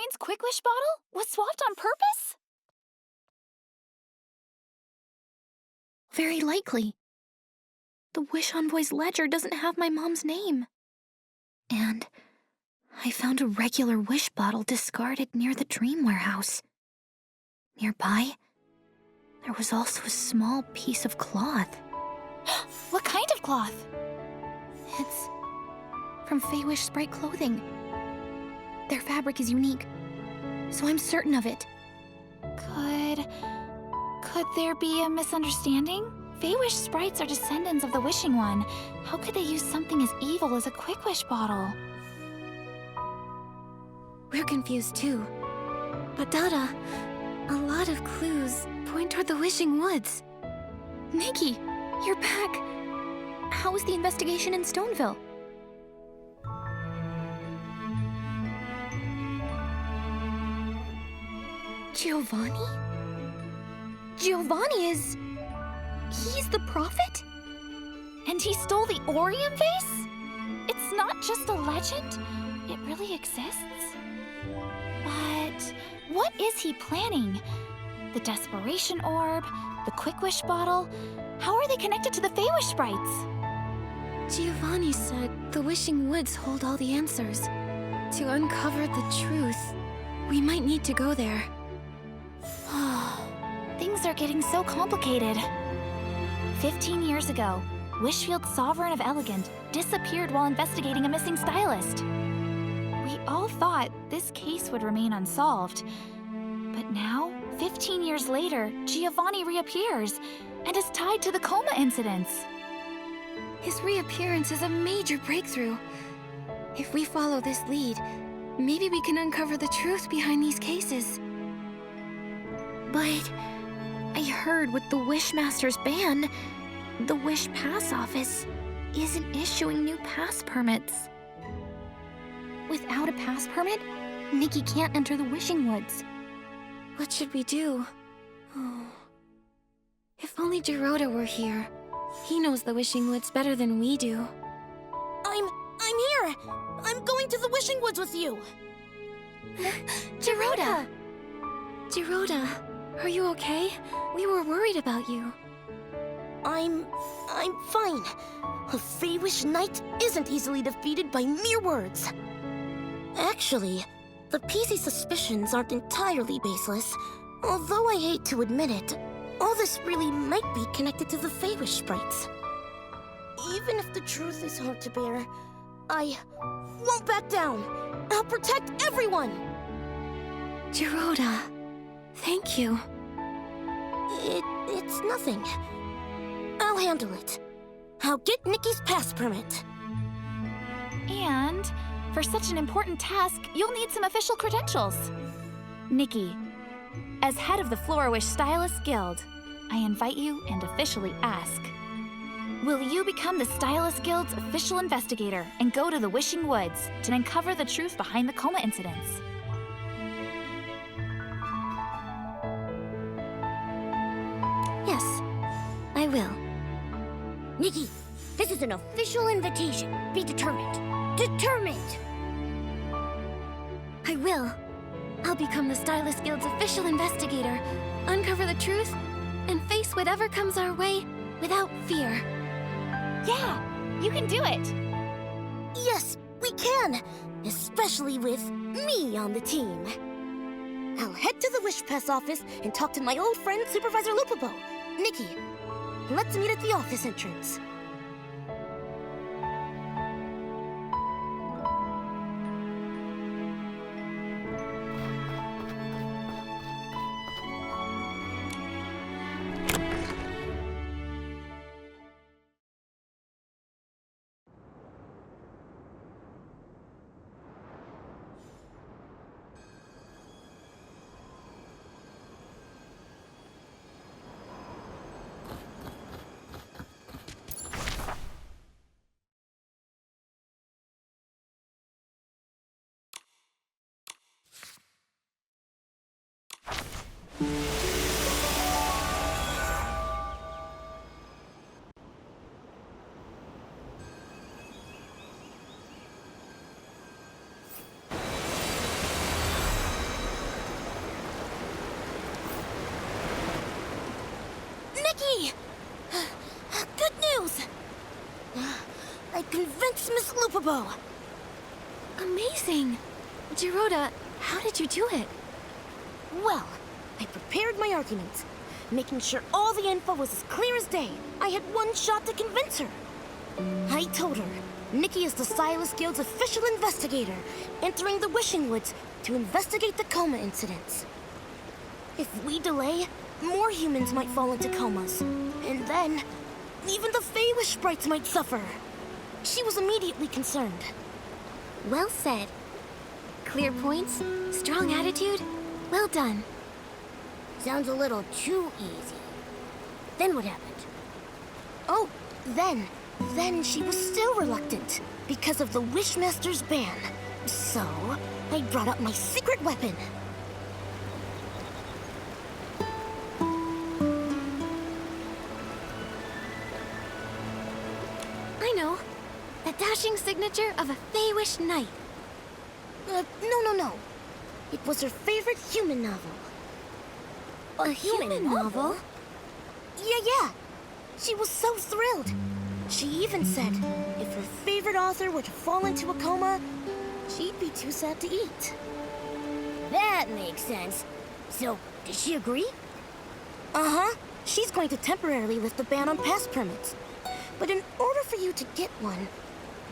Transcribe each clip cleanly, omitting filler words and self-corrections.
librarian's quick wish bottle was swapped on purpose? Very likely. The Wish Envoy's ledger doesn't have my mom's name. And I found a regular wish bottle discarded near the dream warehouse. Nearby, there was also a small piece of cloth. What kind of cloth? It's from Feywish Sprite clothing. Their fabric is unique, so I'm certain of it. Could there be a misunderstanding? Feywish sprites are descendants of the Wishing One. How could they use something as evil as a quick wish bottle? We're confused too. But Dada, a lot of clues point toward the Wishing Woods. Nikki, you're back. How was the investigation in Stoneville? Giovanni? Giovanni is... he's the prophet? And he stole the Orium vase? It's not just a legend. It really exists. But what is he planning? The Desperation Orb? The Quick Wish Bottle? How are they connected to the Feywish sprites? Giovanni said the Wishing Woods hold all the answers. To uncover the truth, we might need to go there. Things are getting so complicated. 15 years ago, Wishfield's Sovereign of Elegant disappeared while investigating a missing stylist. We all thought this case would remain unsolved. But now, 15 years later, Giovanni reappears and is tied to the coma incidents. His reappearance is a major breakthrough. If we follow this lead, maybe we can uncover the truth behind these cases. But I heard with the Wishmaster's ban, the Wish Pass Office isn't issuing new pass permits. Without a pass permit, Nikki can't enter the Wishing Woods. What should we do? Oh. If only Gerota were here. He knows the Wishing Woods better than we do. I'm here! I'm going to the Wishing Woods with you! Gerota! Gerota, are you okay? We were worried about you. I'm fine. A Feywish knight isn't easily defeated by mere words. Actually, the PC suspicions aren't entirely baseless. Although I hate to admit it, all this really might be connected to the Feywish sprites. Even if the truth is hard to bear, I won't back down. I'll protect everyone! Gerota, thank you. It's nothing. I'll handle it. I'll get Nikki's pass permit. And for such an important task, you'll need some official credentials. Nikki, as head of the Florawish Stylist Guild, I invite you and officially ask, will you become the Stylist Guild's official investigator and go to the Wishing Woods to uncover the truth behind the coma incidents? Yes, I will. Nikki, this is an official invitation. Be determined. Determined! I will. I'll become the Stylist Guild's official investigator, uncover the truth, and face whatever comes our way without fear. Yeah, you can do it! Yes, we can! Especially with me on the team. I'll head to the Wish Pass office and talk to my old friend Supervisor Lupopo. Nikki, let's meet at the office entrance. Nikki! Good news! I convinced Miss Lupabo. Amazing! Giroda, how did you do it? Well, I prepared my arguments, making sure all the info was as clear as day. I had one shot to convince her. I told her Nikki is the Silas Guild's official investigator, entering the Wishing Woods to investigate the coma incidents. If we delay, more humans might fall into comas, and then even the Feywish sprites might suffer. She was immediately concerned. Well said. Clear points, strong attitude, well done. Sounds a little too easy. Then what happened? Oh, then she was still reluctant because of the Wishmaster's ban. So, I brought up my secret weapon. I know. The dashing signature of a Feywish knight. No. It was her favorite human novel. A human novel? Yeah. She was so thrilled. She even said if her favorite author were to fall into a coma, she'd be too sad to eat. That makes sense. So, does she agree? Uh-huh. She's going to temporarily lift the ban on pass permits. But in order for you to get one,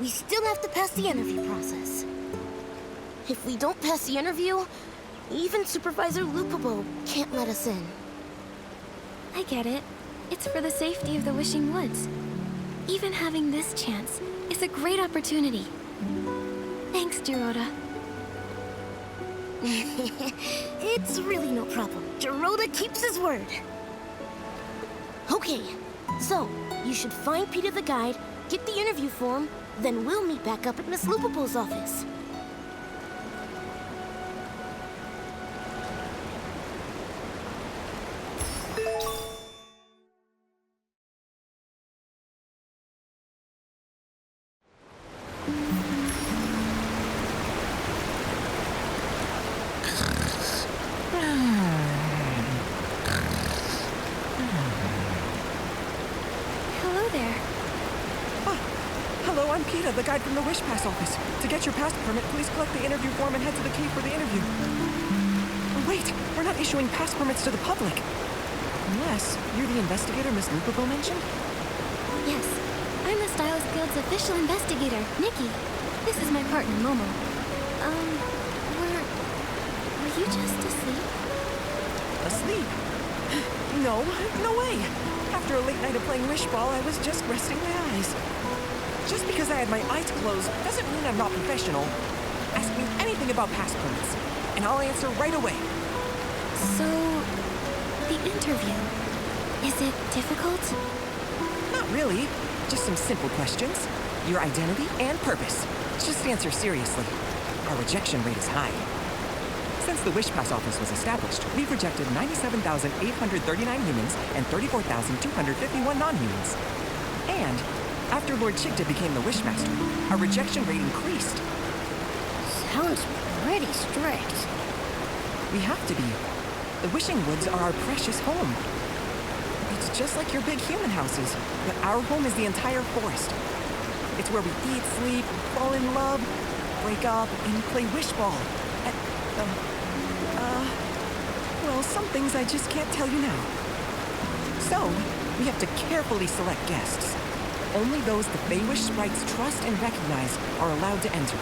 we still have to pass the interview process. If we don't pass the interview, even Supervisor Lupabo can't let us in. I get it. It's for the safety of the Wishing Woods. Even having this chance is a great opportunity. Thanks, Giroda. It's really no problem. Giroda keeps his word. Okay, so you should find Peter the guide, get the interview form, then we'll meet back up at Miss Lupabo's office. The guide from the Wish Pass office. To get your pass permit, please collect the interview form and head to the cave for the interview. Oh, wait, we're not issuing pass permits to the public. Unless you're the investigator Miss Lupabo mentioned? Yes, I'm the Stylist Guild's official investigator, Nikki. This is my partner, Momo. Were you just asleep? Asleep? No way. After a late night of playing wish ball, I was just resting my eyes. Just because I had my eyes closed doesn't mean I'm not professional. Ask me anything about pass permits, and I'll answer right away. So, the interview, is it difficult? Not really. Just some simple questions. Your identity and purpose. Just answer seriously. Our rejection rate is high. Since the Wish Pass office was established, we've rejected 97,839 humans and 34,251 non-humans. And after Lord Chigda became the Wishmaster, our rejection rate increased. Sounds pretty strict. We have to be. The Wishing Woods are our precious home. It's just like your big human houses, but our home is the entire forest. It's where we eat, sleep, fall in love, break up, and play wish ball. Well, some things I just can't tell you now. So, we have to carefully select guests. Only those the Feywish sprites trust and recognize are allowed to enter.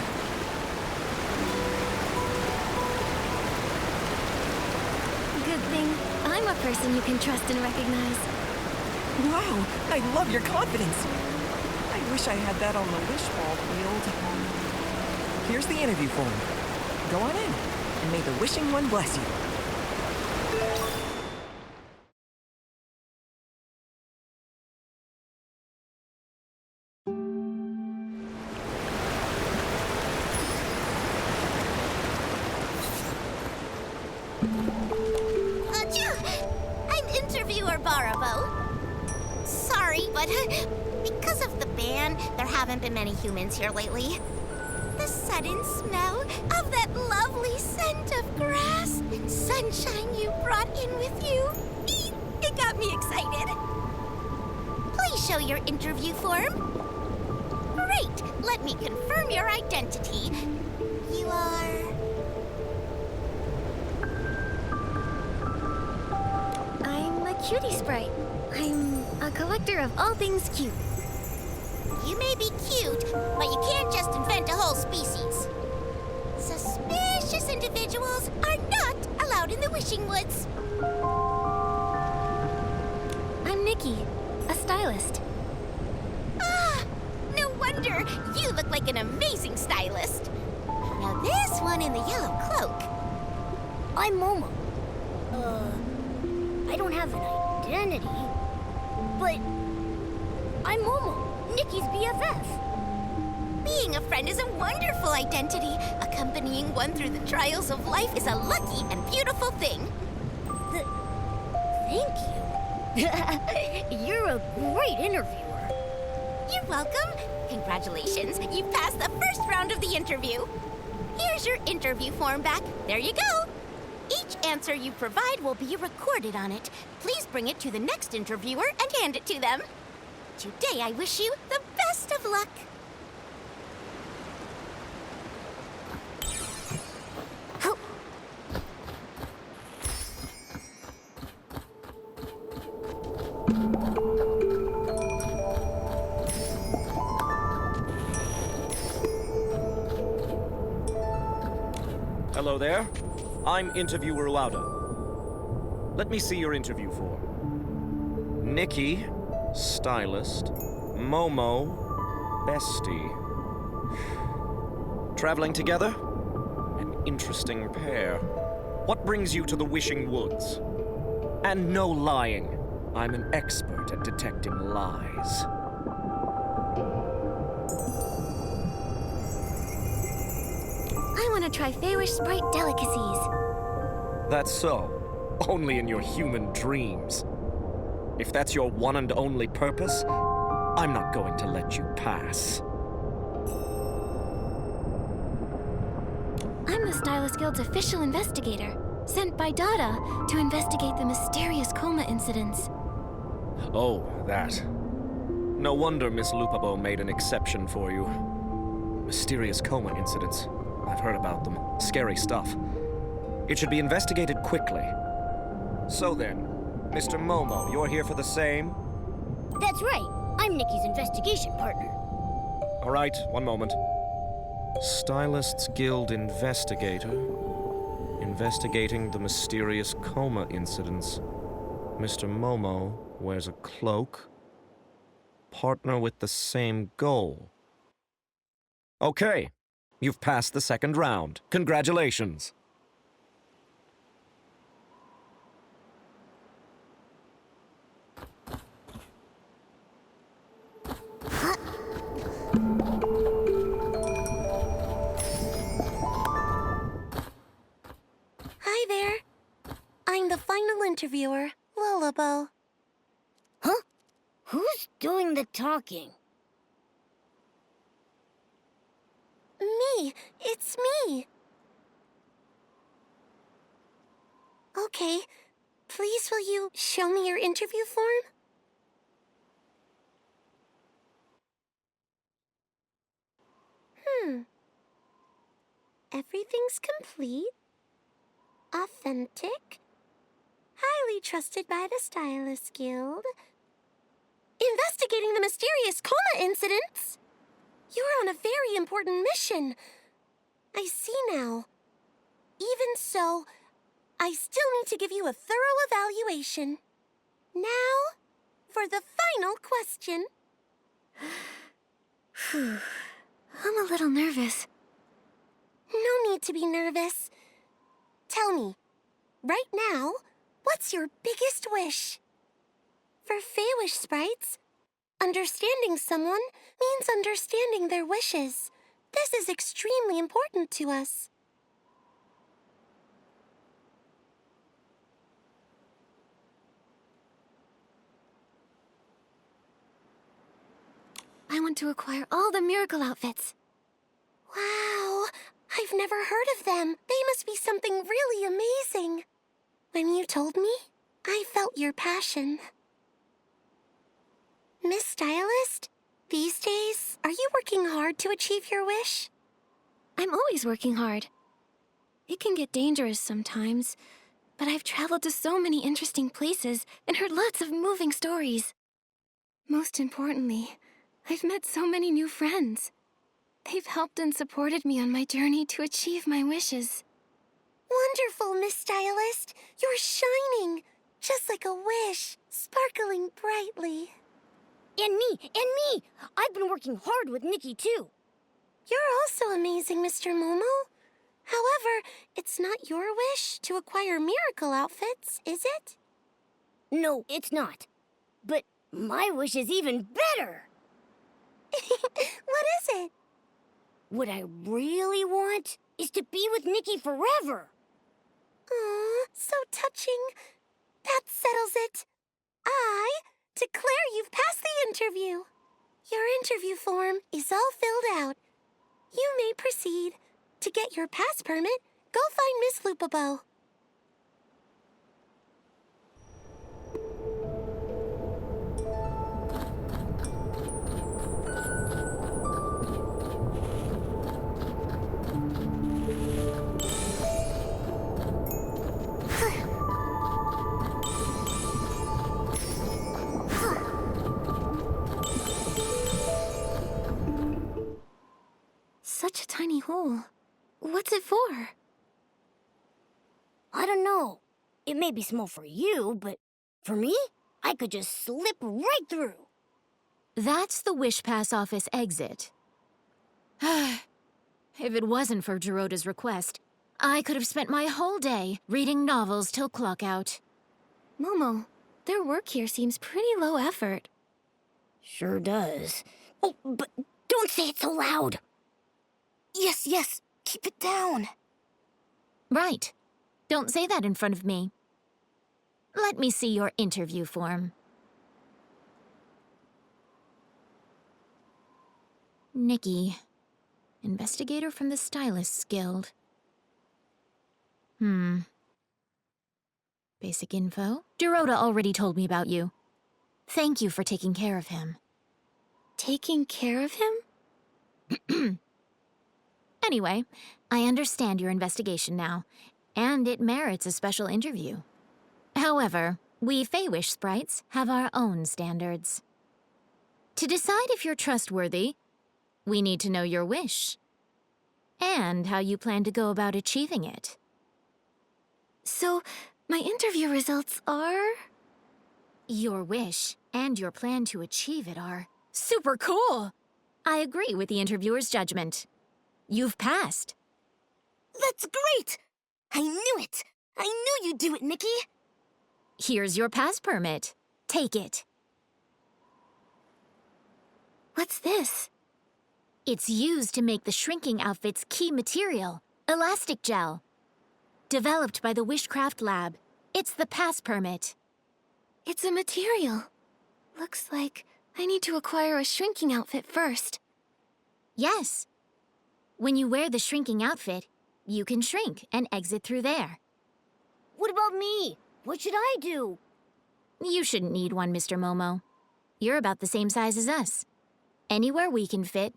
Good thing I'm a person you can trust and recognize. Wow, I love your confidence. I wish I had that on the wish ball field. Here's the interview form. Go on in, and may the Wishing One bless you. I'm interviewer Barabo. Sorry, but because of the ban, there haven't been many humans here lately. The sudden smell of that lovely scent of grass and sunshine you brought in with you, it got me excited. show your interview form? Great! Let me confirm your identity. You are... I'm a cutie sprite. I'm a collector of all things cute. You may be cute, but you can't just invent a whole species. Suspicious individuals are not allowed in the Wishing Woods. I'm Nikki, a stylist. Ah, no wonder. You look like an amazing stylist. Now this one in the yellow cloak. I'm Momo. I don't have an identity, but I'm Momo, Nikki's BFF. Being a friend is a wonderful identity. Accompanying one through the trials of life is a lucky and beautiful thing. Thank you. You're a great interviewer. You're welcome. Congratulations, you passed the first round of the interview. Here's your interview form back. There you go. Each answer you provide will be recorded on it. Please bring it to the next interviewer and hand it to them. Today I wish you the best of luck. Hello there. I'm interviewer Lauda. Let me see your interview form. Nikki, stylist. Momo, bestie. Traveling together? An interesting pair. What brings you to the Wishing Woods? And no lying. I'm an expert at detecting lies. I want to try Feywish sprite delicacies. That's so. Only in your human dreams. If that's your one and only purpose, I'm not going to let you pass. I'm the Stylist Guild's official investigator, sent by Dada to investigate the mysterious coma incidents. Oh, that. No wonder Miss Lupabo made an exception for you. Mysterious coma incidents. I've heard about them. Scary stuff. It should be investigated quickly. So then, Mr. Momo, you're here for the same? That's right. I'm Nikki's investigation partner. All right, one moment. Stylists Guild investigator. Investigating the mysterious coma incidents. Mr. Momo wears a cloak. Partner with the same goal. Okay, you've passed the second round. Congratulations. Hi there. I'm the final interviewer, Lullabo. Huh? Who's doing the talking? Me. It's me. Okay. Please will you show me your interview form? Everything's complete. Authentic. Highly trusted by the Stylist Guild. Investigating the mysterious coma incidents. You're on a very important mission. I see now. Even so, I still need to give you a thorough evaluation. Now, for the final question. I'm a little nervous. No need to be nervous. Tell me, right now, what's your biggest wish? For Feywish sprites, understanding someone means understanding their wishes. This is extremely important to us. I want to acquire all the miracle outfits. Wow, I've never heard of them. They must be something really amazing. When you told me, I felt your passion. Miss Stylist, these days, are you working hard to achieve your wish? I'm always working hard. It can get dangerous sometimes, but I've traveled to so many interesting places and heard lots of moving stories. Most importantly, I've met so many new friends. They've helped and supported me on my journey to achieve my wishes. Wonderful, Miss Stylist. You're shining, just like a wish, sparkling brightly. And me! I've been working hard with Nikki, too. You're also amazing, Mr. Momo. However, it's not your wish to acquire miracle outfits, is it? No, it's not. But my wish is even better! What is it? What I really want is to be with Nikki forever. Aw, so touching. That settles it. I declare you've passed the interview. Your interview form is all filled out. You may proceed. To get your pass permit, go find Miss Lupabo. Such a tiny hole. What's it for? I don't know. It may be small for you, but for me, I could just slip right through. That's the Wish Pass office exit. If it wasn't for Geroda's request, I could have spent my whole day reading novels till clock out. Momo, their work here seems pretty low effort. Sure does. Oh, but don't say it so loud. Yes, keep it down. Right. Don't say that in front of me. Let me see your interview form. Nikki, investigator from the Stylists Guild. Basic info. Geroda already told me about you. Thank you for taking care of him. Taking care of him? Anyway, I understand your investigation now, and it merits a special interview. However, we Feywish sprites have our own standards. To decide if you're trustworthy, we need to know your wish, and how you plan to go about achieving it. So, my interview results are... Your wish and your plan to achieve it are super cool! I agree with the interviewer's judgment. You've passed. That's great! I knew it! I knew you'd do it, Nikki! Here's your pass permit. Take it. What's this? It's used to make the shrinking outfit's key material, elastic gel. Developed by the Wishcraft Lab. It's the pass permit. It's a material. Looks like I need to acquire a shrinking outfit first. Yes. When you wear the shrinking outfit, you can shrink and exit through there. What about me? What should I do? You shouldn't need one, Mr. Momo. You're about the same size as us. Anywhere we can fit,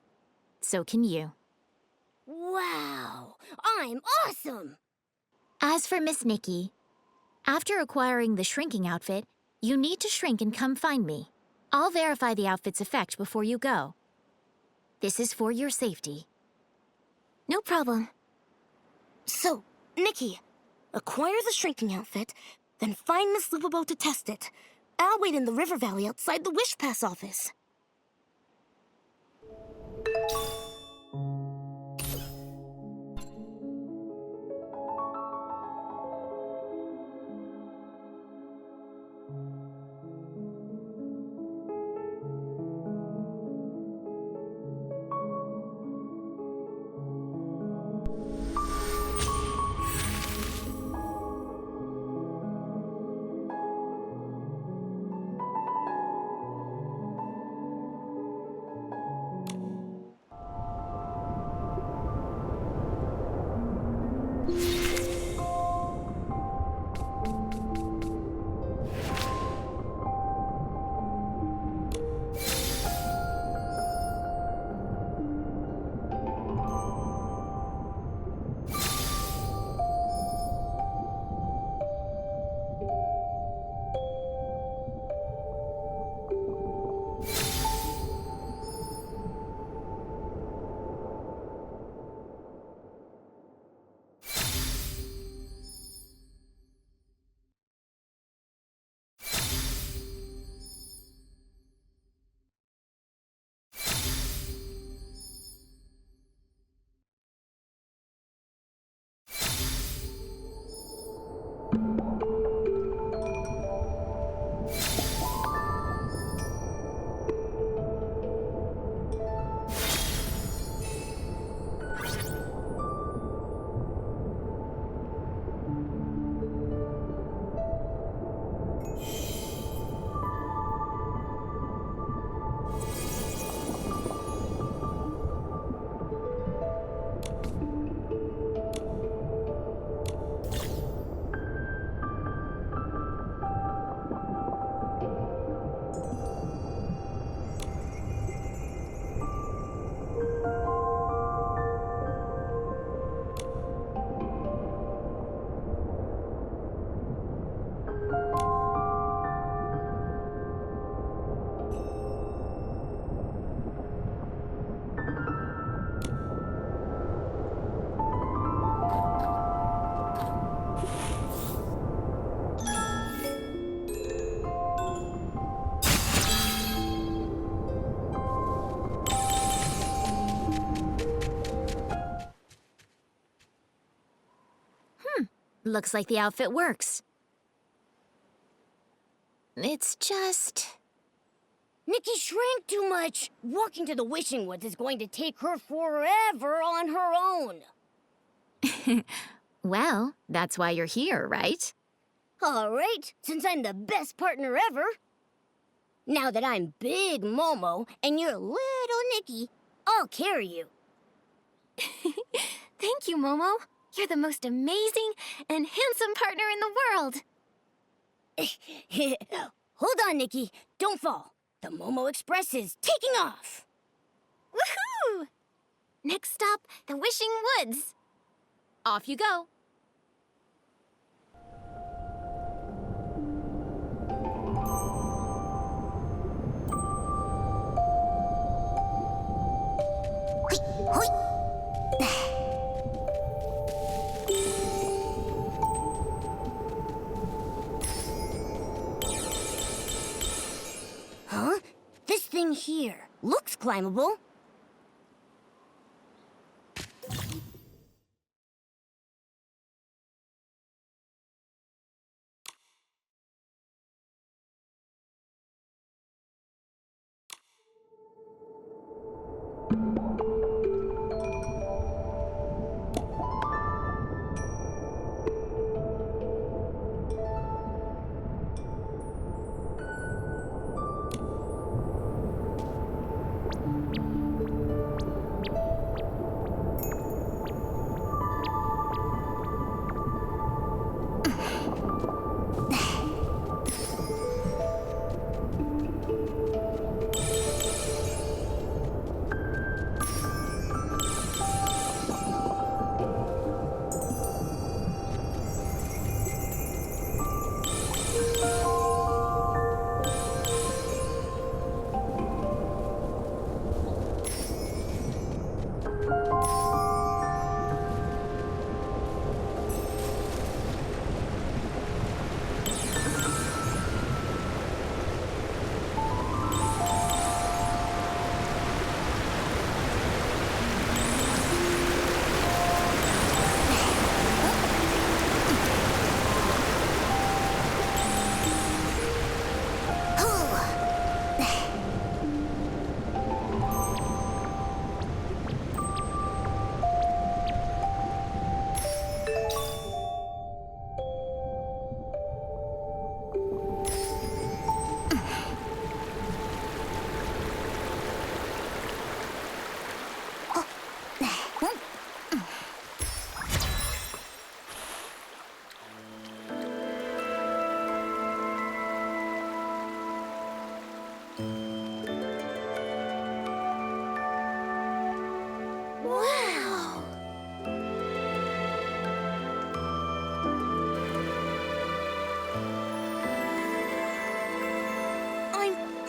so can you. Wow! I'm awesome! As for Miss Nikki, after acquiring the shrinking outfit, you need to shrink and come find me. I'll verify the outfit's effect before you go. This is for your safety. No problem. So, Nikki, acquire the shrinking outfit, then find Miss Lupabo to test it. I'll wait in the river valley outside the Wish Pass office. Looks like the outfit works. It's just... Nikki shrank too much. Walking to the Wishing Woods is going to take her forever on her own. Well, that's why you're here, right? All right, since I'm the best partner ever. Now that I'm Big Momo and you're Little Nikki, I'll carry you. Thank you, Momo. You're the most amazing and handsome partner in the world. Hold on, Nikki. Don't fall. The Momo Express is taking off. Woohoo! Next stop, the Wishing Woods. Off you go. Huh? This thing here looks climbable.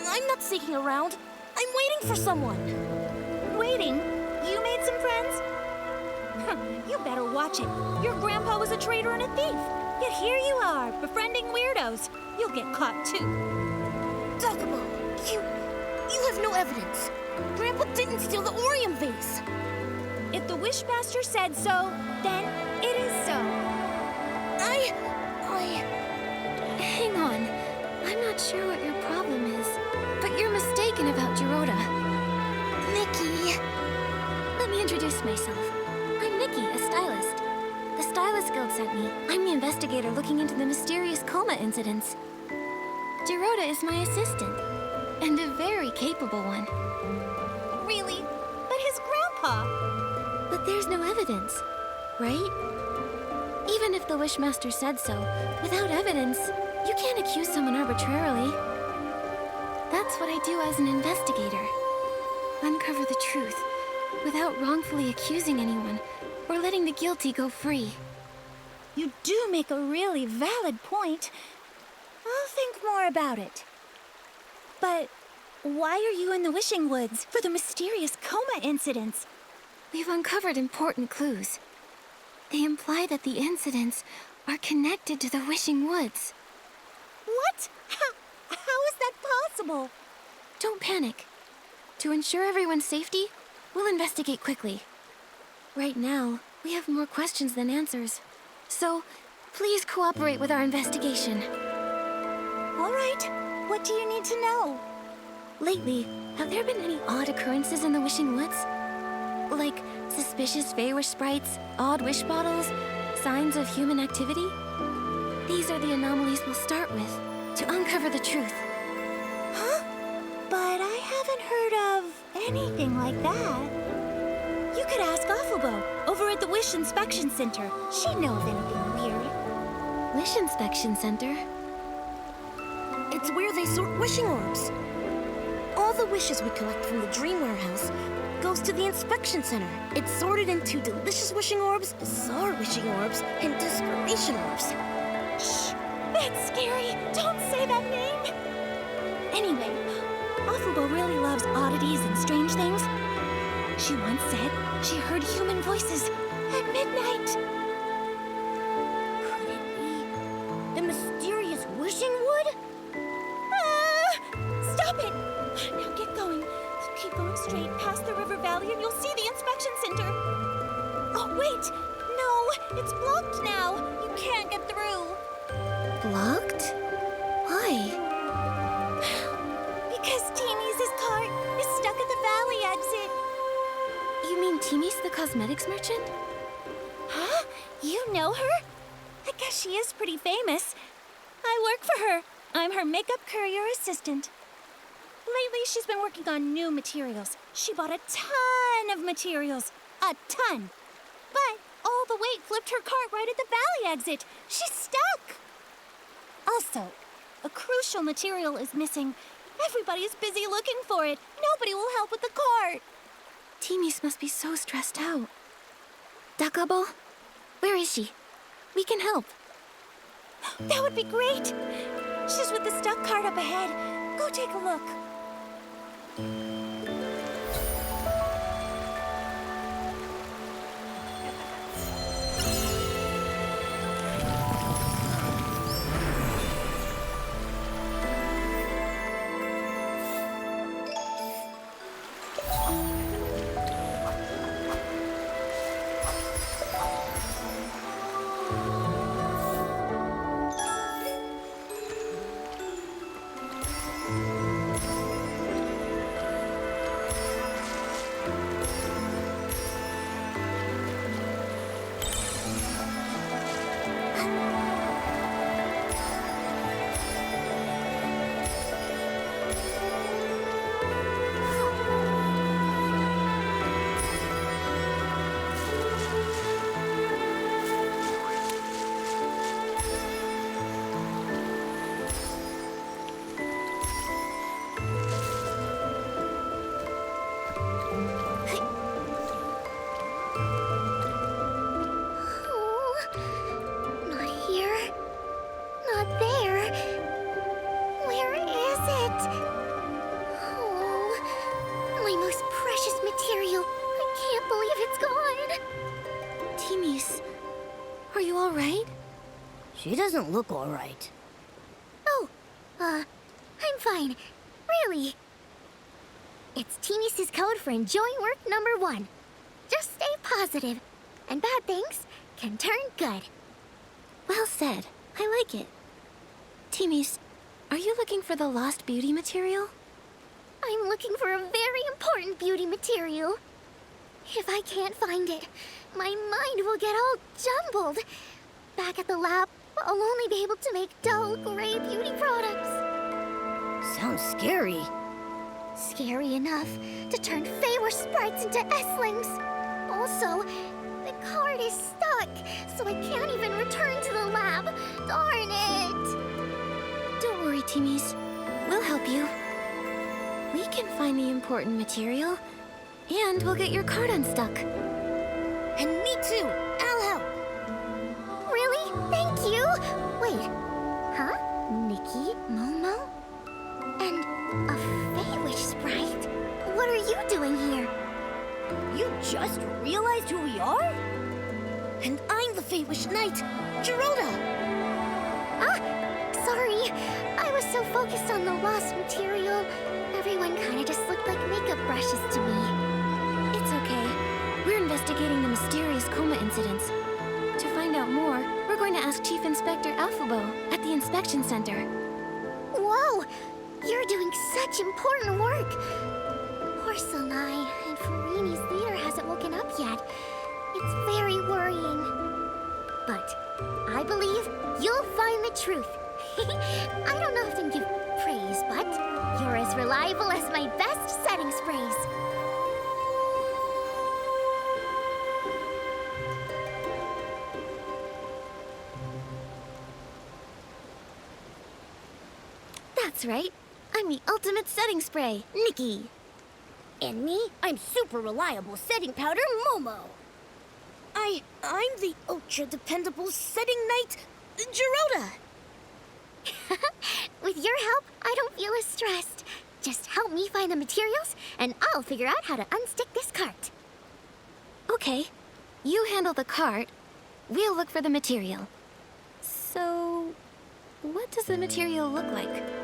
I'm not sneaking around. I'm waiting for someone. Waiting? You made some friends? You better watch it. Your grandpa was a traitor and a thief. Yet here you are, befriending weirdos. You'll get caught too. Talkable, you have no evidence. Grandpa didn't steal the Orium vase. If the Wishmaster said so, then it is so. Hang on. I'm not sure what your problem is, but you're mistaken about Jirota. Nikki. Let me introduce myself. I'm Nikki, a stylist. The Stylist Guild sent me. I'm the investigator looking into the mysterious coma incidents. Jirota is my assistant, and a very capable one. Really? But his grandpa... But there's no evidence, right? Even if the Wishmaster said so, without evidence, you can't accuse someone arbitrarily. That's what I do as an investigator. Uncover the truth, without wrongfully accusing anyone, or letting the guilty go free. You do make a really valid point. I'll think more about it. But why are you in the Wishing Woods for the mysterious coma incidents? We've uncovered important clues. They imply that the incidents are connected to the Wishing Woods. What? How is that possible? Don't panic. To ensure everyone's safety, we'll investigate quickly. Right now, we have more questions than answers. So, Please cooperate with our investigation. All right. What do you need to know? Lately, have there been any odd occurrences in the Wishing Woods? Like suspicious Fey-wish sprites, odd wish bottles, signs of human activity? These are the anomalies we'll start with, to uncover the truth. Huh? But I haven't heard of anything like that. You could ask Affelbo over at the Wish Inspection Center. She'd know of anything weird. Wish Inspection Center? It's where they sort wishing orbs. All the wishes we collect from the Dream Warehouse goes to the inspection center. It's sorted into delicious wishing orbs, bizarre wishing orbs, and desperation orbs. Shh! That's scary! Don't say that name! Anyway, Affelbo really loves oddities and strange things. She once said she heard human voices at midnight. Could it be the mysterious wishing wood? Stop it! Now get going. Keep going straight past the river valley and you'll see the inspection center. Oh, wait! No, it's blocked now. You can't get through. Blocked? Why? Because Teamy's cart is stuck at the valley exit. You mean Timmy's the cosmetics merchant? Huh? You know her? I guess she is pretty famous. I work for her. I'm her makeup courier assistant. Lately, she's been working on new materials. She bought a ton of materials. A ton. But all the weight flipped her cart right at the valley exit. She's stuck. Also, a crucial material is missing. Everybody's busy looking for it. Nobody will help with the cart. Timmy's must be so stressed out. Dakabo? Where is she? We can help. That would be great. She's with the stuck cart up ahead. Go take a look. She doesn't look all right. Oh, I'm fine. Really. It's Teenius' code for enjoying work #1. Just stay positive, and bad things can turn good. Well said. I like it. Timmy's, are you looking for the lost beauty material? I'm looking for a very important beauty material. If I can't find it, my mind will get all jumbled. Back at the lab, I'll only be able to make dull, gray beauty products. Sounds scary. Scary enough to turn Feywish sprites into S-lings. Also, the card is stuck, so I can't even return to the lab. Darn it! Don't worry, Timmy's. We'll help you. We can find the important material, and we'll get your card unstuck. And me too. I'll help. Really? Thank you! Wait, huh? Nikki, Momo, and a Feywish sprite? What are you doing here? You just realized who we are? And I'm the Feywish Knight, Geroda. Ah, sorry. I was so focused on the lost material. Everyone kinda just looked like makeup brushes to me. It's okay. We're investigating the mysterious coma incidents. To find out more, We're going to ask Chief Inspector Alphabo at the inspection center. Whoa! You're doing such important work! Poor Sanai, and Farini's leader hasn't woken up yet. It's very worrying. But I believe you'll find the truth. I don't often give praise, but you're as reliable as my best setting sprays. That's right. I'm the ultimate setting spray. Nikki. And me, I'm super reliable setting powder Momo. I'm the ultra dependable setting knight Gerota. With your help, I don't feel as stressed. Just help me find the materials, and I'll figure out how to unstick this cart. Okay. You handle the cart. We'll look for the material. So, what does the material look like?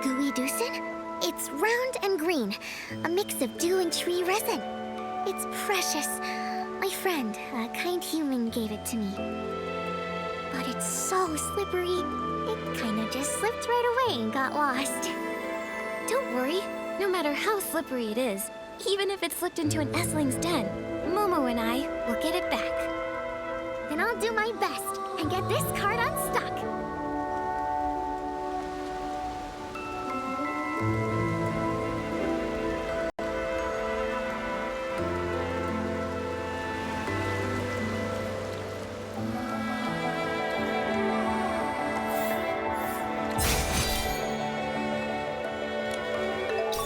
Gooey Doosan? It's round and green, a mix of dew and tree resin. It's precious. My friend, a kind human, gave it to me. But it's so slippery, it kinda just slipped right away and got lost. Don't worry. No matter how slippery it is, even if it slipped into an Essling's den, Momo and I will get it back. Then I'll do my best and get this cart unstuck.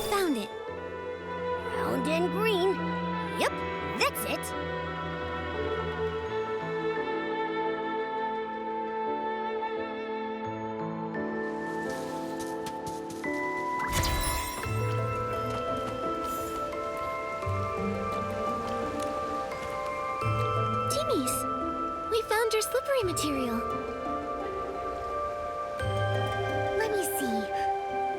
Found it. Round and green. Yep, that's it. Timmies, we found your slippery material. Let me see.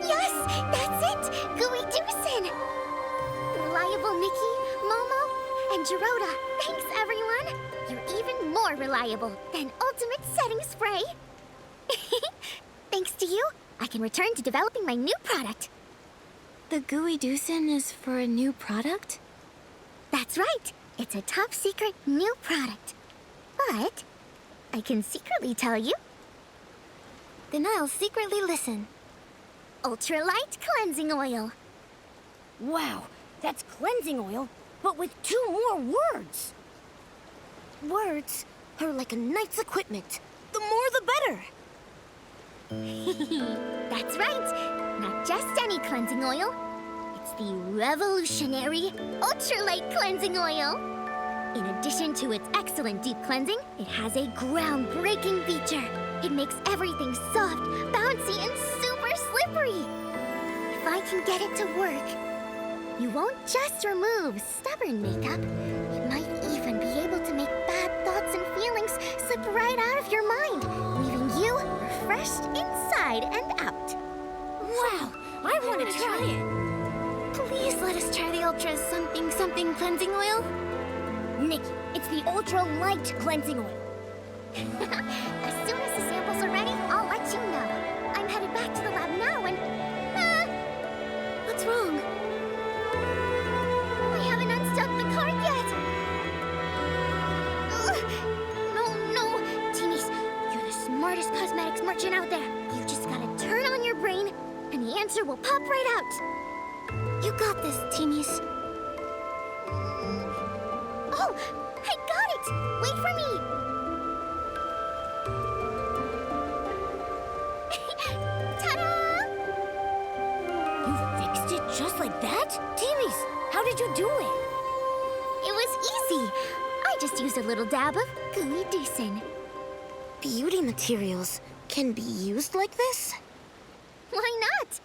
Yes, that's it! Gooey Doosan! Reliable Nikki, Momo, and Gerota. Thanks, everyone! You're even more reliable than Ultimate Setting Spray. Thanks to you, I can return to developing my new product. The Gooey Doosan is for a new product? That's right. It's a top secret new product. But I can secretly tell you. Then I'll secretly listen. Ultralight cleansing oil. Wow, that's cleansing oil, but with 2 more words. Words are like a knight's equipment. The more the better. That's right. Not just any cleansing oil. It's the revolutionary Ultralight cleansing oil. In addition to its excellent deep cleansing, it has a groundbreaking feature. It makes everything soft, bouncy, and super slippery. If I can get it to work, you won't just remove stubborn makeup. It might even be able to make bad thoughts and feelings slip right out of your mind, leaving you refreshed inside and out. Wow, I want to try it. Please let us try the Ultra something cleansing oil. Nikki, it's the Ultra Light Cleansing Oil. As soon as the samples are ready, I'll let you know. I'm headed back to the lab now and... What's wrong? I haven't unstuck the cart yet. Ugh. No. Teenies, you're the smartest cosmetics merchant out there. You just gotta turn on your brain and the answer will pop right out. You got this, Teenies. Oh, I got it! Wait for me! Ta-da! You fixed it just like that? Teamies, how did you do it? It was easy. I just used a little dab of Gooey Doosan. Beauty materials can be used like this? Why not?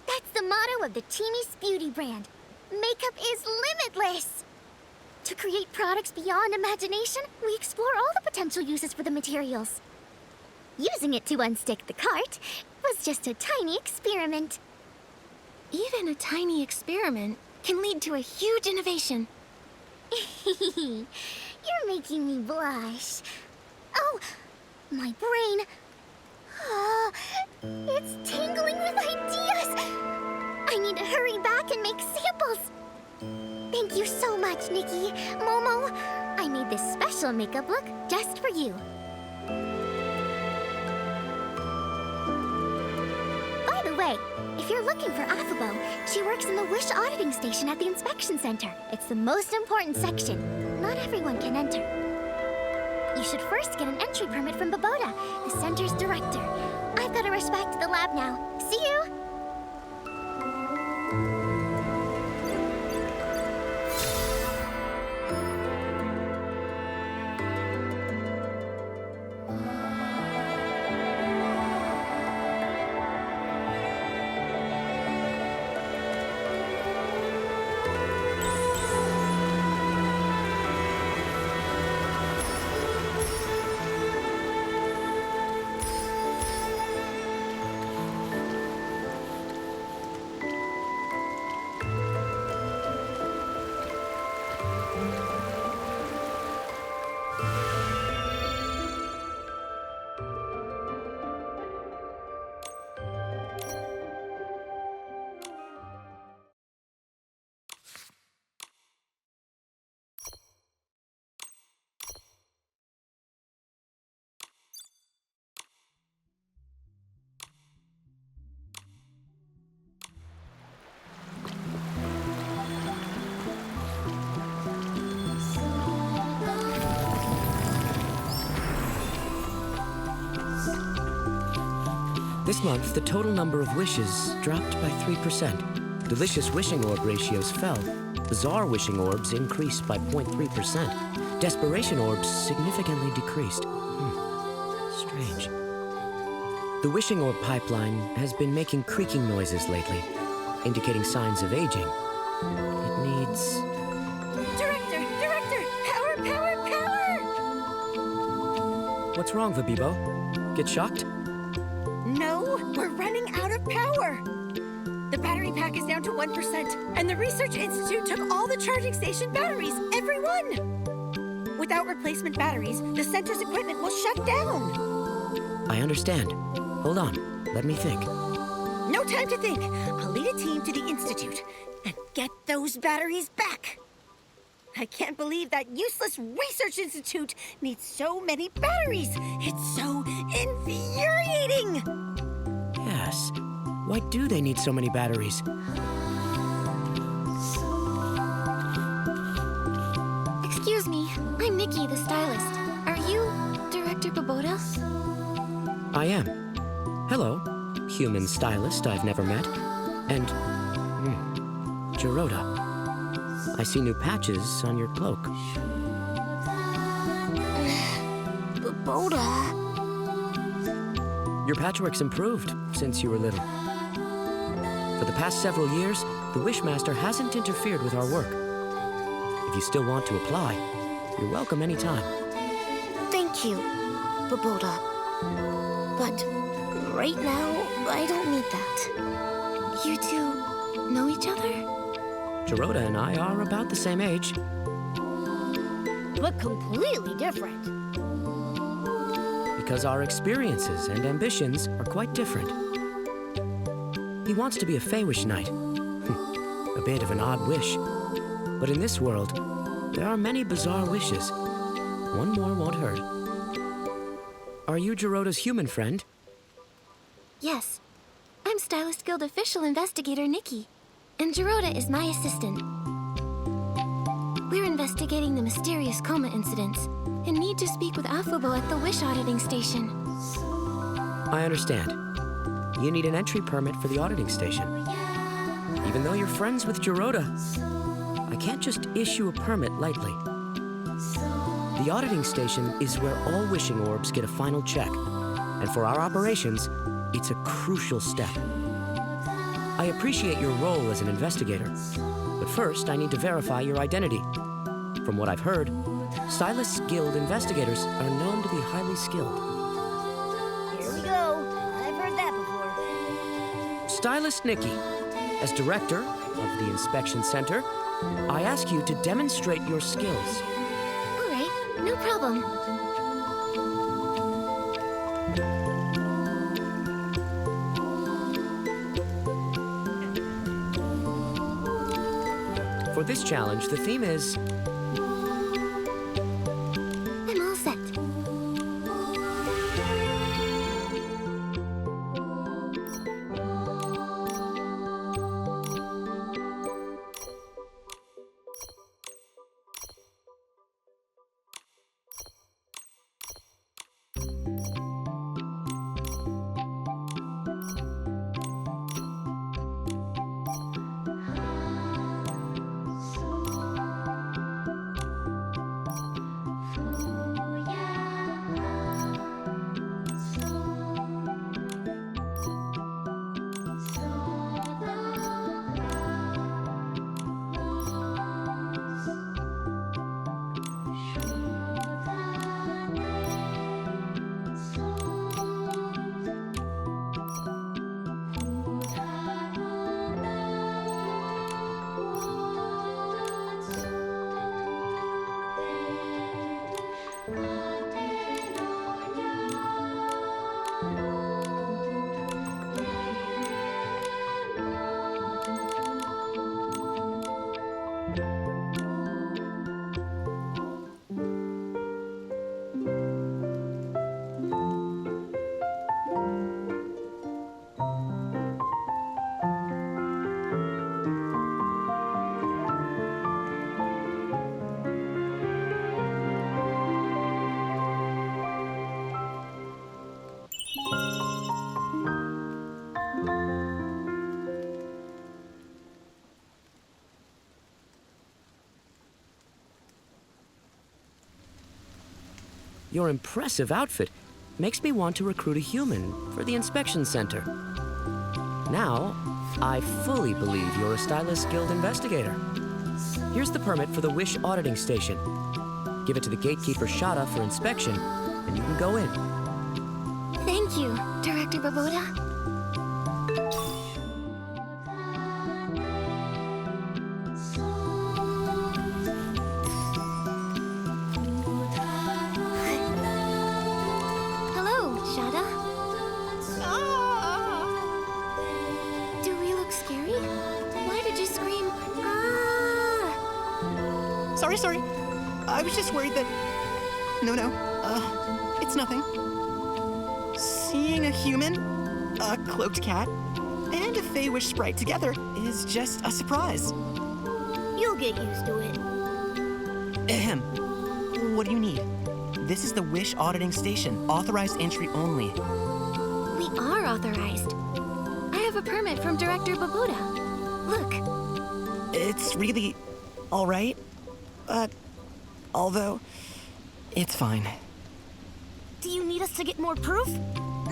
That's the motto of the Teenies Beauty brand. Makeup is limitless! To create products beyond imagination, we explore all the potential uses for the materials. Using it to unstick the cart was just a tiny experiment. Even a tiny experiment can lead to a huge innovation. You're making me blush. Oh, my brain. It's tingling with ideas. I need to hurry back and make samples. Thank you so much, Nikki. Momo, I made this special makeup look just for you. By the way, if you're looking for Afabo, she works in the Wish auditing station at the inspection center. It's the most important section. Not everyone can enter. You should first get an entry permit from Baboda, the center's director. I've got to rush back to the lab now. See you! This month, the total number of wishes dropped by 3%. Delicious wishing orb ratios fell. Bizarre wishing orbs increased by 0.3%. Desperation orbs significantly decreased. Strange. The wishing orb pipeline has been making creaking noises lately, indicating signs of aging. It needs... Director! Power! What's wrong, Vabibo? Get shocked? No, we're running out of power. The battery pack is down to 1%, and the Research Institute took all the charging station batteries, every one. Without replacement batteries, the center's equipment will shut down. I understand. Hold on, let me think. No time to think. I'll lead a team to the Institute and get those batteries back. I can't believe that useless Research Institute needs so many batteries. It's so infuriating. Yes. Why do they need so many batteries? Excuse me, I'm Nikki, the stylist. Are you Director Baboda? I am. Hello, human stylist I've never met. And... Jirota. I see new patches on your cloak. Baboda. Your patchwork's improved since you were little. For the past several years, the Wishmaster hasn't interfered with our work. If you still want to apply, you're welcome anytime. Thank you, Baboda. But right now, I don't need that. You two know each other? Jirota and I are about the same age. But completely different. Because our experiences and ambitions are quite different. He wants to be a Feywish knight. A bit of an odd wish. But in this world, there are many bizarre wishes. One more won't hurt. Are you Jirota's human friend? Yes. I'm Stylist Guild official investigator Nikki, and Jirota is my assistant. We're investigating the mysterious coma incidents and need to speak with Afabo at the Wish auditing station. I understand. You need an entry permit for the auditing station. Even though you're friends with Jirota, I can't just issue a permit lightly. The auditing station is where all wishing orbs get a final check, and for our operations, it's a crucial step. I appreciate your role as an investigator, but first I need to verify your identity. From what I've heard, Stylist Guild investigators are known to be highly skilled. Here we go. I've heard that before. Stylist Nikki, as director of the inspection center, I ask you to demonstrate your skills. All right, no problem. For this challenge, the theme is... I'm all set. Your impressive outfit makes me want to recruit a human for the inspection center. Now, I fully believe you're a Stylist Guild investigator. Here's the permit for the Wish auditing station. Give it to the gatekeeper Shada for inspection, and you can go in. Thank you, Director Baboda. Hello, Shada. Do we look scary? Why did you scream? Ah! Sorry. I was just worried that... No. It's nothing. Seeing a human, a cloaked cat, and a Fey Wish sprite together is just a surprise. You'll get used to it. Ahem. What do you need? This is the Wish auditing station. Authorized entry only. We are authorized. I have a permit from Director Baboda. Look. It's really all right. Although, it's fine. Do you need us to get more proof?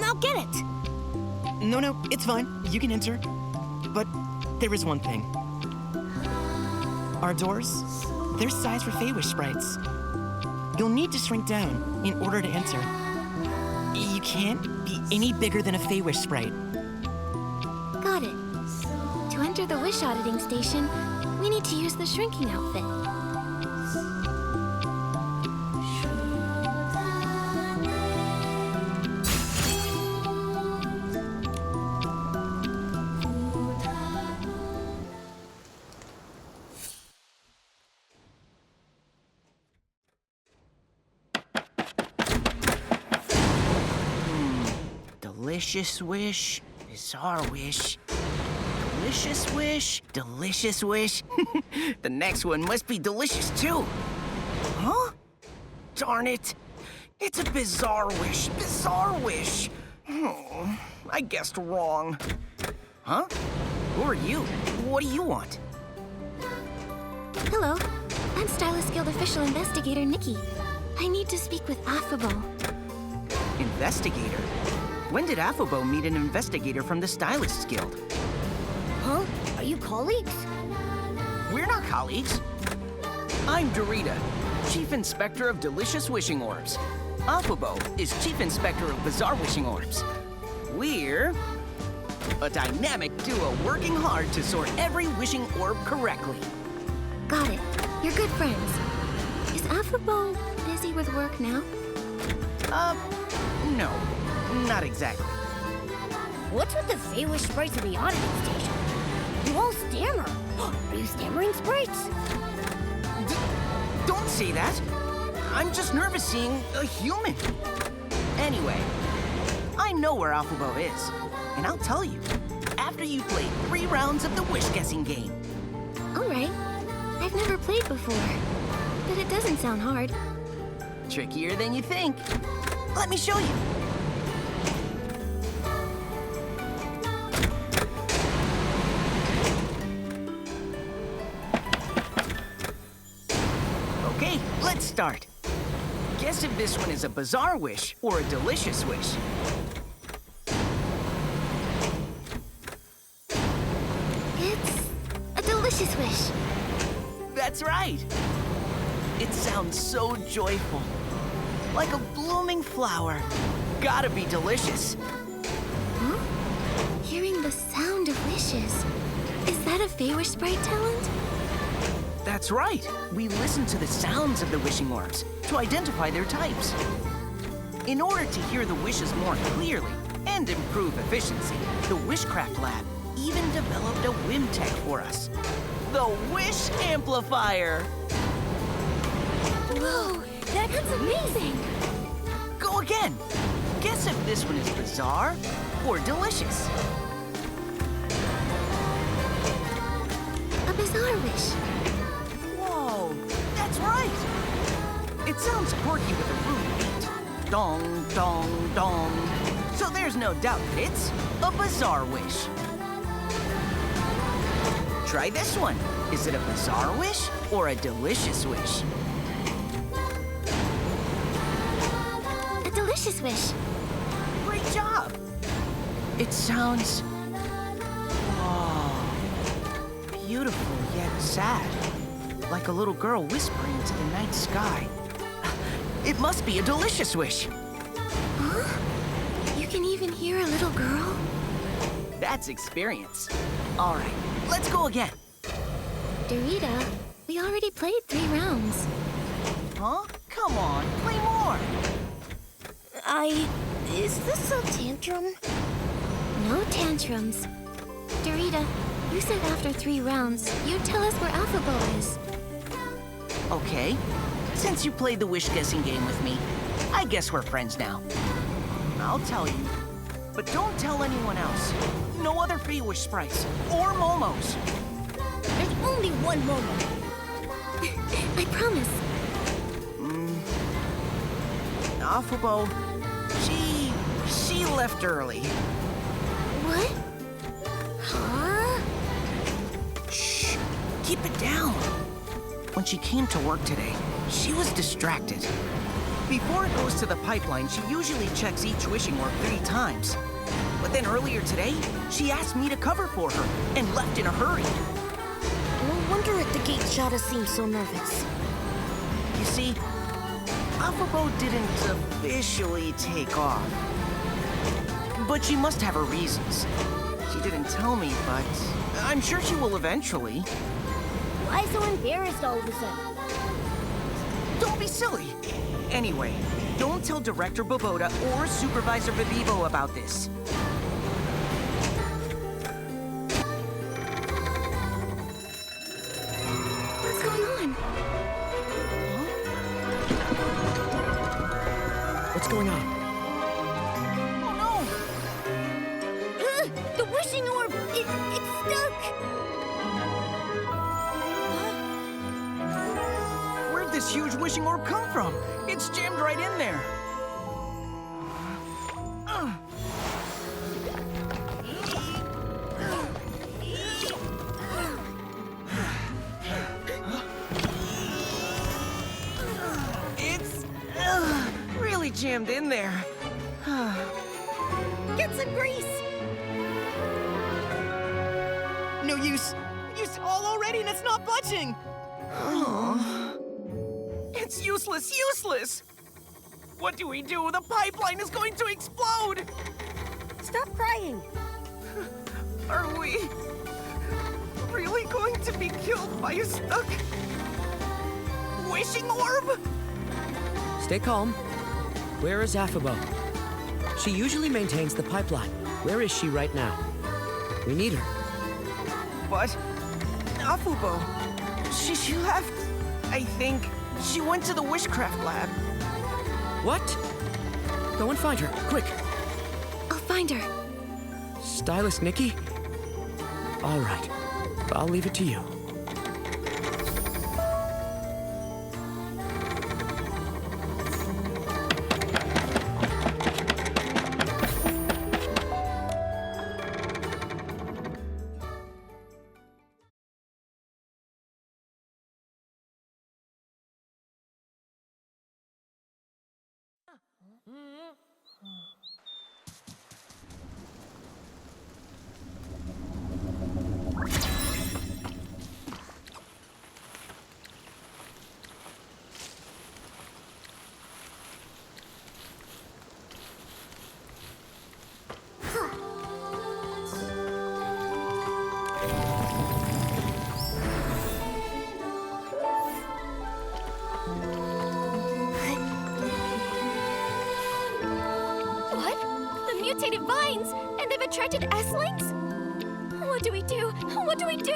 Now get it! No, it's fine. You can enter. But there is one thing. Our doors, they're sized for Fey Wish sprites. You'll need to shrink down in order to enter. You can't be any bigger than a Fey Wish sprite. Got it. To enter the Wish auditing station, we need to use the shrinking outfit. Delicious wish, bizarre wish. Delicious wish, delicious wish. The next one must be delicious too. Huh? Darn it. It's a bizarre wish, bizarre wish. Oh, I guessed wrong. Huh? Who are you? What do you want? Hello. I'm Stylist Guild official investigator Nikki. I need to speak with Affable. Investigator? When did Affable meet an investigator from the Stylists Guild? Huh? Are you colleagues? We're not colleagues. I'm Dorita, Chief Inspector of Delicious Wishing Orbs. Affable is Chief Inspector of Bizarre Wishing Orbs. We're a dynamic duo working hard to sort every wishing orb correctly. Got it. You're good friends. Is Affable busy with work now? No, not exactly. What's with the Fey Wish sprites in the auditing station? You all stammer. Are you stammering sprites? Don't say that. I'm just nervous seeing a human. Anyway, I know where Alphabo is, and I'll tell you after you play 3 rounds of the wish-guessing game. All right. I've never played before, but it doesn't sound hard. Trickier than you think. Let me show you. Okay, let's start. Guess if this one is a bizarre wish or a delicious wish. It's a delicious wish. That's right. It sounds so joyful. Like a blooming flower. Gotta be delicious. Huh? Hearing the sound of wishes. Is that a Feywish sprite talent? That's right. We listen to the sounds of the wishing orbs to identify their types. In order to hear the wishes more clearly and improve efficiency, the Wishcraft Lab even developed a whim tech for us. The Wish Amplifier. Whoa, that's amazing! Go again. Guess if this one is bizarre or delicious. A bizarre wish. Whoa, that's right. It sounds quirky with a rude beat. Dong, dong, dong. So there's no doubt that it's a bizarre wish. Try this one. Is it a bizarre wish or a delicious wish? A delicious wish. Great job. It sounds... oh, beautiful yet sad. Like a little girl whispering to the night sky. It must be a delicious wish. Huh? You can even hear a little girl? That's experience. All right, let's go again. Dorita, we already played 3 rounds. Huh? Come on, play more. Is this a tantrum? No tantrums. Dorita, you said after 3 rounds, you'd tell us where Alphabo is. Okay. Since you played the wish-guessing game with me, I guess we're friends now. I'll tell you. But don't tell anyone else. No other Feywish sprites or Momos. There's only one Momo. I promise. Alphabo, she left early. What? Huh? Shh, keep it down. When she came to work today, she was distracted. Before it goes to the pipeline, she usually checks each wishing orb 3 times. But then earlier today, she asked me to cover for her and left in a hurry. No wonder at the gate Shada seems so nervous. You see, Alphabo didn't officially take off. But she must have her reasons. She didn't tell me, but I'm sure she will eventually. Why so embarrassed all of a sudden? Don't be silly. Anyway, don't tell Director Boboda or Supervisor Bibibo about this. What's going on? What's going on? Oh no! The wishing orb! It's stuck! Where'd this huge wishing orb come from? It's jammed right in there. It's really jammed in there. Get some grease! No use. Used all already and it's not budging! It's useless, useless! What do we do? The pipeline is going to explode! Stop crying! Are we really going to be killed by a stuck wishing orb? Stay calm. Where is Alphabo? She usually maintains the pipeline. Where is she right now? We need her. but Afubo, she left. I think she went to the wishcraft lab. What? Go and find her, quick. I'll find her. Stylist Nikki? All right, I'll leave it to you. Mutated vines, and they've attracted S-lings? What do we do? What do we do?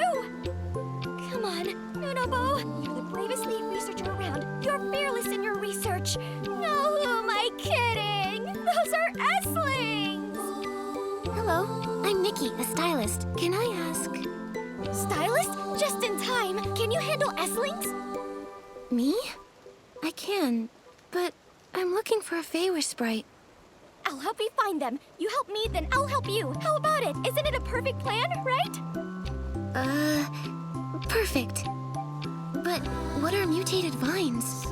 Come on, Nunobo. You're the bravest lead researcher around. You're fearless in your research. No, who am I kidding? Those are S-lings! Hello, I'm Nikki, a stylist. Can I ask? Stylist? Just in time. Can you handle S-lings? Me? I can, but I'm looking for a Feywish sprite. I'll help you find them. You help me, then I'll help you. How about it? Isn't it a perfect plan, right? Perfect. But what are mutated vines?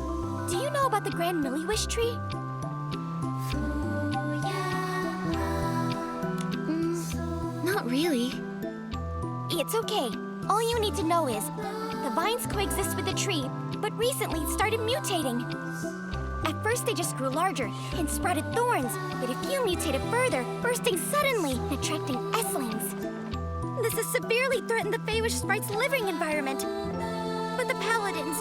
Do you know about the Grand Milliwish tree? Not really. It's okay. All you need to know is the vines coexist with the tree, but recently started mutating. At first, they just grew larger and sprouted thorns, but a few mutated further, bursting suddenly and attracting S-lings. This has severely threatened the Feywish sprite's living environment. But the paladins,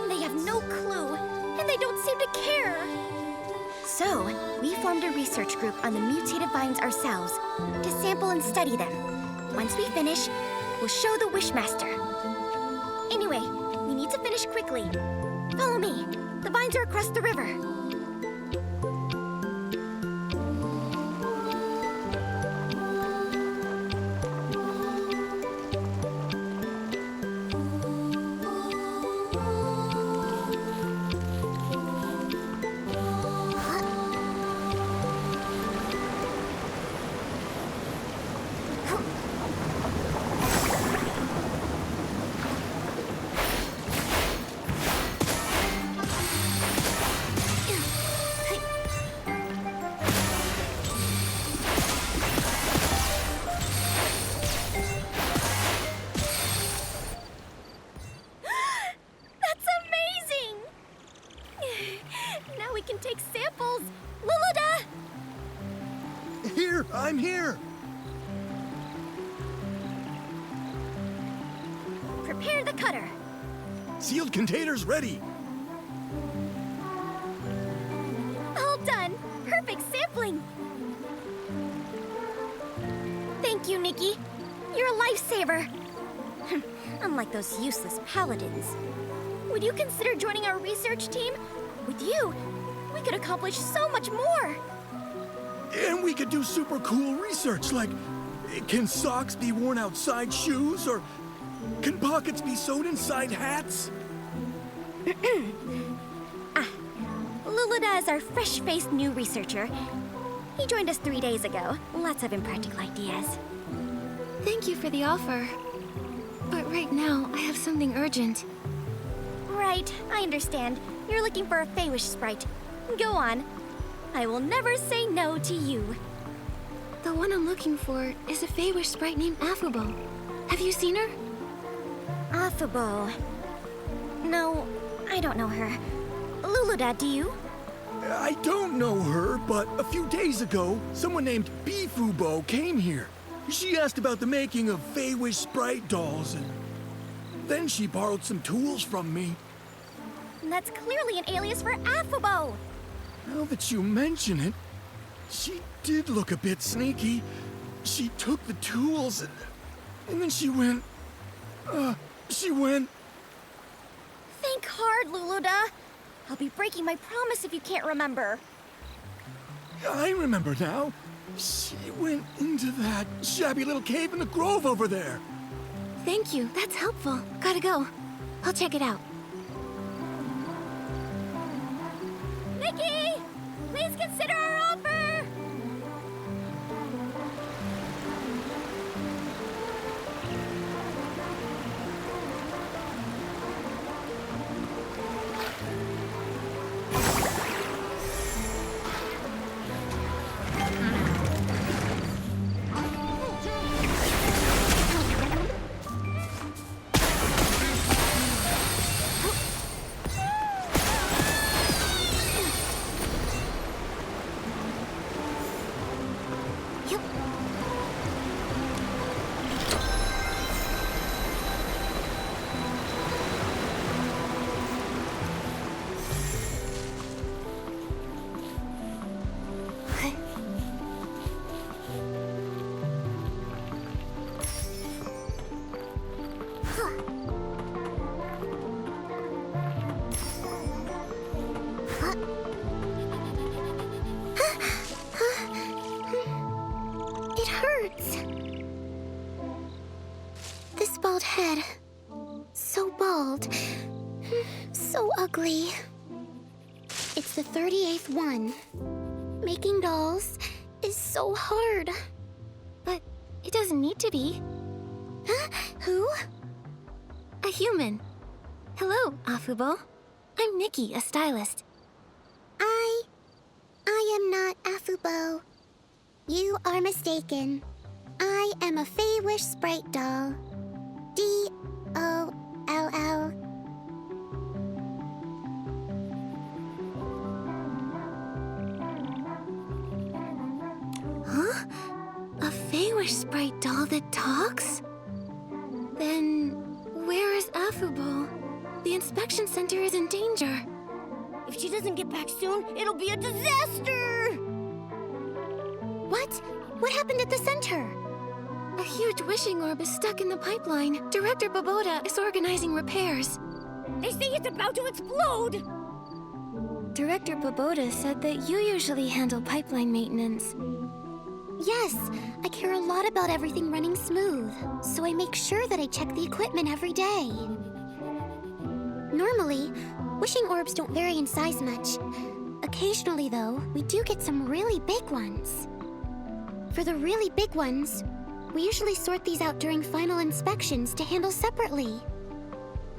they have no clue, and they don't seem to care. So, we formed a research group on the mutated vines ourselves to sample and study them. Once we finish, we'll show the Wishmaster. Anyway, we need to finish quickly. Follow me. The vines are across the river. I'm here! Prepare the cutter. Sealed containers ready. All done. Perfect sampling. Thank you, Nikki. You're a lifesaver. Unlike those useless paladins. Would you consider joining our research team? With you, we could accomplish so much more. And we could do super cool research, like, can socks be worn outside shoes, or can pockets be sewed inside hats? Lulada is our fresh-faced new researcher. He joined us 3 days ago. Lots of impractical ideas. Thank you for the offer. But right now, I have something urgent. Right, I understand. You're looking for a Feywish sprite. Go on. I will never say no to you. The one I'm looking for is a Feywish sprite named Afubo. Have you seen her? Afubo. No, I don't know her. Lulada, do you? I don't know her, but a few days ago, someone named Bifubo came here. She asked about the making of Feywish sprite dolls, and then she borrowed some tools from me. That's clearly an alias for Afubo. Now that you mention it, she did look a bit sneaky. She took the tools And then she went... Think hard, Luluda. I'll be breaking my promise if you can't remember. I remember now. She went into that shabby little cave in the grove over there. Thank you, that's helpful. Gotta go. I'll check it out. Nikki! Please consider our offer! It hurts. This bald head. So bald. So ugly. It's the 38th one. Making dolls is so hard. But it doesn't need to be. Huh? Who? A human. Hello, Afubo. I'm Nikki, a stylist. I am not Afubo. You are mistaken. I am a Fey-Wish sprite doll. D-O-L-L. Huh? A Fey-Wish sprite doll that talks? Then where is Afubo? The inspection center is in danger. If she doesn't get back soon, it'll be a disaster! What? What happened at the center? A huge wishing orb is stuck in the pipeline. Director Boboda is organizing repairs. They say it's about to explode! Director Boboda said that you usually handle pipeline maintenance. Yes, I care a lot about everything running smooth, so I make sure that I check the equipment every day. Normally, wishing orbs don't vary in size much. Occasionally, though, we do get some really big ones. For the really big ones, we usually sort these out during final inspections to handle separately.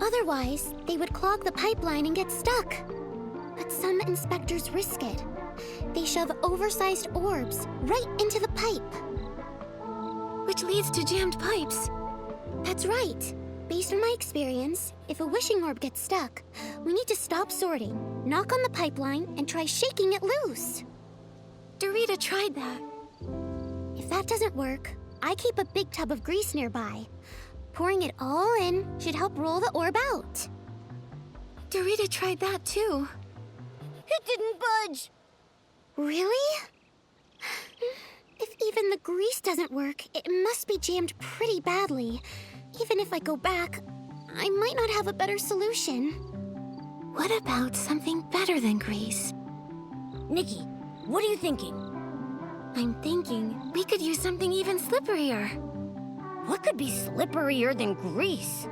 Otherwise, they would clog the pipeline and get stuck. But some inspectors risk it. They shove oversized orbs right into the pipe. Which leads to jammed pipes. That's right. Based on my experience, if a wishing orb gets stuck, we need to stop sorting, knock on the pipeline, and try shaking it loose. Dorita tried that. If that doesn't work, I keep a big tub of grease nearby. Pouring it all in should help roll the orb out. Dorita tried that too. It didn't budge! Really? If even the grease doesn't work, it must be jammed pretty badly. Even if I go back, I might not have a better solution. What about something better than grease? Nikki, what are you thinking? I'm thinking we could use something even slipperier. What could be slipperier than grease?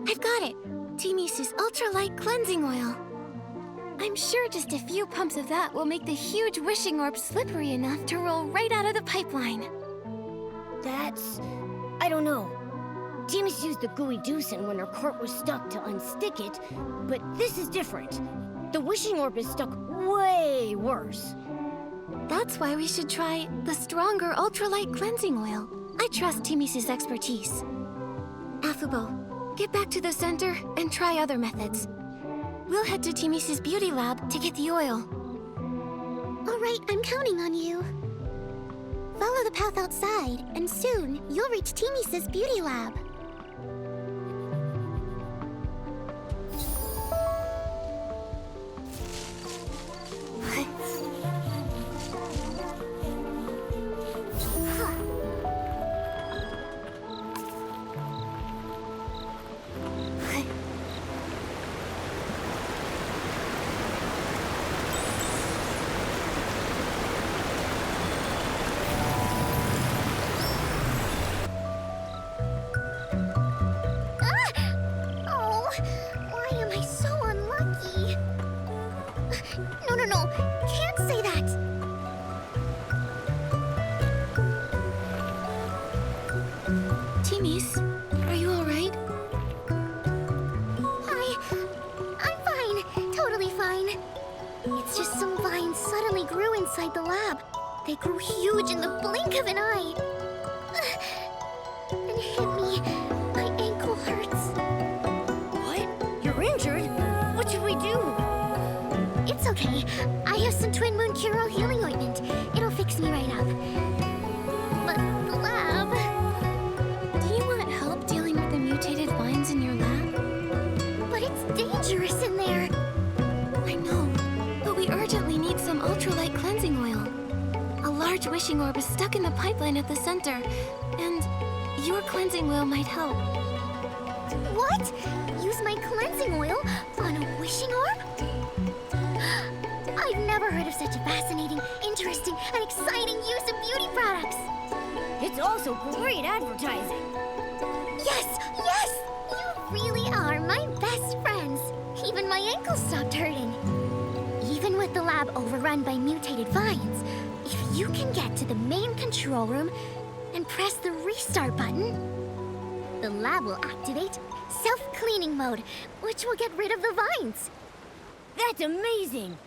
I've got it! Timi's ultralight cleansing oil. I'm sure just a few pumps of that will make the huge wishing orb slippery enough to roll right out of the pipeline. I don't know. Timmy's used the gooey deucin when her cart was stuck to unstick it, but this is different. The wishing orb is stuck way worse. That's why we should try the stronger ultralight cleansing oil. I trust Timi's expertise. Afubo, get back to the center and try other methods. We'll head to Timi's beauty lab to get the oil. All right, I'm counting on you. Follow the path outside, and soon you'll reach Timi's beauty lab. Timmy's, are you all right? I'm fine. Totally fine. It's just some vines suddenly grew inside the lab. They grew huge in the blink of an eye. And hit me. My ankle hurts. What? You're injured? What should we do? It's okay. I have some Twin Moon Cure-All healing ointment. It'll fix me right up. But the lab... Do you want help dealing with the mutated vines in your lab? But it's dangerous in there. I know, but we urgently need some ultralight cleansing oil. A large wishing orb is stuck in the pipeline at the center, and your cleansing oil might help. What? Use my cleansing oil on a wishing orb? I've never heard of such a fascinating, interesting, and exciting use of beauty products. It's also great advertising. Yes, yes! You really are my best friends. Even my ankles stopped hurting. Even with the lab overrun by mutated vines, if you can get to the main control room and press the restart button, the lab will activate self-cleaning mode, which will get rid of the vines. That's amazing.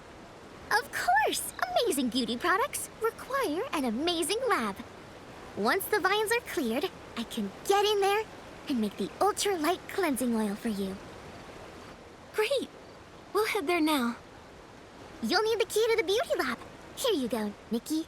Of course, amazing beauty products require an amazing lab. Once the vines are cleared, I can get in there and make the ultra-light cleansing oil for you. Great! We'll head there now. You'll need the key to the beauty lab. Here you go, Nikki.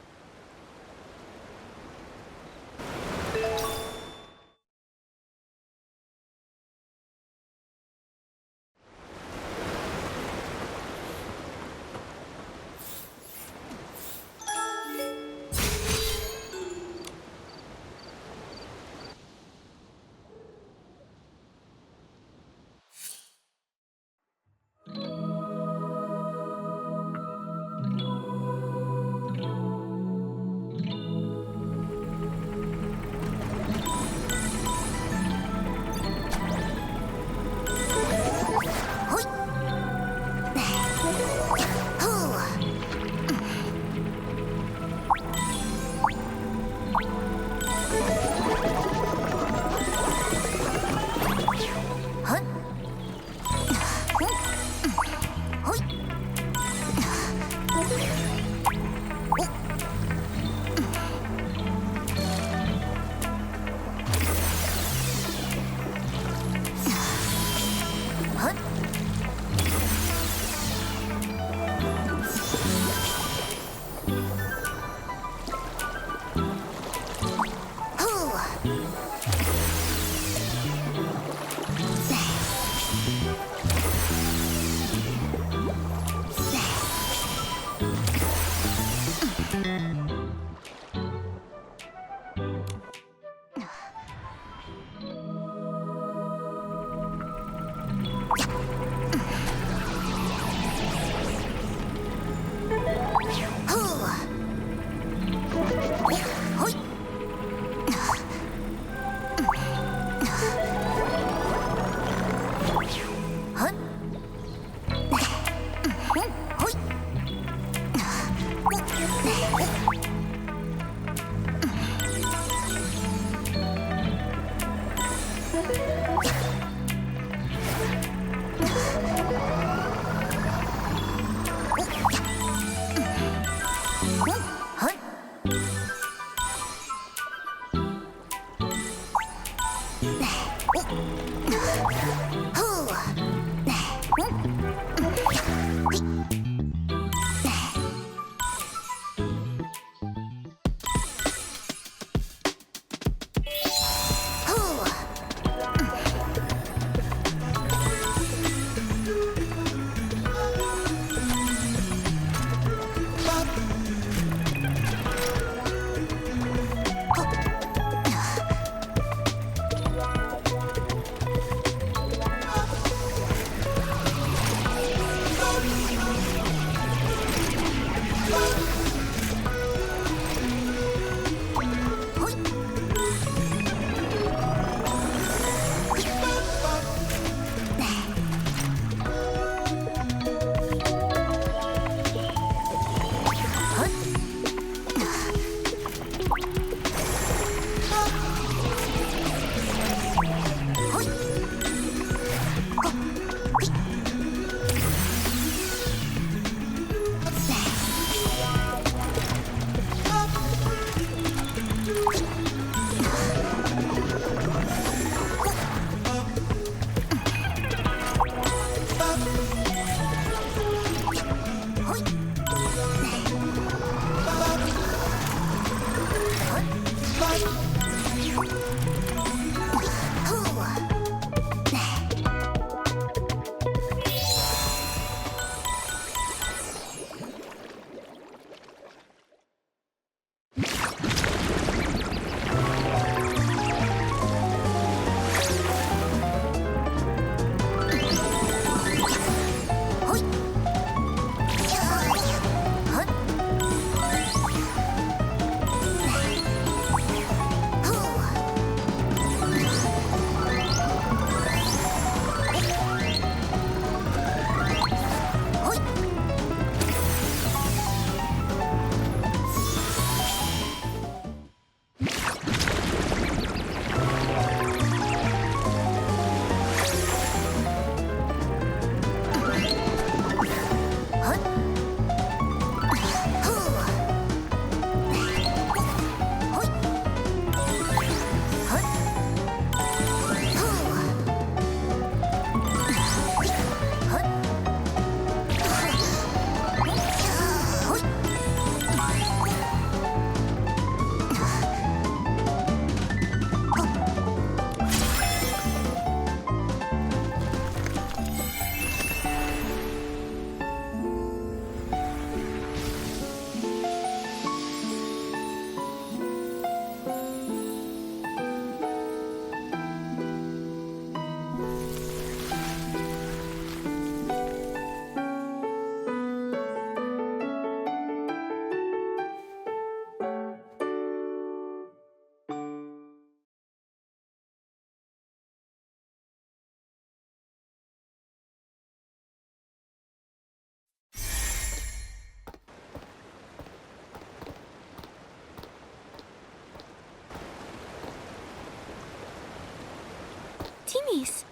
Timmy's,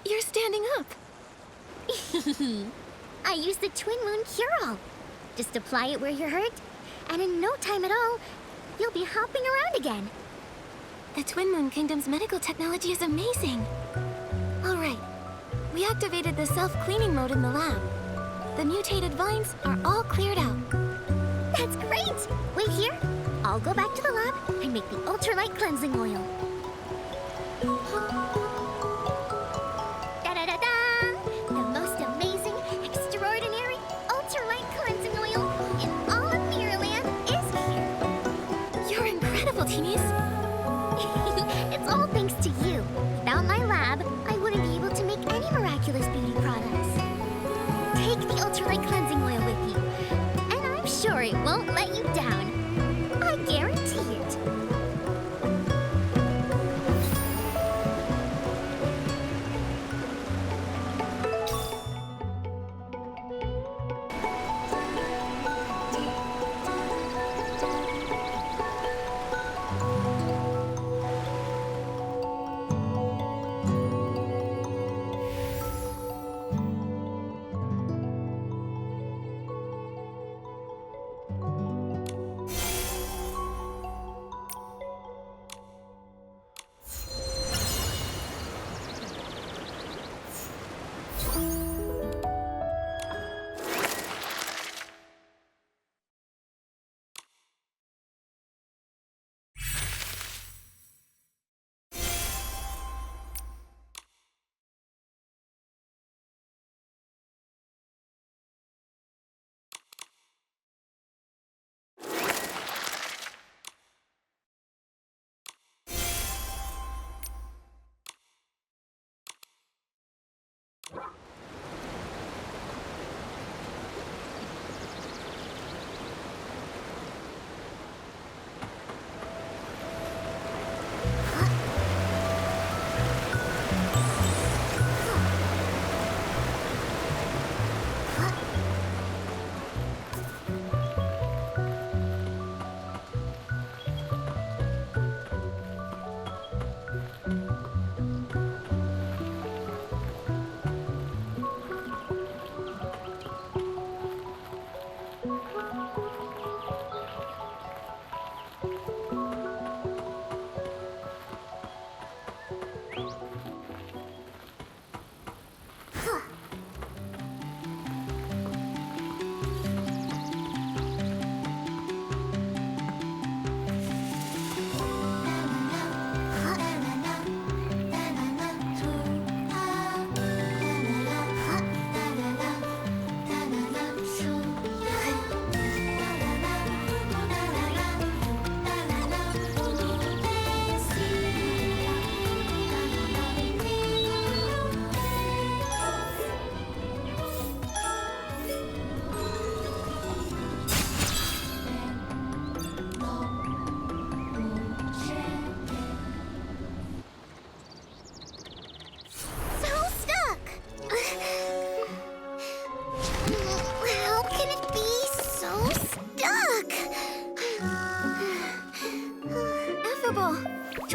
you're standing up. I used the Twin Moon Cure-All. Just apply it where you're hurt, and in no time at all, you'll be hopping around again. The Twin Moon Kingdom's medical technology is amazing. All right, we activated the self-cleaning mode in the lab. The mutated vines are all cleared out. That's great! Wait here. I'll go back to the lab and make the ultralight cleansing oil. Da-da-da-da! The most amazing, extraordinary, ultralight cleansing oil in all of Mirrorland is here. You're incredible, Teenies. It's all thanks to you. Without my lab, I wouldn't be able to make any miraculous beauty products. Take the ultralight cleansing oil with you, and I'm sure it won't let you down. I guarantee it.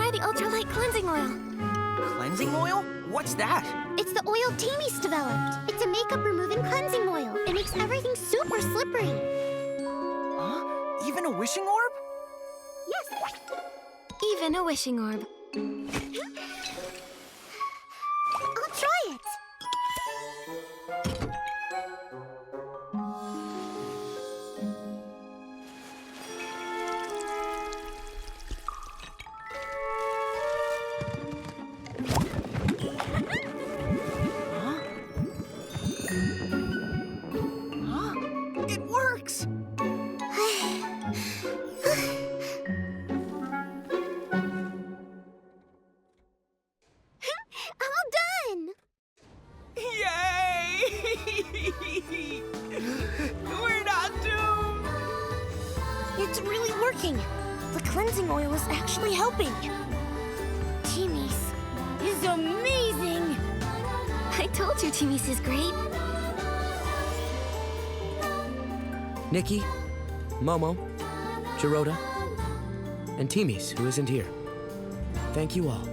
Try the ultralight cleansing oil. Cleansing oil? What's that? It's the oil Timmy's developed. It's a makeup removing cleansing oil. It makes everything super slippery. Huh? Even a wishing orb? Yes. Even a wishing orb. I'll try it. It works! All done. Yay! We're not doomed! It's really working. The cleansing oil is actually helping. Timmy's is amazing. I told you Timmy's is great. Nikki, Momo, Jirota, and Timmy's, who isn't here. Thank you all.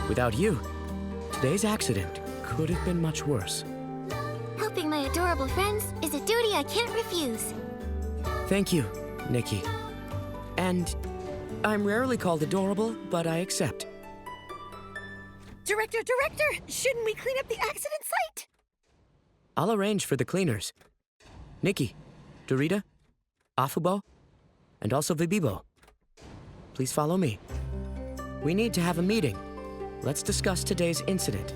Without you, today's accident could have been much worse. Helping my adorable friends is a duty I can't refuse. Thank you, Nikki. And I'm rarely called adorable, but I accept. Director! Shouldn't we clean up the accident site? I'll arrange for the cleaners. Nikki, Dorita, Afubo, and also Vibibo. Please follow me. We need to have a meeting. Let's discuss today's incident.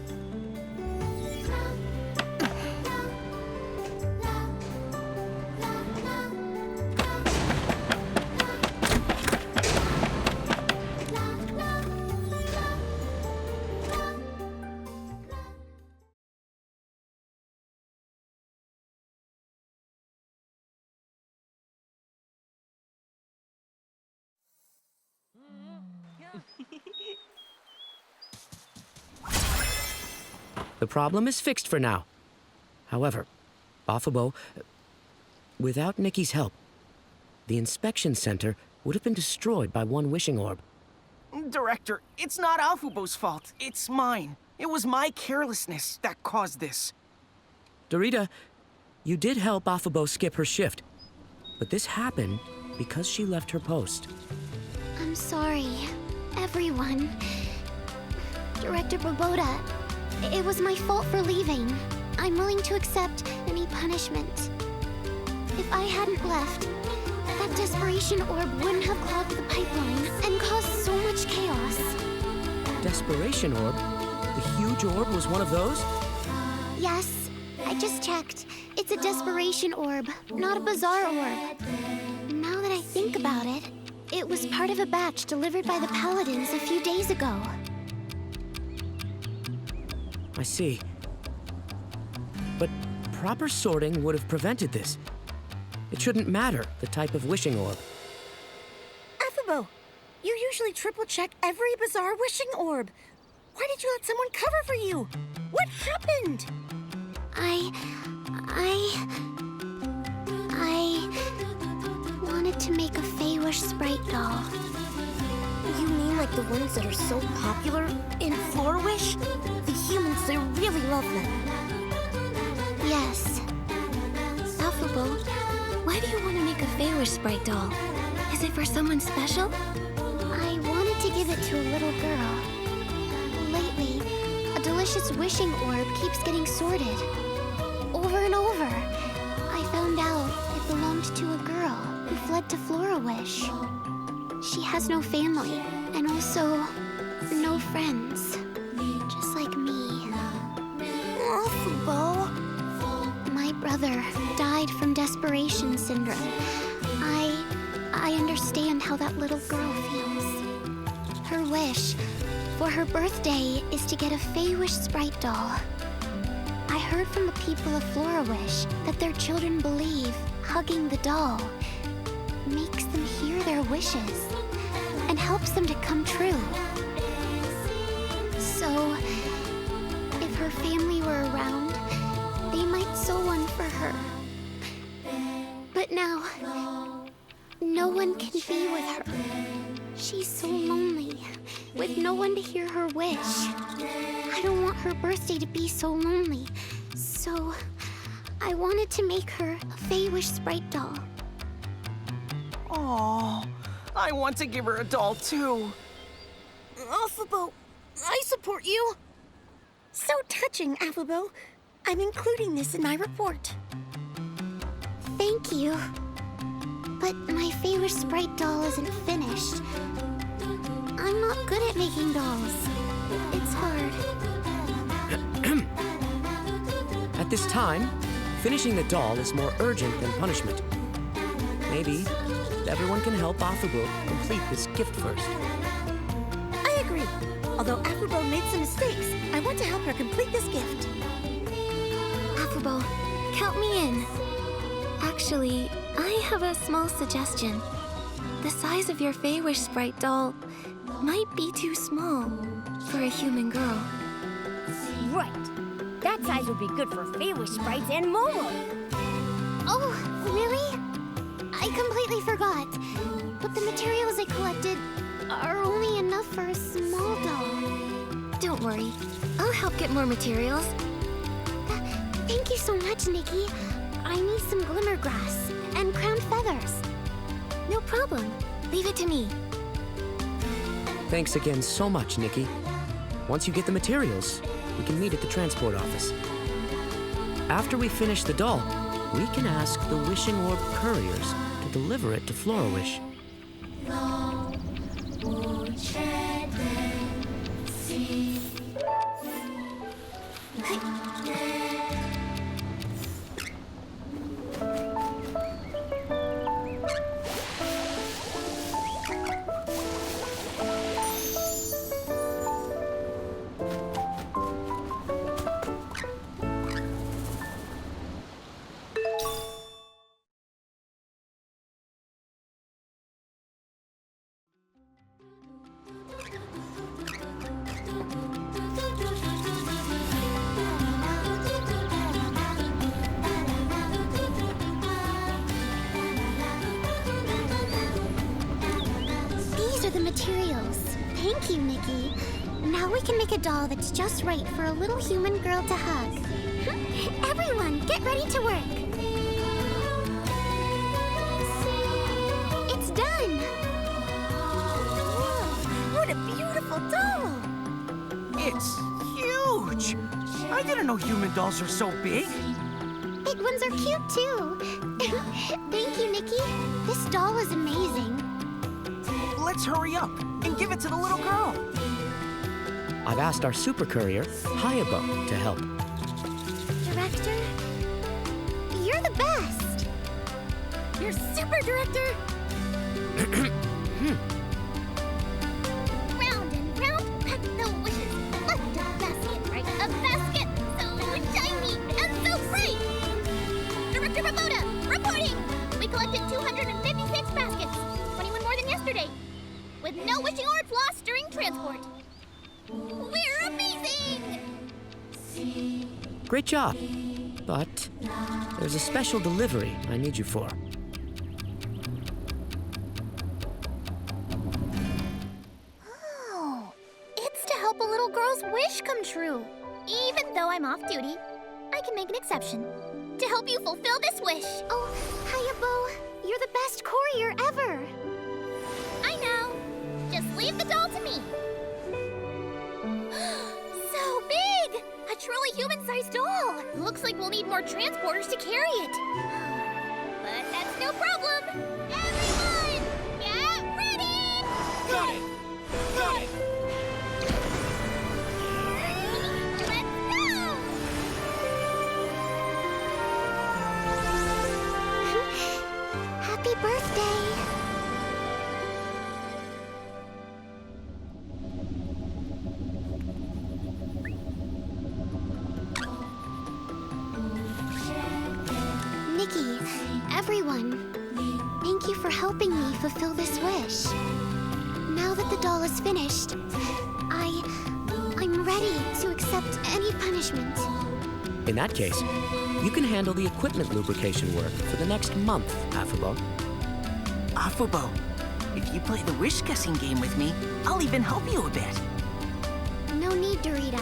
The problem is fixed for now. However, Afubo, without Nikki's help, the inspection center would have been destroyed by one wishing orb. Director, it's not Afubo's fault. It's mine. It was my carelessness that caused this. Dorita, you did help Afubo skip her shift, but this happened because she left her post. I'm sorry, everyone. Director Boboda, it was my fault for leaving. I'm willing to accept any punishment. If I hadn't left, that desperation orb wouldn't have clogged the pipeline and caused so much chaos. Desperation orb? The huge orb was one of those? Yes, I just checked. It's a desperation orb, not a bizarre orb. Now that I think about it, it was part of a batch delivered by the Paladins a few days ago. I see. But proper sorting would have prevented this. It shouldn't matter the type of wishing orb. Afubo, you usually triple check every bizarre wishing orb. Why did you let someone cover for you? What happened? I wanted to make a Feywish sprite doll. You mean like the ones that are so popular in Floorwish? The humans, they really love them. Yes. Afubo, why do you want to make a Feywish sprite doll? Is it for someone special? I wanted to give it to a little girl. Lately, a delicious wishing orb keeps getting sorted. Over and over. I found out it belonged to a girl who fled to Florawish. She has no family, and also no friends. Just like me. Afubo. My brother died from desperation syndrome. I understand how that little girl feels. Her wish for her birthday is to get a Feywish sprite doll. I heard from the people of Florawish that their children believe hugging the doll makes them hear their wishes and helps them to come true. So, if her family were around, they might sew one for her. But now, no one can be with her. She's so lonely, with no one to hear her wish. I don't want her birthday to be so lonely, so I wanted to make her a Fey-Wish sprite doll. Oh, I want to give her a doll too. Affabo, I support you. So touching, Affabo. I'm including this in my report. Thank you. But my Fey-Wish sprite doll isn't finished. I'm not good at making dolls. It's hard. At this time, finishing the doll is more urgent than punishment. Maybe everyone can help Affabo complete this gift first. I agree. Although Affabo made some mistakes, I want to help her complete this gift. Affabo, count me in. Actually, I have a small suggestion. The size of your Fey-Wish sprite doll might be too small for a human girl. Right. That size would be good for Fey-Wish sprites and Momo. Oh, really? I completely forgot. But the materials I collected are only enough for a small doll. Don't worry. I'll help get more materials. Thank you so much, Nikki. I need some glimmer grass and crowned feathers. No problem. Leave it to me. Thanks again so much, Nikki. Once you get the materials, we can meet at the transport office. After we finish the doll, we can ask the Wishing Orb couriers to deliver it to Flora-Wish. Thank you, Nikki. Now we can make a doll that's just right for a little human girl to hug. Everyone, get ready to work. It's done. Whoa, what a beautiful doll. It's huge. I didn't know human dolls are so big. Big ones are cute, too. Thank you, Nikki. This doll is amazing. Let's hurry up and give it to the little girl. I've asked our super courier, Hayabo, to help. Director, you're the best. You're super, Director. Round and round, pack the wishes. Left a basket, right a basket. So shiny and so bright. Director Ramoda, reporting. We collected 256 baskets, 21 more than yesterday, with no wishing orbs lost during transport. We're amazing! Great job. But there's a special delivery I need you for. Oh, it's to help a little girl's wish come true. Even though I'm off duty, I can make an exception to help you fulfill this wish. Oh, Hayabo, you're the best courier ever. I know. Just leave the doll to me. So big! A truly human-sized doll. Looks like we'll need more transporters to carry it. But that's no problem. Everyone, get ready! Got it! Got it! Let's go! Happy birthday! Nikki, everyone, thank you for helping me fulfill this wish. Now that the doll is finished, I'm ready to accept any punishment. In that case, you can handle the equipment lubrication work for the next month, Affabo. Affabo, If you play the wish guessing game with me, I'll even help you a bit. No need, Dorita.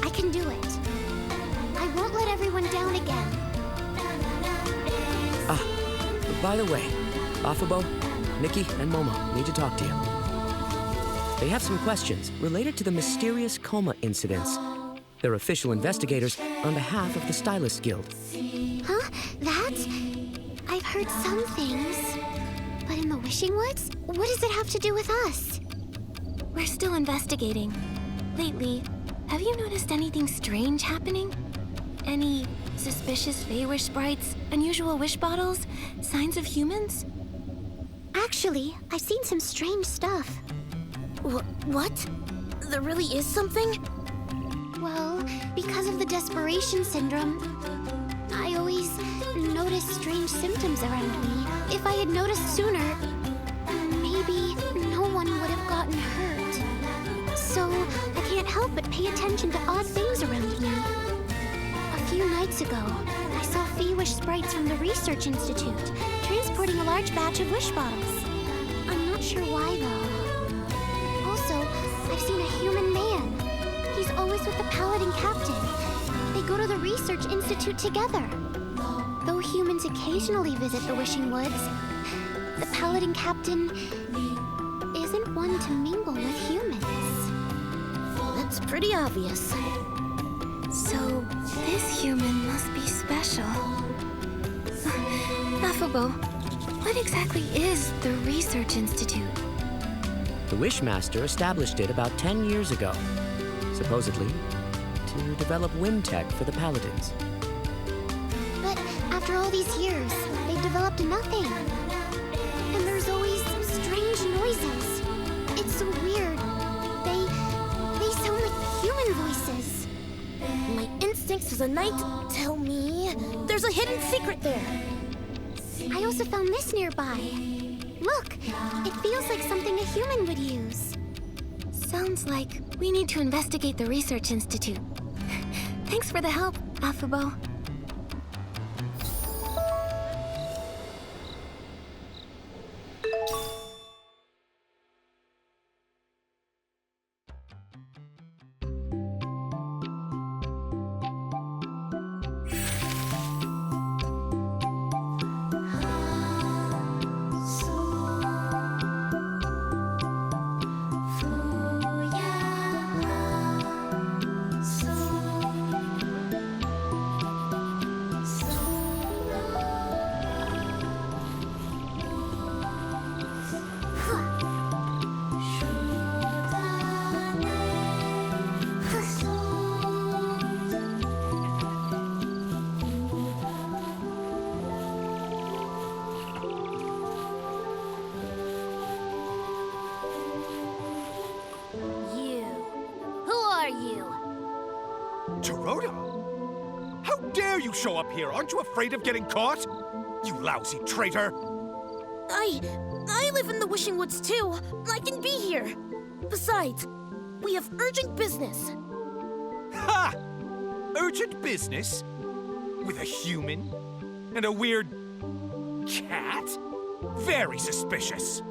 I can do it. I won't let everyone down again. By the way, Afabo, Nikki, and Momo need to talk to you. They have some questions related to the mysterious coma incidents. They're official investigators on behalf of the Stylist Guild. Huh? That? I've heard some things. But in the Wishing Woods? What does it have to do with us? We're still investigating. Lately, have you noticed anything strange happening? Any suspicious Fey-wish sprites, unusual wish bottles, signs of humans? Actually, I've seen some strange stuff. What? There really is something? Well, because of the desperation syndrome, I always notice strange symptoms around me. If I had noticed sooner, maybe no one would have gotten hurt. So, I can't help but pay attention to odd things around me. A few nights ago, I saw Fey-wish sprites from the Research Institute transporting a large batch of wish bottles. I'm not sure why, though. Also, I've seen a human man. He's always with the Paladin Captain. They go to the Research Institute together. Though humans occasionally visit the Wishing Woods, the Paladin Captain isn't one to mingle with humans. That's pretty obvious. So, this human must be special. Affable, what exactly is the Research Institute? The Wishmaster established it about 10 years ago, supposedly to develop wind tech for the Paladins. But after all these years, they've developed nothing. And there's always strange noises. It's so weird. They sound like human voices. My instincts as a knight tell me there's a hidden secret there. I also found this nearby. Look, it feels like something a human would use. Sounds like we need to investigate the Research Institute. Thanks for the help, Affable. Show up here. Aren't you afraid of getting caught? You lousy traitor! I live in the Wishing Woods too. I can be here. Besides, we have urgent business. Ha! Urgent business? With a human? And a weird cat? Very suspicious.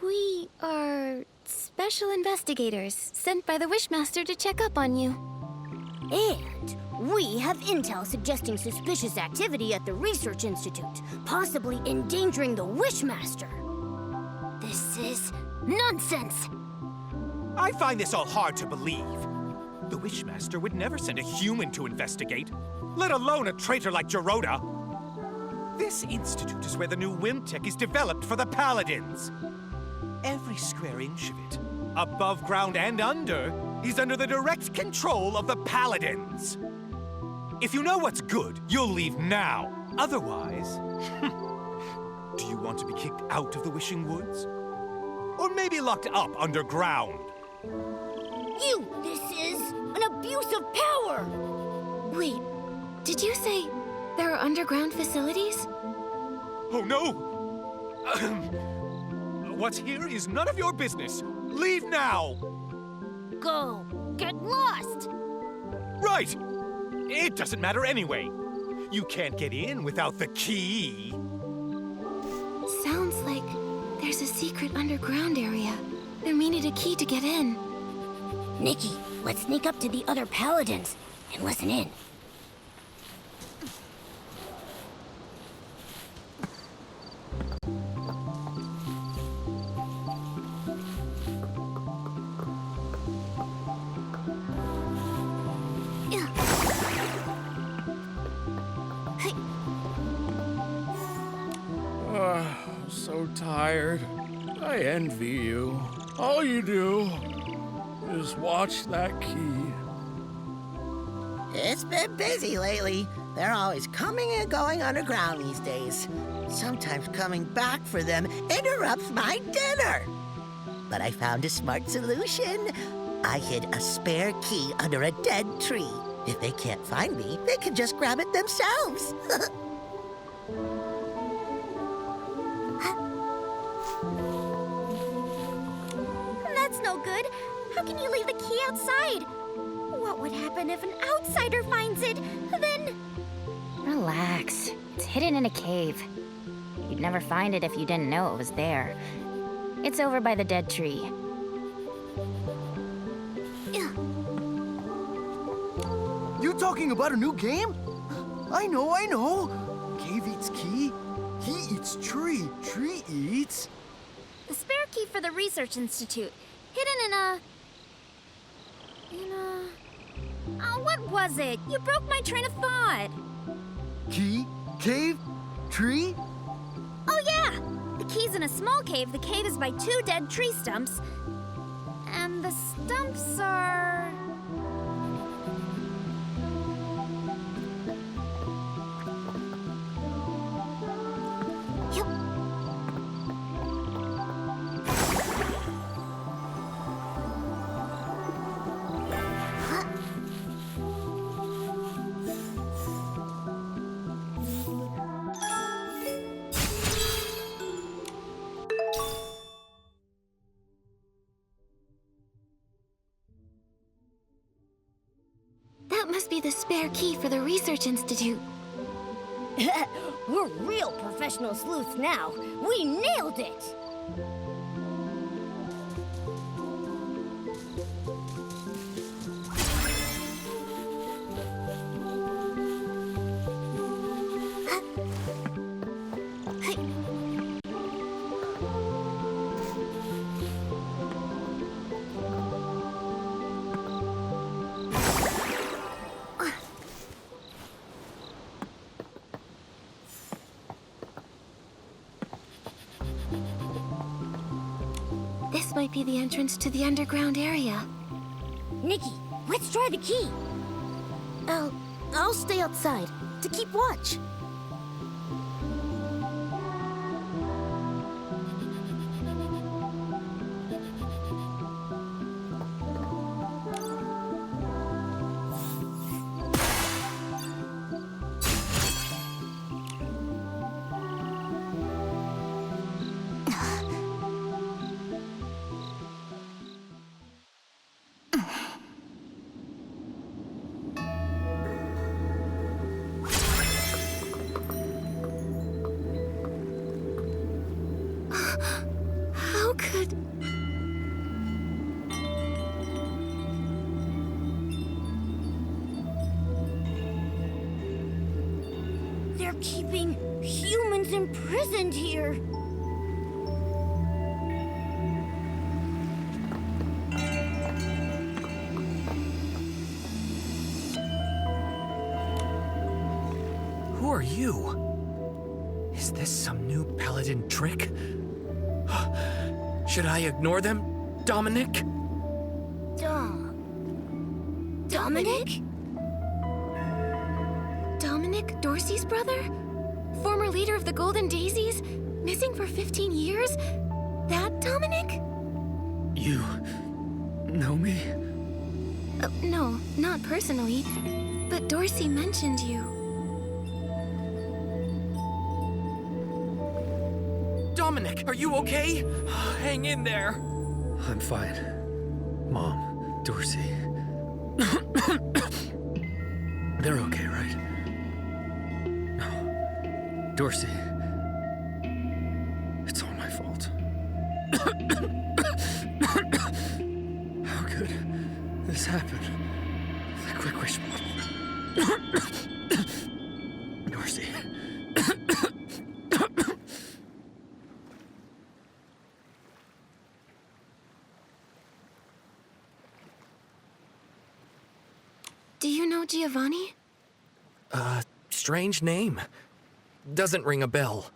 We are special investigators sent by the Wishmaster to check up on you. And we have intel suggesting suspicious activity at the Research Institute, possibly endangering the Wishmaster. This is nonsense. I find this all hard to believe. The Wishmaster would never send a human to investigate, let alone a traitor like Geroda. This institute is where the new wind tech is developed for the Paladins. Every square inch of it, above ground and under, is under the direct control of the Paladins. If you know what's good, you'll leave now. Otherwise, do you want to be kicked out of the Wishing Woods? Or maybe locked up underground? This is an abuse of power! Wait, did you say there are underground facilities? Oh no! What's here is none of your business. Leave now! Go! Get lost! Right! It doesn't matter anyway. You can't get in without the key. Sounds like there's a secret underground area. And we need a key to get in. Nikki, let's sneak up to the other paladins and listen in. So tired. I envy you. All you do is watch that key. It's been busy lately. They're always coming and going underground these days. Sometimes coming back for them interrupts my dinner. But I found a smart solution. I hid a spare key under a dead tree. If they can't find me, they can just grab it themselves. That's no good. How can you leave the key outside? What would happen if an outsider finds it? Then... Relax. It's hidden in a cave. You'd never find it if you didn't know it was there. It's over by the dead tree. You talking about a new game? I know. Cave eats key. Key eats tree. Tree eats... The spare key for the Research Institute. Hidden in a... what was it? You broke my train of thought. Key? Cave? Tree? Oh, yeah! The key's in a small cave. The cave is by 2 dead tree stumps. And the stumps are... That must be the spare key for the Research Institute. We're real professional sleuths now. We nailed it! This might be the entrance to the underground area. Nikki, let's try the key. I'll stay outside to keep watch. How could... They're keeping humans imprisoned here. Who are you? Is this some new paladin trick? Should I ignore them, Dominic? Dominic? Dominic, Dorsey's brother? Former leader of the Golden Daisies? Missing for 15 years? That Dominic? You... know me? No, not personally. But Dorsey mentioned you. Dominic, are you okay? Hang in there. I'm fine. Mom, Dorsey. They're okay, right? No. Dorsey. It's all my fault. How could this happen? The quick wish bottle. Dorsey. Do you know Giovanni? Strange name. Doesn't ring a bell.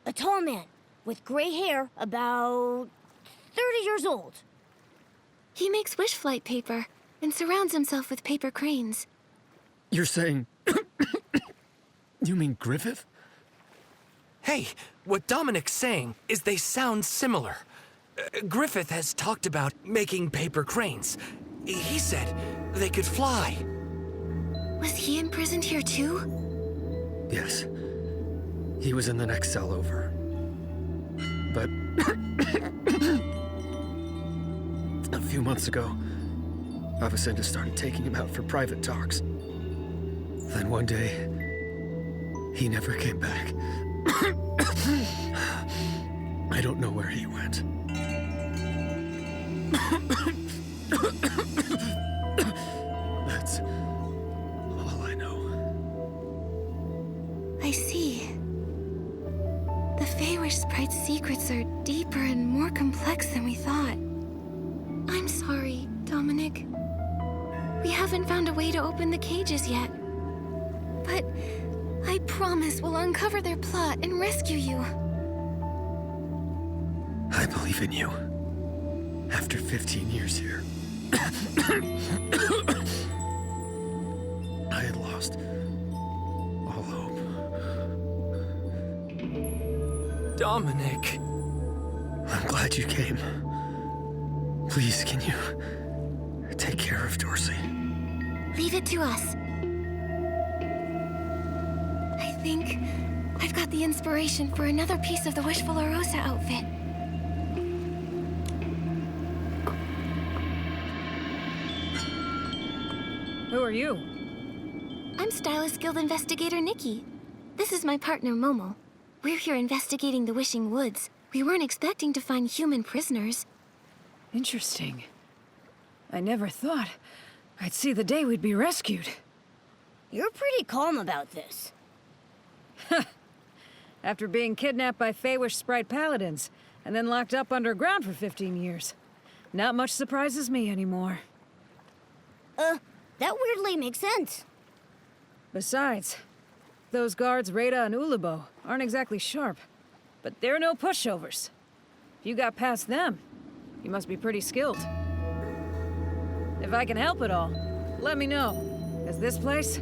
A tall man with gray hair, about 30 years old. He makes wish flight paper and surrounds himself with paper cranes. You're saying... You mean Griffith? Hey, what Dominic's saying is they sound similar. Griffith has talked about making paper cranes. He said they could fly. Was he imprisoned here too? Yes. He was in the next cell over. But... a few months ago, Avicenna started taking him out for private talks. Then one day, he never came back. I don't know where he went. That's all I know. I see. The Feywish Sprite's secrets are deeper and more complex than we thought. I'm sorry, Dominic. We haven't found a way to open the cages yet. But I promise we'll uncover their plot and rescue you. I believe in you. After 15 years here. I had lost all hope. Dominic. I'm glad you came. Please, can you take care of Dorsey? Leave it to us. I think I've got the inspiration for another piece of the Wishful Rosa outfit. Who are you? I'm Stylist Guild Investigator Nikki. This is my partner Momo. We're here investigating the Wishing Woods. We weren't expecting to find human prisoners. Interesting. I never thought I'd see the day we'd be rescued. You're pretty calm about this. After being kidnapped by Feywish Sprite Paladins, and then locked up underground for 15 years. Not much surprises me anymore. That weirdly makes sense. Besides, those guards Rada and Ulabo aren't exactly sharp. But they're no pushovers. If you got past them, you must be pretty skilled. If I can help at all, let me know. 'Cause this place,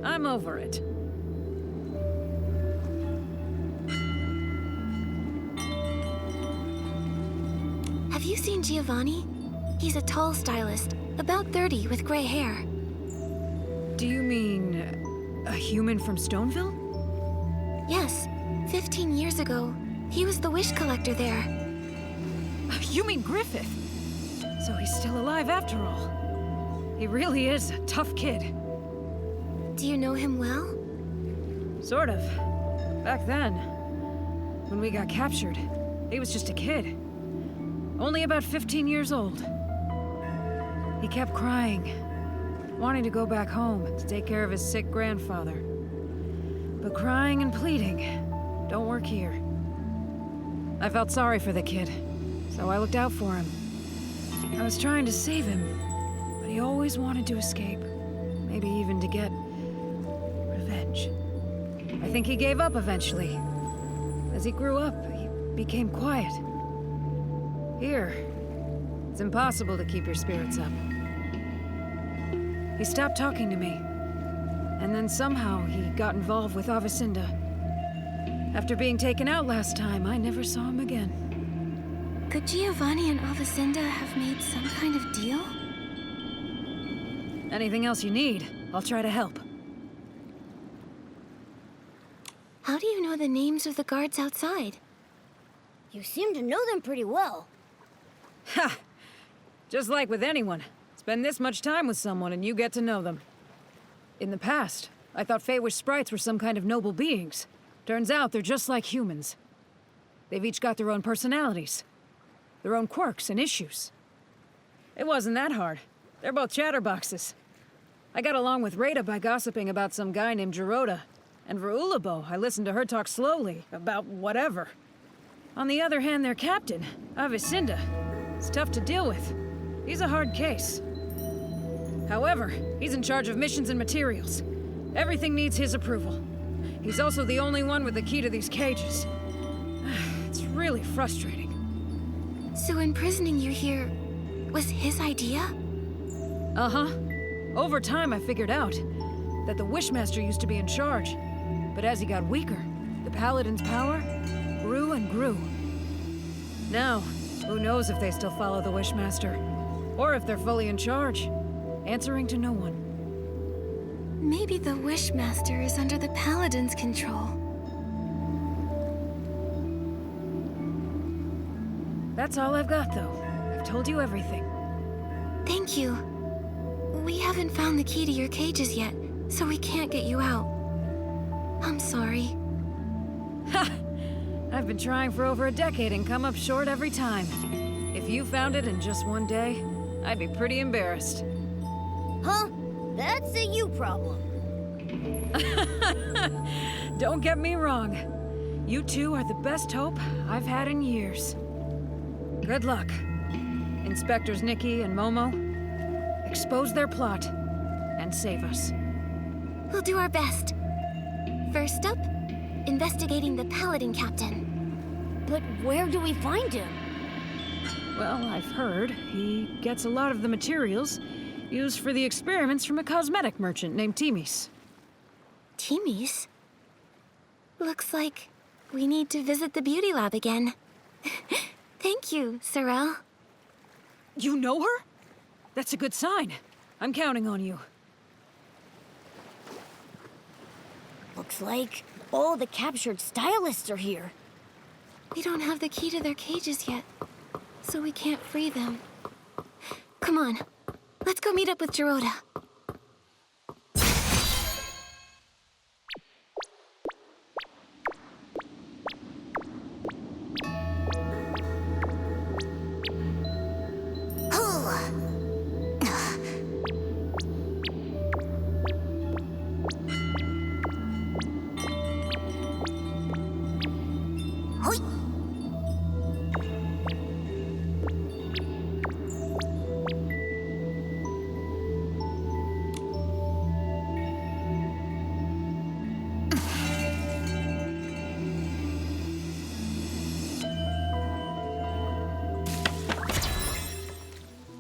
I'm over it. Have you seen Giovanni? He's a tall stylist, about 30 with gray hair. Do you mean a human from Stoneville? Yes, 15 years ago, he was the wish collector there. You mean Griffith? So he's still alive after all. He really is a tough kid. Do you know him well? Sort of. Back then, when we got captured, he was just a kid. Only about 15 years old. He kept crying, wanting to go back home to take care of his sick grandfather. But crying and pleading don't work here. I felt sorry for the kid, so I looked out for him. I was trying to save him, but he always wanted to escape. Maybe even to get revenge. I think he gave up eventually. As he grew up, he became quiet. Here, it's impossible to keep your spirits up. He stopped talking to me. And then somehow he got involved with Avicenna. After being taken out last time, I never saw him again. Could Giovanni and Avicenna have made some kind of deal? Anything else you need, I'll try to help. How do you know the names of the guards outside? You seem to know them pretty well. Ha! Just like with anyone. Spend this much time with someone and you get to know them. In the past, I thought Feywish sprites were some kind of noble beings. Turns out they're just like humans. They've each got their own personalities, their own quirks and issues. It wasn't that hard. They're both chatterboxes. I got along with Rada by gossiping about some guy named Geroda, and Verulabo, I listened to her talk slowly about whatever. On the other hand, their captain, Avicinda, is tough to deal with. He's a hard case. However, he's in charge of missions and materials. Everything needs his approval. He's also the only one with the key to these cages. It's really frustrating. So imprisoning you here was his idea? Uh-huh. Over time, I figured out that the Wishmaster used to be in charge. But as he got weaker, the Paladin's power grew and grew. Now, who knows if they still follow the Wishmaster, or if they're fully in charge, answering to no one. Maybe the Wishmaster is under the Paladin's control. That's all I've got, though. I've told you everything. Thank you. We haven't found the key to your cages yet, so we can't get you out. I'm sorry. Ha! I've been trying for over a decade and come up short every time. If you found it in just one day, I'd be pretty embarrassed. Huh? That's a you problem. Don't get me wrong. You two are the best hope I've had in years. Good luck. Inspectors Nikki and Momo, expose their plot and save us. We'll do our best. First up, investigating the Paladin captain. But where do we find him? Well, I've heard he gets a lot of the materials used for the experiments from a cosmetic merchant named Timis. Timis? Looks like we need to visit the beauty lab again. Thank you, Sorrel. You know her? That's a good sign. I'm counting on you. Looks like all the captured stylists are here. We don't have the key to their cages yet, so we can't free them. Come on, let's go meet up with Geroda.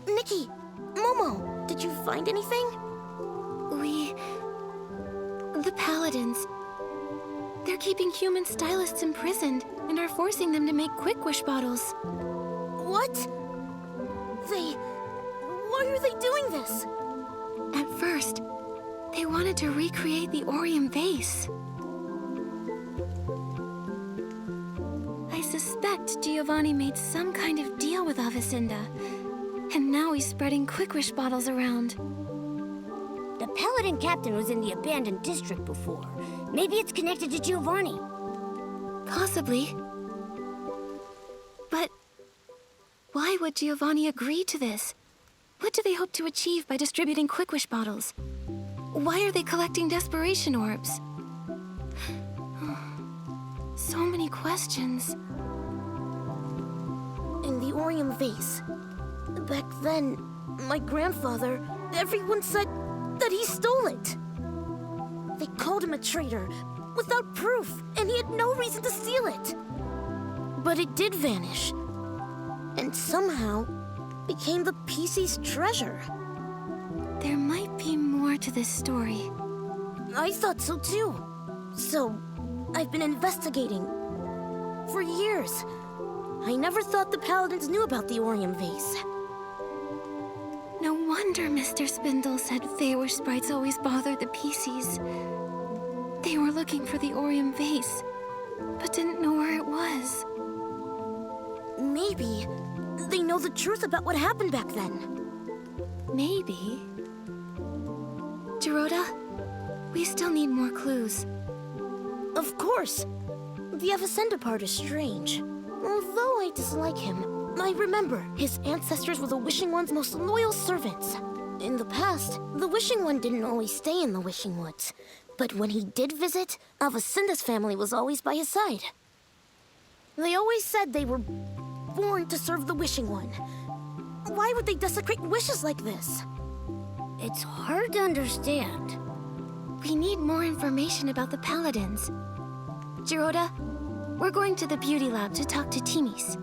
Nikki, Momo, did you find anything? The Paladins. They're keeping human stylists imprisoned and are forcing them to make quick wish bottles. What? Why are they doing this? At first, they wanted to recreate the Orium vase. I suspect Giovanni made some kind of deal with Avicinda, and now he's spreading quick wish bottles around. The Paladin captain was in the abandoned district before. Maybe it's connected to Giovanni. Possibly. But why would Giovanni agree to this? What do they hope to achieve by distributing quick wish bottles? Why are they collecting desperation orbs? So many questions. In the Orium vase. Back then, my grandfather, everyone said that he stole it. They called him a traitor, without proof, and he had no reason to steal it. But it did vanish, and somehow became the PC's treasure. There might be more to this story. I thought so too. So, I've been investigating. For years. I never thought the Paladins knew about the Orium vase. No wonder Mr. Spindle said Feywish sprites always bothered the PCs. They were looking for the Orium vase, but didn't know where it was. Maybe they know the truth about what happened back then. Maybe. Geroda, We still need more clues. Of course. The Avicenna part is strange. Although I dislike him, I remember his ancestors were the Wishing One's most loyal servants. In the past, the Wishing One didn't always stay in the Wishing Woods. But when he did visit, Avicenna's family was always by his side. They always said they were born to serve the Wishing One. Why would they desecrate wishes like this? It's hard to understand. We need more information about the Paladins. Giroda, we're going to the beauty lab to talk to Timis.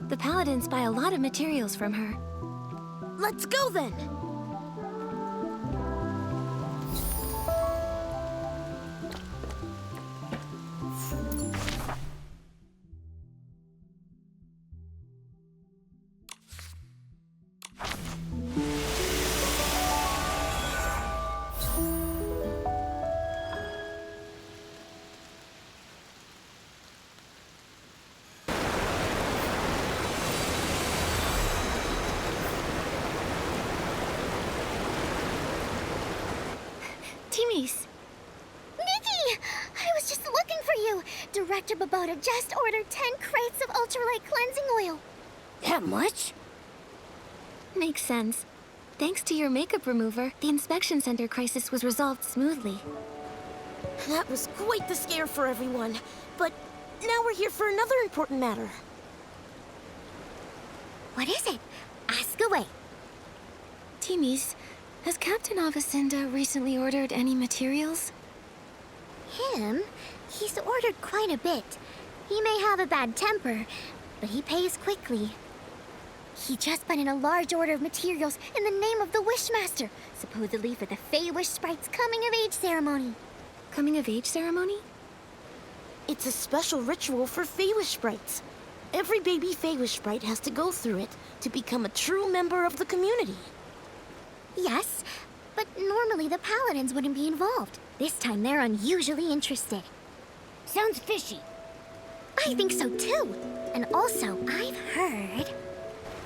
The Paladins buy a lot of materials from her. Let's go then! Timis! Nikki! I was just looking for you! Director Babota just ordered 10 crates of ultralight cleansing oil. That much? Makes sense. Thanks to your makeup remover, the inspection center crisis was resolved smoothly. That was quite the scare for everyone. But now we're here for another important matter. What is it? Ask away. Timis, has Captain Avicenna recently ordered any materials? Him? He's ordered quite a bit. He may have a bad temper, but he pays quickly. He just put in a large order of materials in the name of the Wishmaster, supposedly for the Fey-Wish Sprite's coming-of-age ceremony. Coming-of-age ceremony? It's a special ritual for Fey-Wish Sprites. Every baby Fey-Wish Sprite has to go through it to become a true member of the community. Yes, but normally the Paladins wouldn't be involved. This time they're unusually interested. Sounds fishy. I think so too. And also, I've heard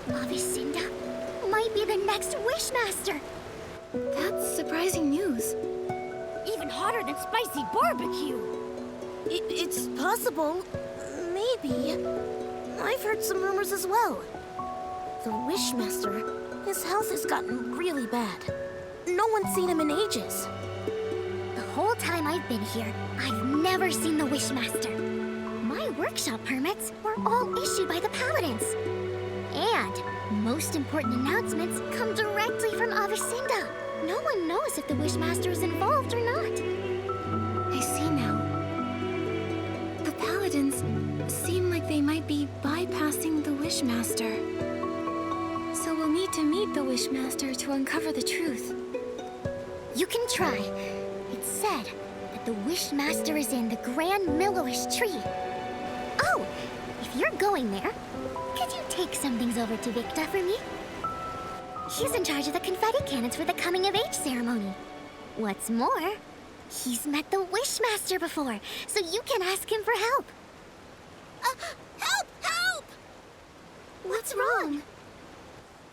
Avicenna might be the next Wishmaster. That's surprising news. Even hotter than spicy barbecue. It's possible. Maybe. I've heard some rumors as well. The Wishmaster, his health has gotten really bad. No one's seen him in ages. The whole time I've been here, I've never seen the Wishmaster. My workshop permits were all issued by the Paladins. And most important announcements come directly from Avicenna. No one knows if the Wishmaster is involved or not. I see now. The Paladins seem like they might be bypassing the Wishmaster. So we'll need to meet the Wishmaster to uncover the truth. You can try. It's said that the Wishmaster is in the Grand Millowish tree. Oh, if you're going there, could you take some things over to Victa for me? He's in charge of the confetti cannons for the coming-of-age ceremony. What's more, he's met the Wishmaster before, so you can ask him for help. Help! Help! What's wrong?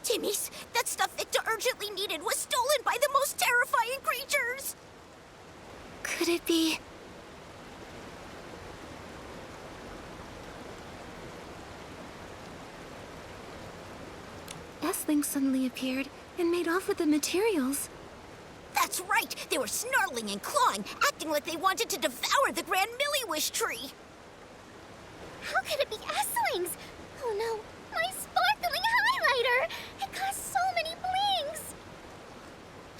Timmy's, that stuff Victa urgently needed was stolen by the most terrifying creatures! Could it be... S-Link suddenly appeared and made off with the materials. That's right! They were snarling and clawing, acting like they wanted to devour the Grand Milliwish tree! How could it be S-Lings? Oh no, my sparkling highlighter! It cost so many blings!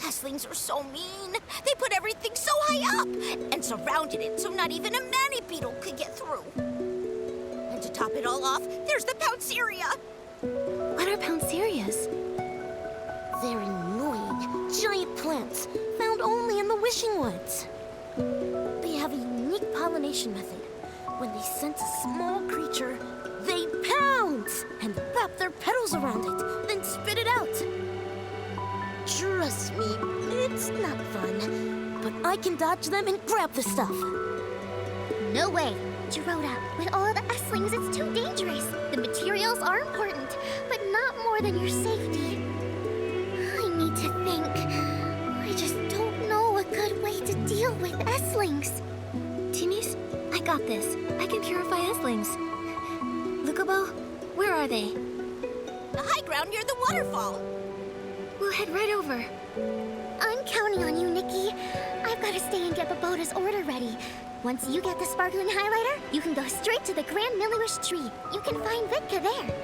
S-Lings are so mean. They put everything so high up and surrounded it so not even a mani-beetle could get through. And to top it all off, there's the Pounceria! What are Pouncerias? They're annoying, giant plants found only in the Wishing Woods. They have a unique pollination method. When they sense a small creature, they pounce and wrap their petals around it, then spit it out. Trust me, it's not fun, but I can dodge them and grab the stuff. No way. Giroda, with all the S-Lings, it's too dangerous. The materials are important, but not more than your safety. I need to think. I just don't know what good way to deal with S-Lings. Timmy's, I got this. I can purify S-Lings. Lukubo, where are they? The high ground near the waterfall. We'll head right over. I'm counting on you, Nikki. I've got to stay and get Babota's order ready. Once you get the sparkling highlighter, you can go straight to the Grand Milliwish tree. You can find Vitka there.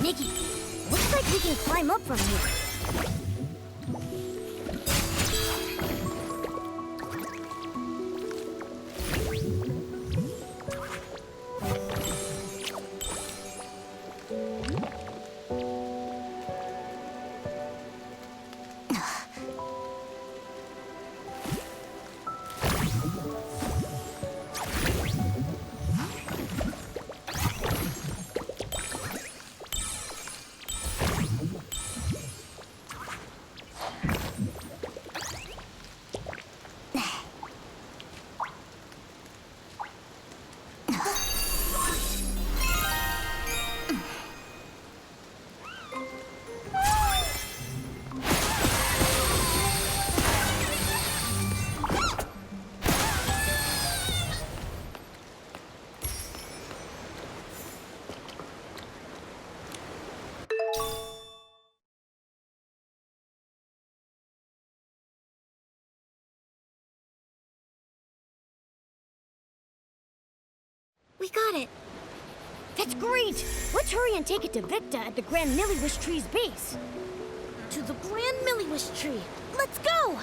Nikki, looks like we can climb up from here. We got it. That's great! Let's hurry and take it to Vitka at the Grand Milliwish tree's base. To the Grand Milliwish tree. Let's go!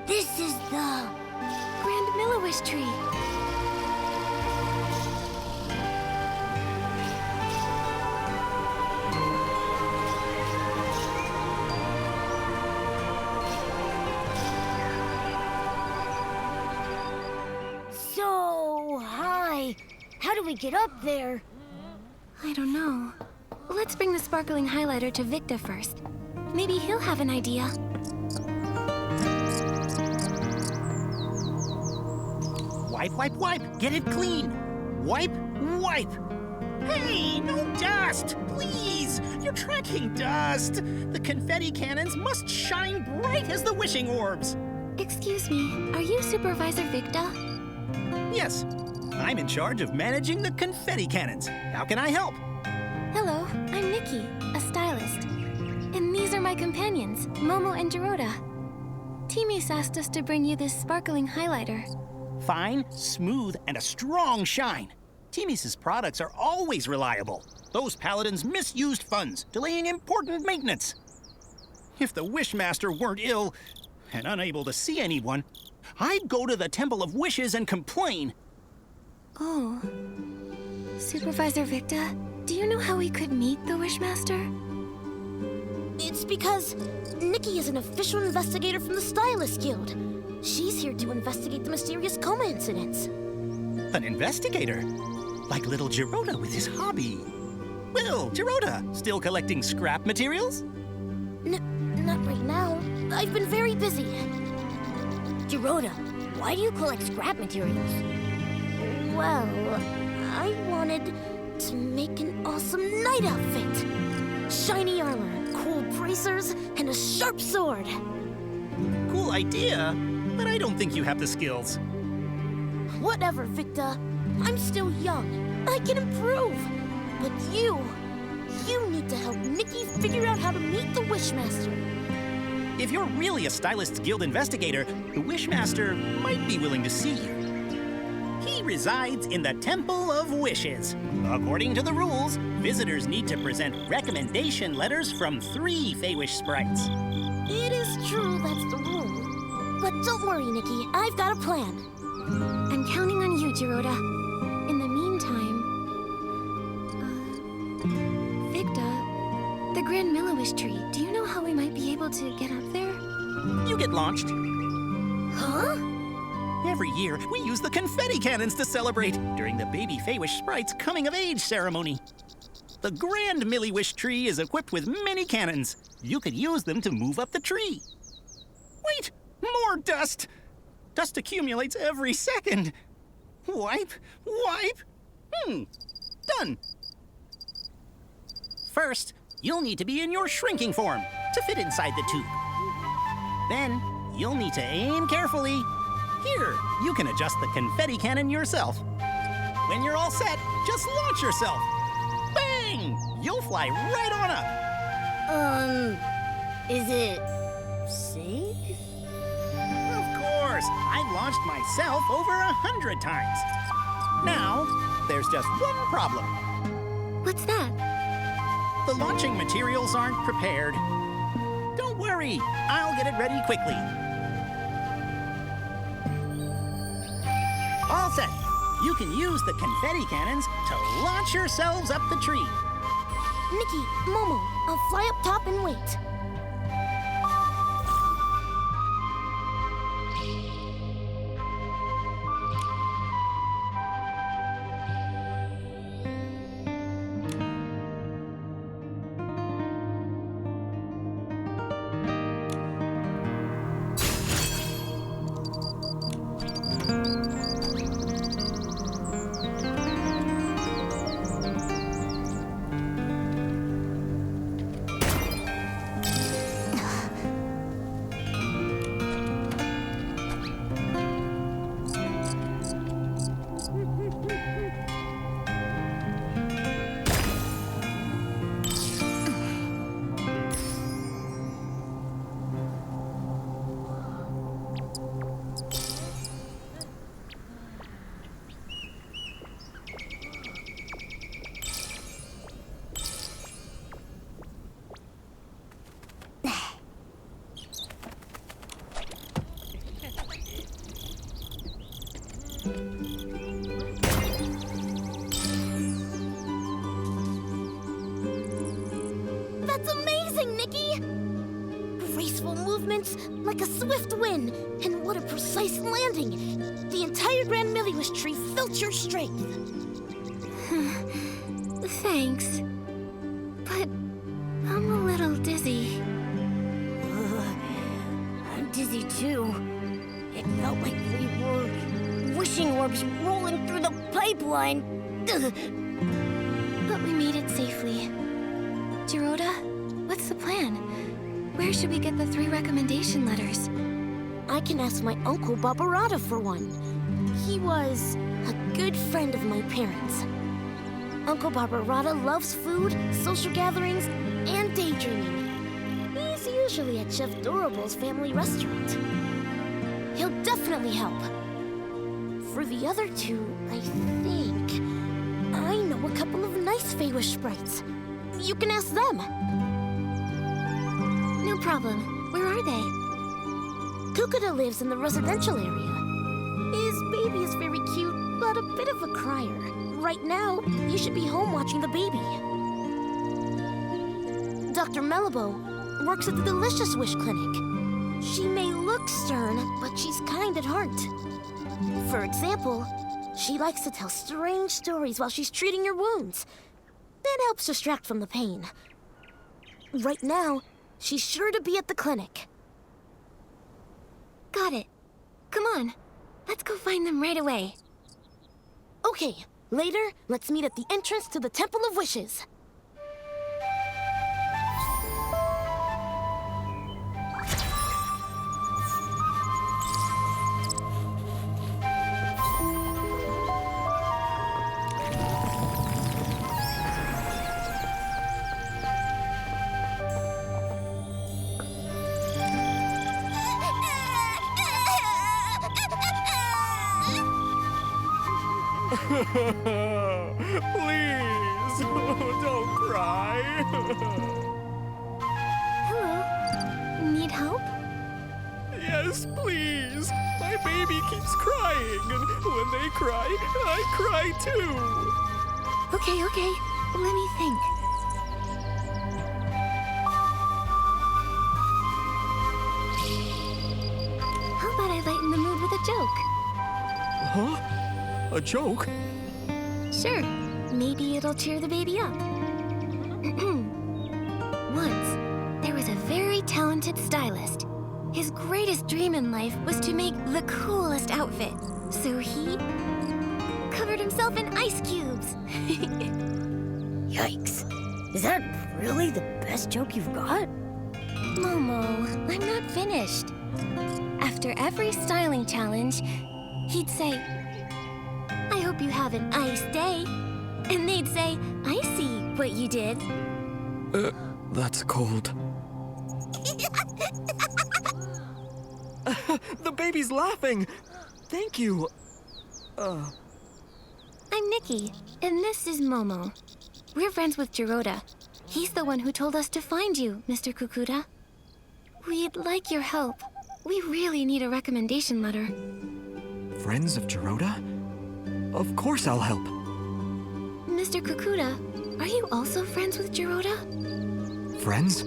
This is the Grand Milliwish tree. So high. How do we get up there? I don't know. Let's bring the sparkling highlighter to Vitka first. Maybe he'll have an idea. Wipe, wipe, wipe. Get it clean. Wipe, wipe. Hey, no dust, please. You're tracking dust. The confetti cannons must shine bright as the wishing orbs. Excuse me, are you Supervisor Vitka? Yes, I'm in charge of managing the confetti cannons. How can I help? Hello, I'm Nikki, a stylist. And these are my companions, Momo and Jiroda. Timmy's asked us to bring you this sparkling highlighter. Fine, smooth, and a strong shine. Timmy's products are always reliable. Those paladins misused funds, delaying important maintenance. If the Wishmaster weren't ill and unable to see anyone, I'd go to the Temple of Wishes and complain. Oh. Supervisor Vitka, do you know how we could meet the Wishmaster? It's because Nikki is an official investigator from the Stylist Guild. She's here to investigate the mysterious coma incidents. An investigator? Like little Jiroda with his hobby. Well, Jiroda, still collecting scrap materials? Not right now. I've been very busy. Jiroda, Why do you collect scrap materials? Well, I wanted to make an awesome knight outfit. Shiny armor, cool bracers, and a sharp sword. Cool idea, but I don't think you have the skills. Whatever, Victor. I'm still young. I can improve. But you need to help Nikki figure out how to meet the Wishmaster. If you're really a Stylist's Guild investigator, the Wishmaster might be willing to see you. He resides in the Temple of Wishes. According to the rules, visitors need to present recommendation letters from 3 Feywish sprites. It is true that's the rule. But don't worry, Nikki. I've got a plan. I'm counting on you, Geroda. In the meantime... Victa, the Grand Milliwish tree, do you know how we might be able to get up there? You get launched. Huh? Every year, we use the confetti cannons to celebrate during the baby Feywish sprite's coming-of-age ceremony. The Grand Milliwish tree is equipped with many cannons. You could use them to move up the tree. Wait! More dust! Dust accumulates every second. Wipe, wipe. Done. First, you'll need to be in your shrinking form to fit inside the tube. Then, you'll need to aim carefully. Here, you can adjust the confetti cannon yourself. When you're all set, just launch yourself. Bang! You'll fly right on up. Is it safe? Of course, I've launched myself over 100 times. Now, there's just one problem. What's that? The launching materials aren't prepared. Don't worry, I'll get it ready quickly. All set. You can use the confetti cannons to launch yourselves up the tree. Nikki, Momo, I'll fly up top and wait. That's amazing, Nikki! Graceful movements, like a swift wind, and what a precise landing! The entire Grand Milliwish tree felt your strength. Thanks. But I'm a little dizzy. I'm dizzy too. It felt like we were wishing orbs rolling through the pipeline. But we made it safely. Geroda, what's the plan? Where should we get the 3 recommendation letters? I can ask my uncle Barbarata for one. He was a good friend of my parents. Uncle Barbarata loves food, social gatherings, and daydreaming. He's usually at Chef Dorable's family restaurant. He'll definitely help. For the other 2, I think I know a couple of nice Feywish sprites. You can ask them. No problem. Where are they? Kukuda lives in the residential area. His baby is very cute, but a bit of a crier. Right now, you should be home watching the baby. Dr. Melabo works at the Delicious Wish Clinic. She may look stern, but she's kind at heart. For example, she likes to tell strange stories while she's treating your wounds. That helps distract from the pain. Right now, she's sure to be at the clinic. Got it. Come on. Let's go find them right away. Okay, later, let's meet at the entrance to the Temple of Wishes. Please, don't cry. Hello. Need help? Yes, please. My baby keeps crying, and when they cry, I cry too. Okay. Let me think. How about I lighten the mood with a joke? Huh? A joke? Sure. Maybe it'll cheer the baby up. Once, there was a very talented stylist. His greatest dream in life was to make the coolest outfit. So he covered himself in ice cubes. Yikes. Is that really the best joke you've got? Momo, I'm not finished. After every styling challenge, he'd say, I hope you have an ice day. And they'd say, I see what you did. That's cold. The baby's laughing. Thank you. I'm Nikki, and this is Momo. We're friends with Jiroda. He's the one who told us to find you, Mr. Kukuda. We'd like your help. We really need a recommendation letter. Friends of Jiroda? Of course I'll help. Mr. Kukuda, are you also friends with Jiroda? Friends?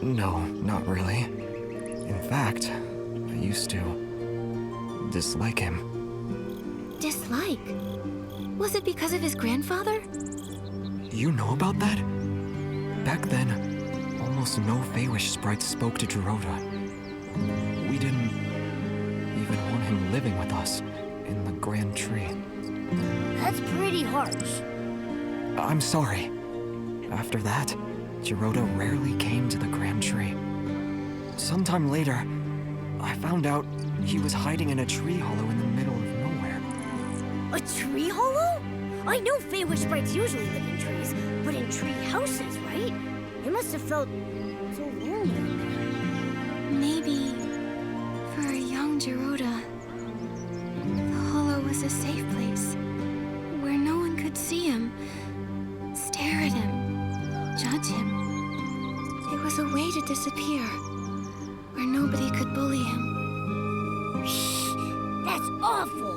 No, not really. In fact, I used to dislike him. Dislike? Was it because of his grandfather? You know about that? Back then, almost no Feywish sprites spoke to Jiroda. We didn't even want him living with us in the Grand Tree. That's pretty harsh. I'm sorry. After that, Jiroda rarely came to the Grand Tree. Sometime later, I found out he was hiding in a tree hollow in the middle of nowhere. A tree hollow? I know Feywish sprites usually live in trees, but in tree houses, right? It must have felt so lonely. Maybe for a young Jiroda, the hollow was a safe place where no one could see him, stare at him, judge him. It was a way to disappear where nobody could bully him. That's awful!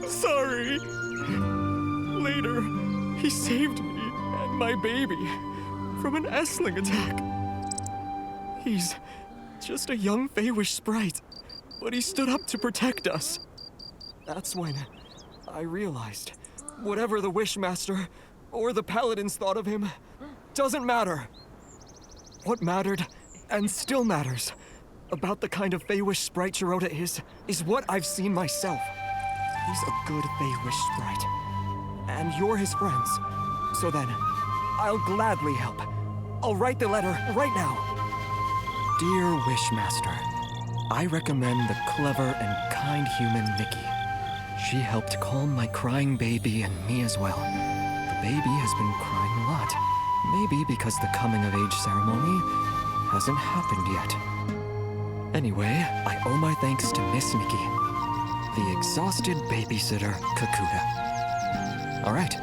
Sorry. Later, he saved me and my baby from an Essling attack. He's just a young Feywish sprite, but he stood up to protect us. That's when I realized whatever the Wishmaster or the Paladins thought of him doesn't matter. What mattered, and still matters, about the kind of Feywish sprite Jiroda is what I've seen myself. He's a good Feywish sprite. And you're his friends. So then, I'll gladly help. I'll write the letter right now. Dear Wishmaster, I recommend the clever and kind human Nikki. She helped calm my crying baby and me as well. The baby has been crying a lot. Maybe because the coming-of-age ceremony hasn't happened yet. Anyway, I owe my thanks to Miss Nikki, the exhausted babysitter Kukuda. All right,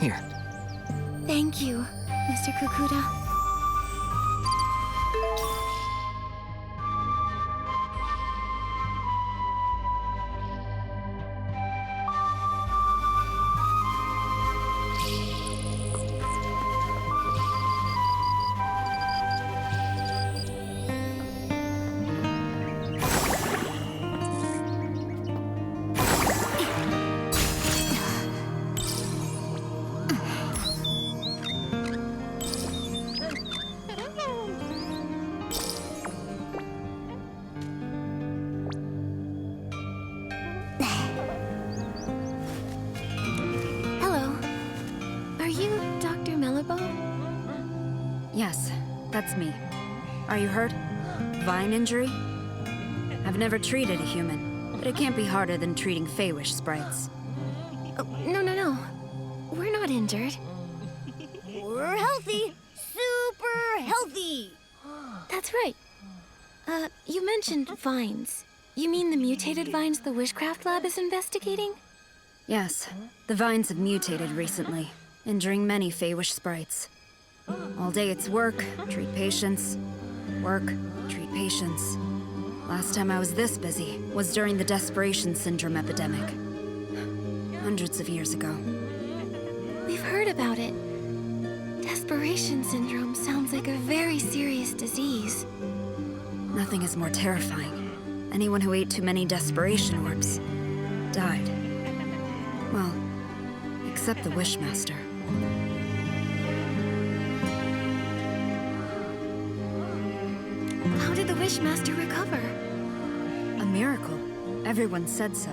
here. Thank you, Mr. Kukuda. with me. Are you hurt? Vine injury? I've never treated a human, but it can't be harder than treating Feywish sprites. Oh, no. We're not injured. We're healthy. Super healthy. That's right. You mentioned vines. You mean the mutated vines the Wishcraft Lab is investigating? Yes, the vines have mutated recently, injuring many Feywish sprites. All day it's work, treat patients. Work, treat patients. Last time I was this busy was during the Desperation Syndrome epidemic. Hundreds of years ago. We've heard about it. Desperation syndrome sounds like a very serious disease. Nothing is more terrifying. Anyone who ate too many desperation orbs died. Well, except the Wishmaster. How did the Wishmaster recover? A miracle. Everyone said so.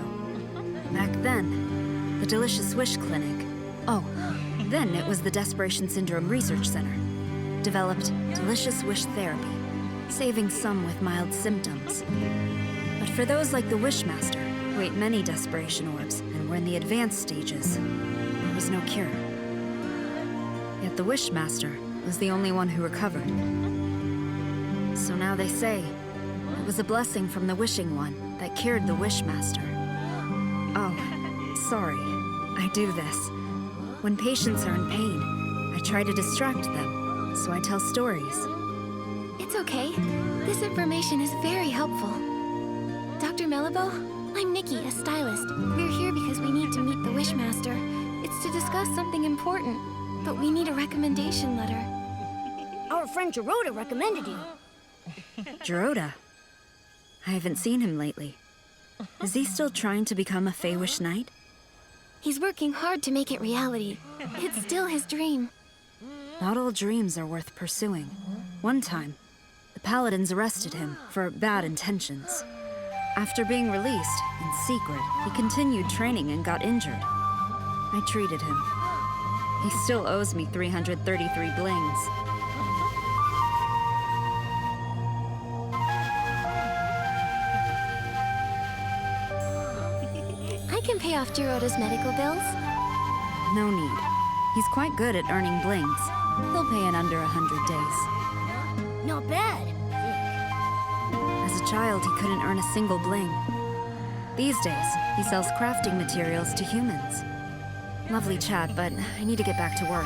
Back then, the Delicious Wish Clinic. Oh, then it was the Desperation Syndrome Research Center. Developed Delicious Wish Therapy, saving some with mild symptoms. But for those like the Wishmaster, who ate many desperation orbs and were in the advanced stages, there was no cure. Yet the Wishmaster was the only one who recovered. So now they say, it was a blessing from the Wishing One that cured the Wishmaster. Oh, sorry, I do this. When patients are in pain, I try to distract them, so I tell stories. It's okay. This information is very helpful. Dr. Melabo, I'm Nikki, a stylist. We're here because we need to meet the Wishmaster. It's to discuss something important, but we need a recommendation letter. Our friend Geroda recommended you. Geroda? I haven't seen him lately. Is he still trying to become a Feywish Knight? He's working hard to make it reality. It's still his dream. Not all dreams are worth pursuing. One time, the Paladins arrested him for bad intentions. After being released, in secret, he continued training and got injured. I treated him. He still owes me 333 blings. I can pay off Geroda's medical bills. No need. He's quite good at earning blings. He'll pay in under 100 days. Not bad. As a child, he couldn't earn a single bling. These days, he sells crafting materials to humans. Lovely chat, but I need to get back to work.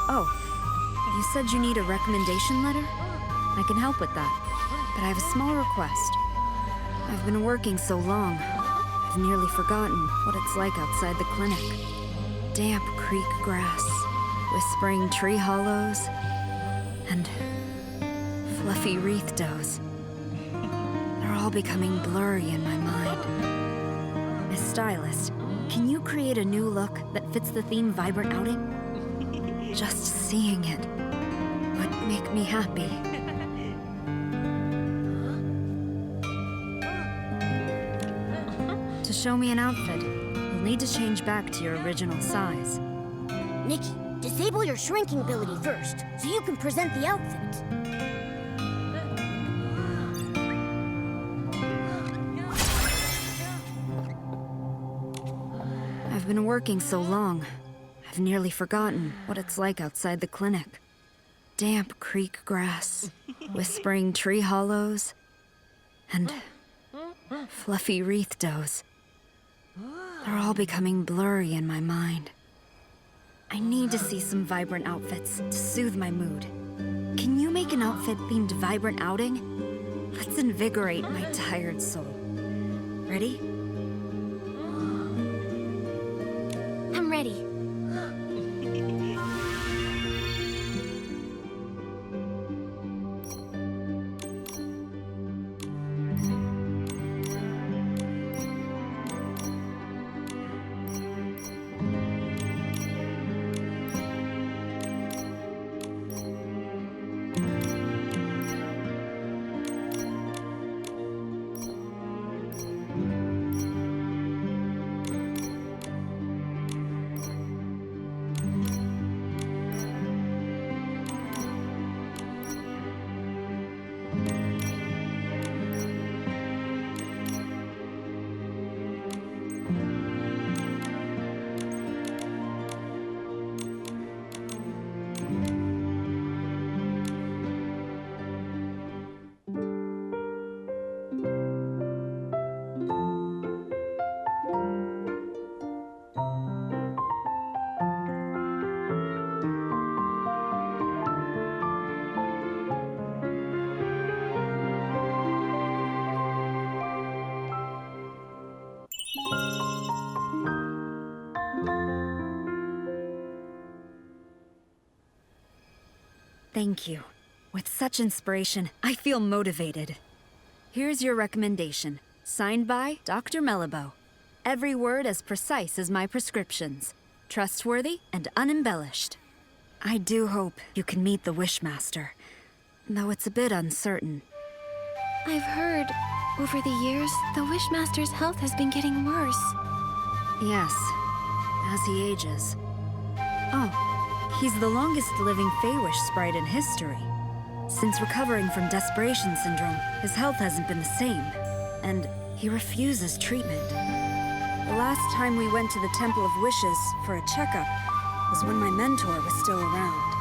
Oh, you said you need a recommendation letter? I can help with that, but I have a small request. I've been working so long, I've nearly forgotten what it's like outside the clinic. Damp creek grass, whispering tree hollows, and fluffy wreath doughs. They're all becoming blurry in my mind. Miss Stylist, can you create a new look that fits the theme Vibrant Outing? Just seeing it would make me happy. To show me an outfit, you'll need to change back to your original size. Nikki, disable your shrinking ability first, so you can present the outfit. I've been working so long, I've nearly forgotten what it's like outside the clinic. Damp creek grass, whispering tree hollows, and fluffy wreath doughs. They're all becoming blurry in my mind. I need to see some vibrant outfits to soothe my mood. Can you make an outfit themed Vibrant Outing? Let's invigorate my tired soul. Ready? I'm ready. Thank you. With such inspiration, I feel motivated. Here's your recommendation. Signed by Dr. Mellibo. Every word as precise as my prescriptions. Trustworthy and unembellished. I do hope you can meet the Wishmaster, though it's a bit uncertain. I've heard, over the years, the Wishmaster's health has been getting worse. Yes, as he ages. Oh, he's the longest living Feywish sprite in history. Since recovering from desperation syndrome, his health hasn't been the same, and he refuses treatment. The last time we went to the Temple of Wishes for a checkup was when my mentor was still around.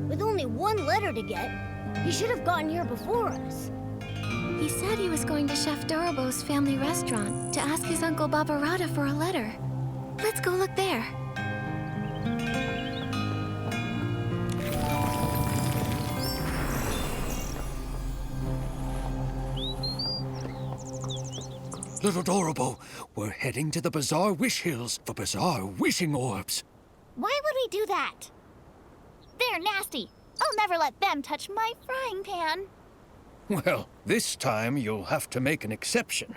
With only one letter to get, he should have gotten here before us. He said he was going to Chef Dorobo's family restaurant to ask his uncle Barbarata for a letter. Let's go look there. Little Dorobo, we're heading to the Bazaar Wish Hills for Bazaar Wishing Orbs. Why would we do that? They're nasty. I'll never let them touch my frying pan. Well, this time you'll have to make an exception.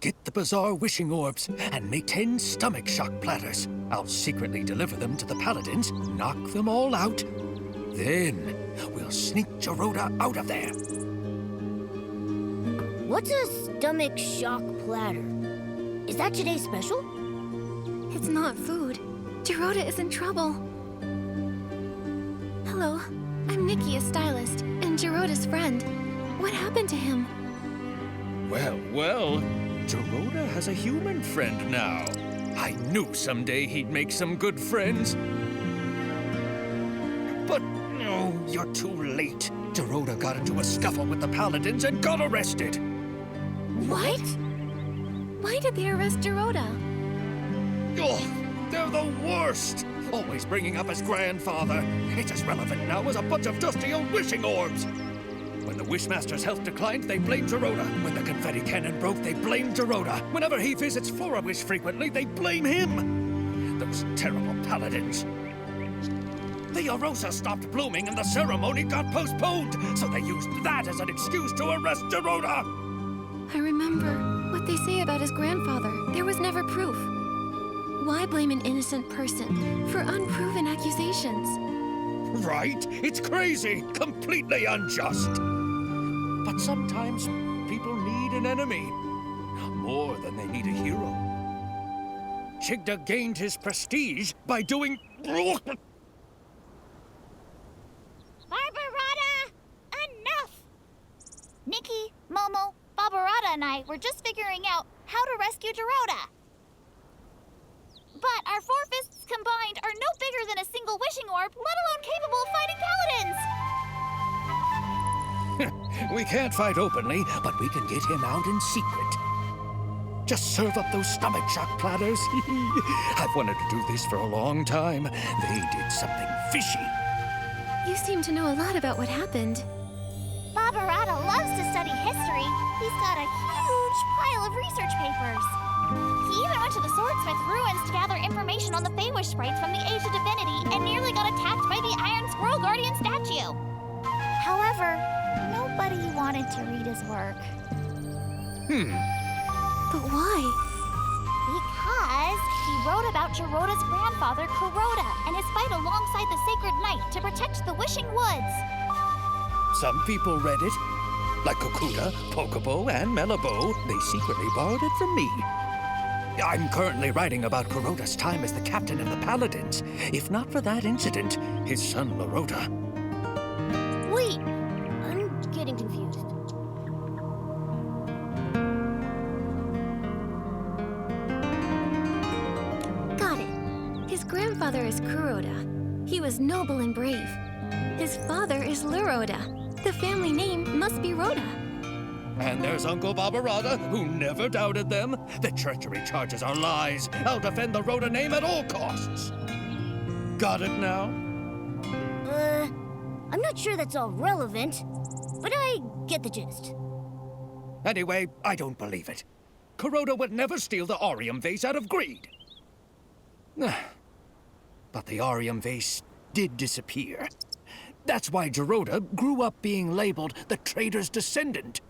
Get the Bazaar Wishing Orbs and make 10 stomach shock platters. I'll secretly deliver them to the paladins, knock them all out. Then we'll sneak Geroda out of there. What's a stomach shock platter? Is that today's special? It's not food. Geroda is in trouble. Hello, I'm Nikki, a stylist, and Geroda's friend. What happened to him? Well, Geroda has a human friend now. I knew someday he'd make some good friends. But, no, you're too late. Geroda got into a scuffle with the paladins and got arrested. What? Why did they arrest Geroda? Oh, they're the worst! Always bringing up his grandfather. It's as relevant now as a bunch of dusty old wishing orbs. When the Wishmaster's health declined, they blamed Geroda. When the confetti cannon broke, they blamed Geroda. Whenever he visits Flora-Wish frequently, they blame him. Those terrible paladins. The Arosa stopped blooming and the ceremony got postponed, so they used that as an excuse to arrest Geroda. I remember what they say about his grandfather. There was never proof. Why blame an innocent person for unproven accusations? Right? It's crazy, completely unjust. But sometimes people need an enemy, more than they need a hero. Chigda gained his prestige by doing... Barbarata! Enough! Nikki, Momo, Barbarata and I were just figuring out how to rescue Geroda. But our 4 fists combined are no bigger than a single wishing orb, let alone capable of fighting paladins! We can't fight openly, but we can get him out in secret. Just serve up those stomach shock platters. I've wanted to do this for a long time. They did something fishy. You seem to know a lot about what happened. Barbarata loves to study history. He's got a huge pile of research papers. He even went to the Swordsmith ruins to gather information on the Feywish sprites from the Age of Divinity and nearly got attacked by the Iron Squirrel Guardian statue. However, nobody wanted to read his work. But why? Because he wrote about Geroda's grandfather, Kuroda, and his fight alongside the Sacred Knight to protect the Wishing Woods. Some people read it, like Kokuda, Pokobo, and Melabo. They secretly borrowed it from me. I'm currently writing about Kuroda's time as the captain of the Paladins. If not for that incident, his son Lorota. Wait, I'm getting confused. Got it. His grandfather is Kuroda. He was noble and brave. His father is Loroda. The family name must be Rhoda. And there's Uncle Barbarada, who never doubted them. The treachery charges are lies. I'll defend the Rhoda name at all costs. Got it now? I'm not sure that's all relevant, but I get the gist. Anyway, I don't believe it. Kuroda would never steal the Arium vase out of greed. But the Arium vase did disappear. That's why Jiroda grew up being labeled the traitor's descendant.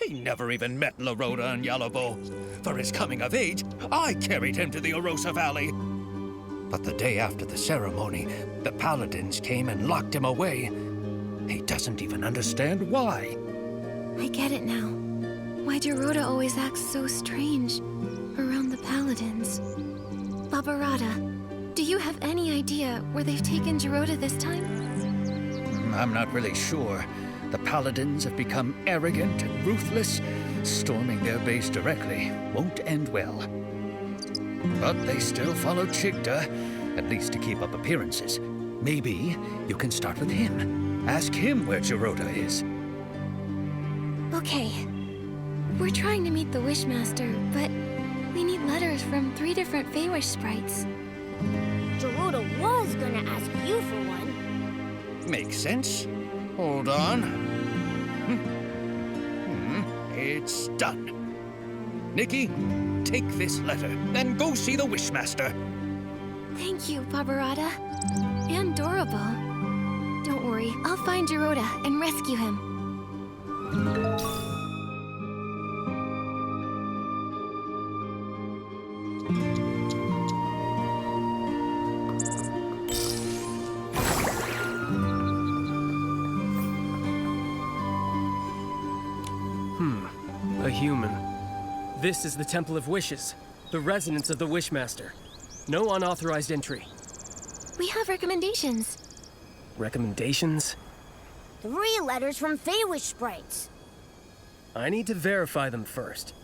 He never even met Loroda and Yalabo. For his coming of age, I carried him to the Orosa Valley. But the day after the ceremony, the Paladins came and locked him away. He doesn't even understand why. I get it now. Why Jiroda always acts so strange around the Paladins. Barbarada, do you have any idea where they've taken Jiroda this time? I'm not really sure. The Paladins have become arrogant and ruthless. Storming their base directly won't end well. But they still follow Chigda, at least to keep up appearances. Maybe you can start with him. Ask him where Jiroda is. Okay. We're trying to meet the Wishmaster, but we need letters from 3 different Feywish sprites. Jiroda was gonna ask you for one. Makes sense. Hold on. It's done. Nikki, take this letter and go see the Wishmaster. Thank you, Barbarada. And Dorable. Don't worry, I'll find Jiroda and rescue him. A human. This is the Temple of Wishes, the residence of the Wishmaster. No unauthorized entry. We have recommendations. Recommendations? 3 letters from Feywish sprites. I need to verify them first.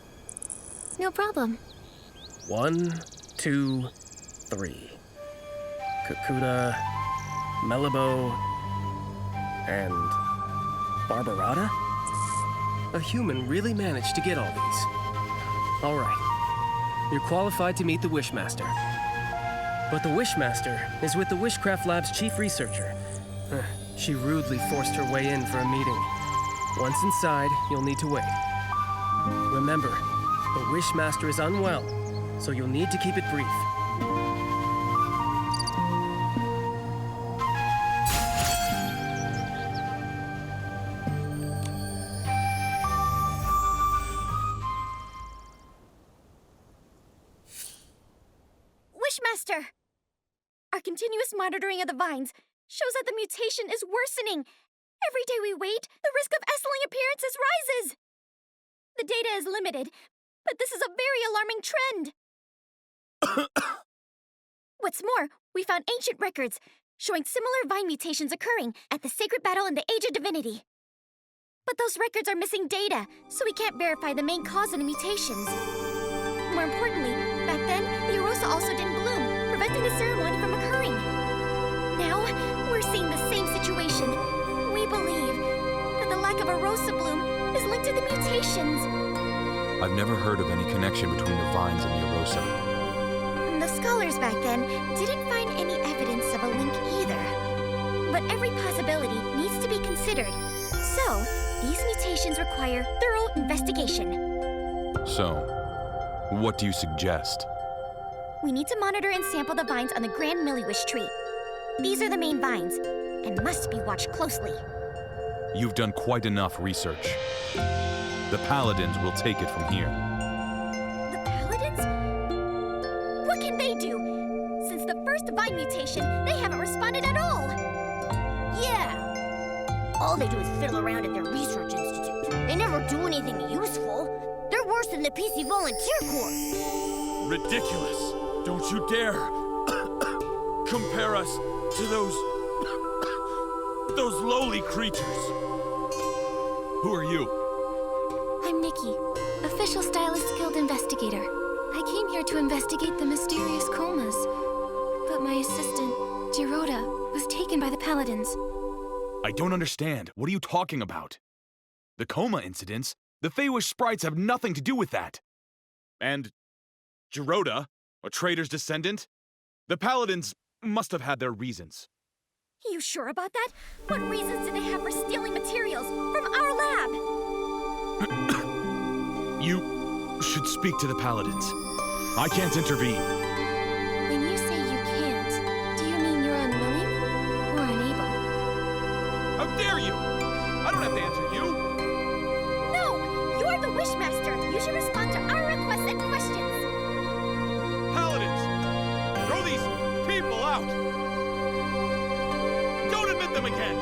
No problem. 1, 2, 3. Kakuda, Melabo, and Barbarada? A human really managed to get all these. All right. You're qualified to meet the Wishmaster. But the Wishmaster is with the Wishcraft Lab's chief researcher. She rudely forced her way in for a meeting. Once inside, you'll need to wait. Remember, the Wishmaster is unwell, so you'll need to keep it brief. Wishmaster! Our continuous monitoring of the vines shows that the mutation is worsening. Every day we wait, the risk of Essling appearances rises. The data is limited, but this is a very alarming trend. What's more, we found ancient records showing similar vine mutations occurring at the sacred battle in the Age of Divinity. But those records are missing data, so we can't verify the main cause of the mutations. More importantly, back then, the Arosa also didn't bloom, preventing the ceremony from occurring. Now, we're seeing the same situation. We believe that the lack of Arosa bloom is linked to the mutations. I've never heard of any connection between the vines and the Arosa. The scholars back then didn't find any evidence of a link either. But every possibility needs to be considered. So, these mutations require thorough investigation. So, what do you suggest? We need to monitor and sample the vines on the Grand Milliwish tree. These are the main vines, and must be watched closely. You've done quite enough research. The Paladins will take it from here. The Paladins? What can they do? Since the first vine mutation, they haven't responded at all. Yeah. All they do is fiddle around at their research institute. They never do anything useful. Their worse than the PC Volunteer Corps. Ridiculous. Don't you dare compare us to those lowly creatures. Who are you? I'm Nikki, Official Stylist Guild Investigator. I came here to investigate the mysterious comas, but my assistant, Giroda, was taken by the Paladins. I don't understand. What are you talking about? The coma incidents? The Feywish sprites have nothing to do with that. And Giroda, a traitor's descendant? The Paladins must have had their reasons. You sure about that? What reasons do they have for stealing materials from our lab? You should speak to the Paladins. I can't intervene. When you say you can't, do you mean you're unwilling or unable? How dare you! I don't have to answer you! No! You're the Wishmaster! You should respond to our requests and questions! Paladins! Throw these people out! Don't admit them again!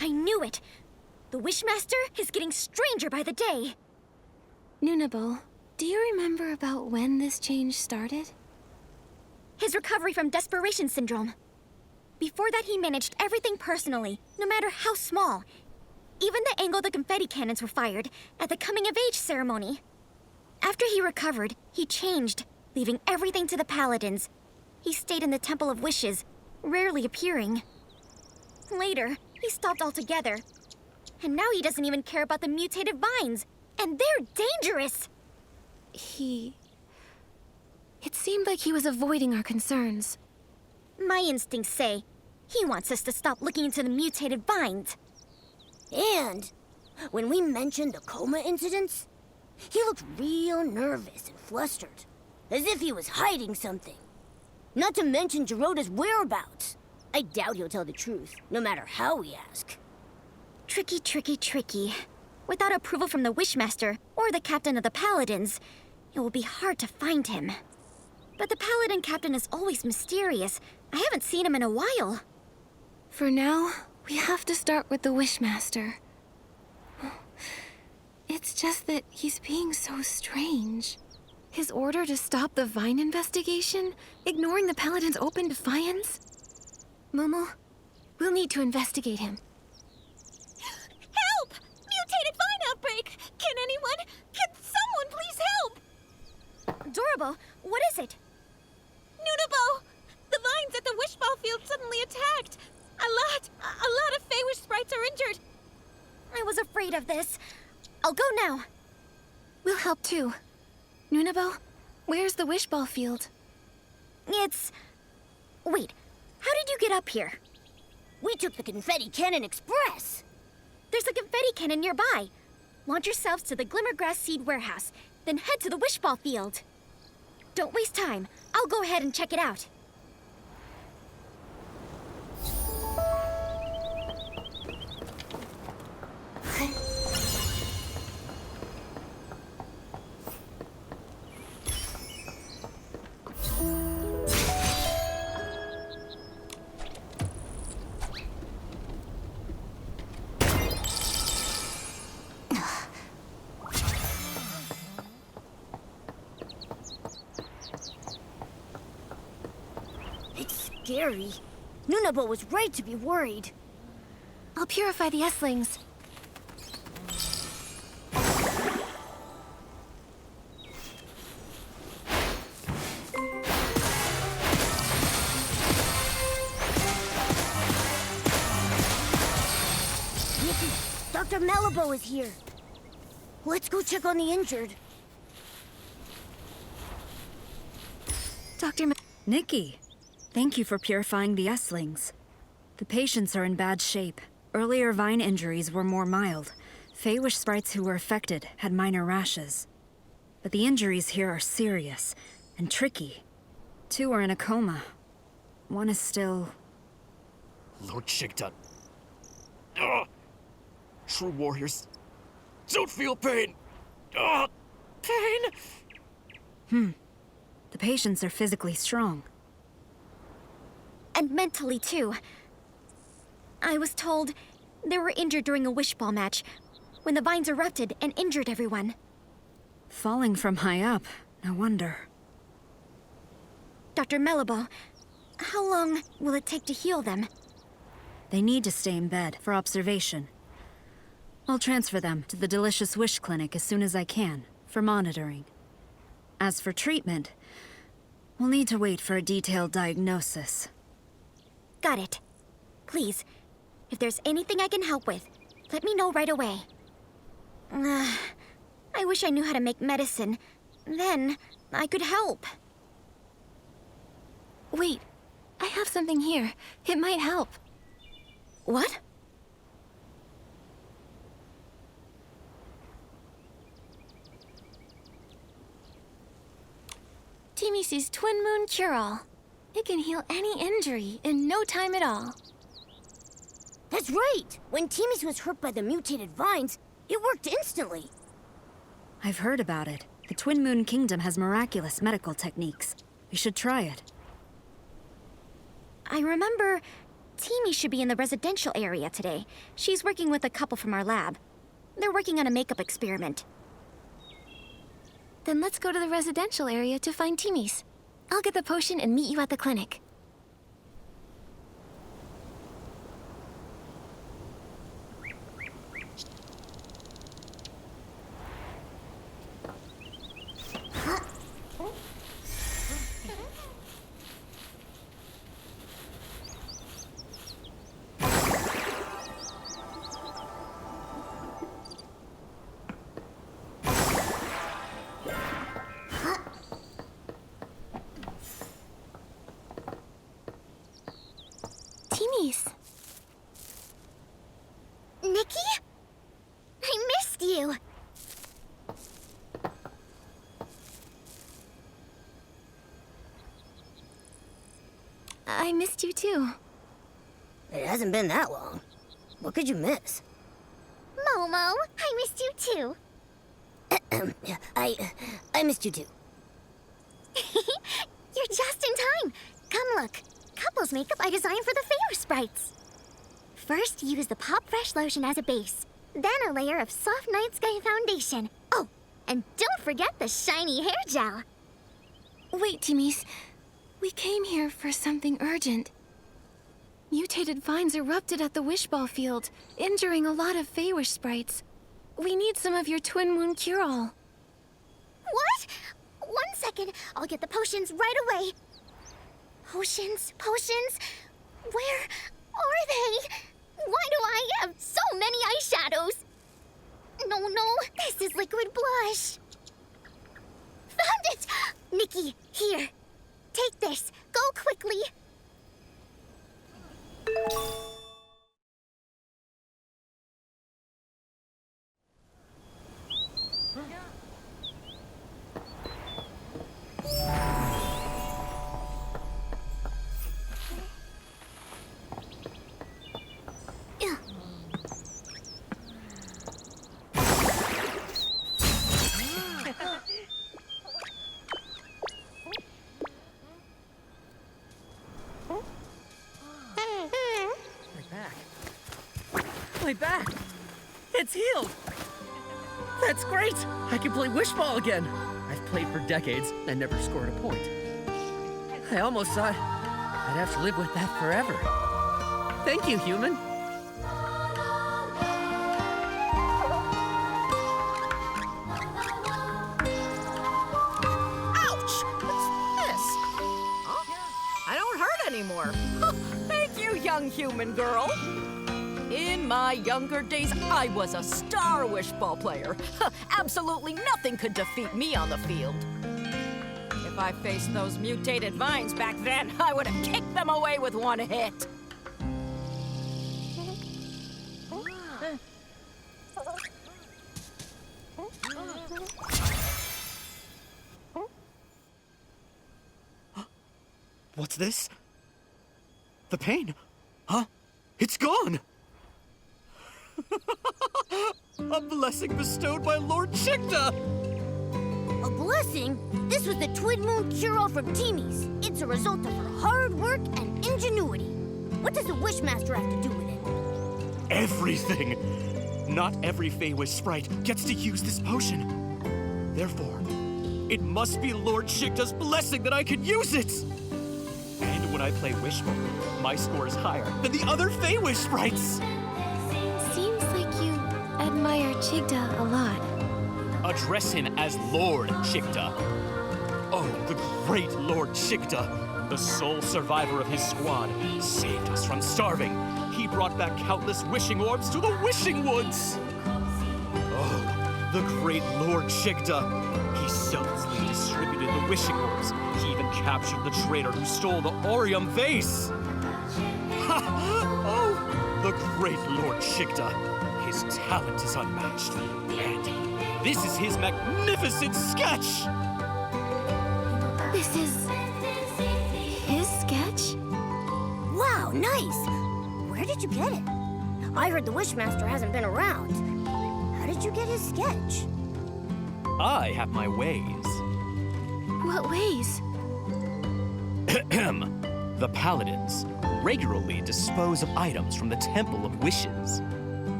I knew it! The Wishmaster is getting stranger by the day! Nunable, do you remember about when this change started? His recovery from desperation syndrome. Before that, he managed everything personally, no matter how small. Even the angle the confetti cannons were fired at the coming-of-age ceremony. After he recovered, he changed, leaving everything to the Paladins. He stayed in the Temple of Wishes, rarely appearing. Later, he stopped altogether. And now he doesn't even care about the mutated vines. And they're dangerous! It seemed like he was avoiding our concerns. My instincts say he wants us to stop looking into the mutated vines. And when we mentioned the coma incidents, he looked real nervous and flustered, as if he was hiding something. Not to mention Giroda's whereabouts. I doubt he'll tell the truth, no matter how we ask. Tricky, tricky, tricky. Without approval from the Wishmaster or the captain of the Paladins, it will be hard to find him. But the Paladin captain is always mysterious. I haven't seen him in a while. For now, we have to start with the Wishmaster. It's just that he's being so strange. His order to stop the Vine investigation, ignoring the Paladin's open defiance? Momo, we'll need to investigate him. Help! Mutated vine outbreak! Can someone please help? Dorabo, what is it? Nunabo! The vines at the wishball field suddenly attacked. A lot of Feywish sprites are injured. I was afraid of this. I'll go now. We'll help too. Nunabo, where's the wishball field? Wait, how did you get up here? We took the Confetti Cannon Express. There's a confetti cannon nearby. Launch yourselves to the Glimmergrass Seed Warehouse, then head to the wishball field. Don't waste time. I'll go ahead and check it out. Scary. Nunabo was right to be worried. I'll purify the S-lings. Nikki, Dr. Malibu is here. Let's go check on the injured. Nikki, thank you for purifying the S-lings. The patients are in bad shape. Earlier vine injuries were more mild. Feywish sprites who were affected had minor rashes. But the injuries here are serious and tricky. 2 are in a coma. 1 is still... Lord Shigdon. True warriors don't feel pain. Pain? The patients are physically strong. And mentally, too. I was told they were injured during a wish ball match when the vines erupted and injured everyone. Falling from high up, no wonder. Dr. Melabo, how long will it take to heal them? They need to stay in bed for observation. I'll transfer them to the Delicious Wish Clinic as soon as I can, for monitoring. As for treatment, we'll need to wait for a detailed diagnosis. Got it. Please, if there's anything I can help with, let me know right away. I wish I knew how to make medicine. Then, I could help. Wait, I have something here. It might help. What? Timisi's Twin Moon Cure-All. It can heal any injury in no time at all. That's right! When Timmy's was hurt by the mutated vines, it worked instantly. I've heard about it. The Twin Moon Kingdom has miraculous medical techniques. We should try it. I remember Timmy should be in the residential area today. She's working with a couple from our lab. They're working on a makeup experiment. Then let's go to the residential area to find Timmy's. I'll get the potion and meet you at the clinic. Nikki? I missed you! I missed you too. It hasn't been that long. What could you miss? Momo, I missed you too. I missed you too. You're just in time. Come look. Couples makeup I designed for the Favor Sprites. First, use the Pop Fresh lotion as a base. Then a layer of soft night sky foundation. Oh, and don't forget the shiny hair gel. Wait, Timmy's. We came here for something urgent. Mutated vines erupted at the Wish Ball field, injuring a lot of Feywish sprites. We need some of your Twin Moon Cure-All. What? 1 second. I'll get the potions right away. Potions? Where are they? Why do I have so many eyeshadows? No, this is liquid blush. Found it! Nikki, here. Take this. Go quickly. My back! It's healed! That's great! I can play wish ball again! I've played for decades and never scored a point. I almost thought I'd have to live with that forever. Thank you, human. Ouch! What's this? Huh? I don't hurt anymore. Thank you, young human girl. In my younger days, I was a star wish ball player. Absolutely nothing could defeat me on the field. If I faced those mutated vines back then, I would have kicked them away with one hit. What's this? The pain? Huh? It's gone! A blessing bestowed by Lord Chikta! A blessing? This was the Twin Moon cure-all from Teamies. It's a result of her hard work and ingenuity. What does the Wishmaster have to do with it? Everything! Not every Feywish sprite gets to use this potion. Therefore, it must be Lord Chikta's blessing that I can use it! And when I play Wishbowl, my score is higher than the other Feywish sprites! Seems like you admire Chikta a lot. Address him as Lord Chikta. Oh, the great Lord Chikta, the sole survivor of his squad, saved us from starving. He brought back countless wishing orbs to the wishing woods. Oh, the great Lord Chikta. He selflessly distributed the wishing orbs. He even captured the traitor who stole the Orium vase. Ha! Oh, the great Lord Chikta. His talent is unmatched. And this is his magnificent sketch! This is his sketch? Wow, nice! Where did you get it? I heard the Wishmaster hasn't been around. How did you get his sketch? I have my ways. What ways? The Paladins regularly dispose of items from the Temple of Wishes.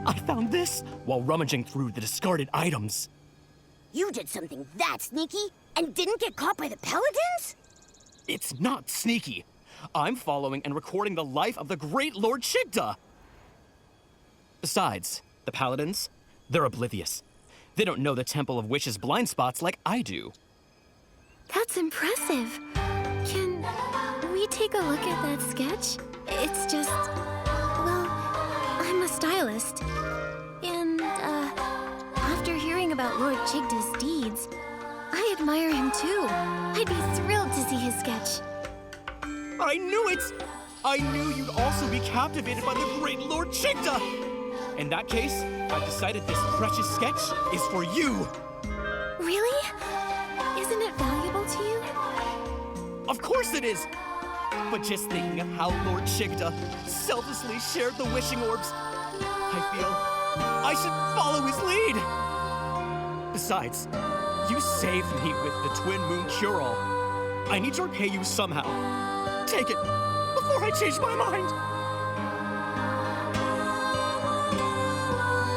I found this while rummaging through the discarded items. You did something that sneaky and didn't get caught by the Paladins? It's not sneaky. I'm following and recording the life of the great Lord Chikta. Besides, the Paladins, they're oblivious. They don't know the Temple of Wishes blind spots like I do. That's impressive. Can we take a look at that sketch? It's just, well, I'm a stylist. And, after hearing about Lord Chikta's deeds, I admire him too. I'd be thrilled to see his sketch. I knew it! I knew you'd also be captivated by the great Lord Chikta! In that case, I've decided this precious sketch is for you! Really? Isn't it valuable to you? Of course it is! But just thinking of how Lord Chikta selflessly shared the wishing orbs, I feel I should follow his lead! Besides, you saved me with the Twin Moon cure-all. I need to repay you somehow. Take it before I change my mind!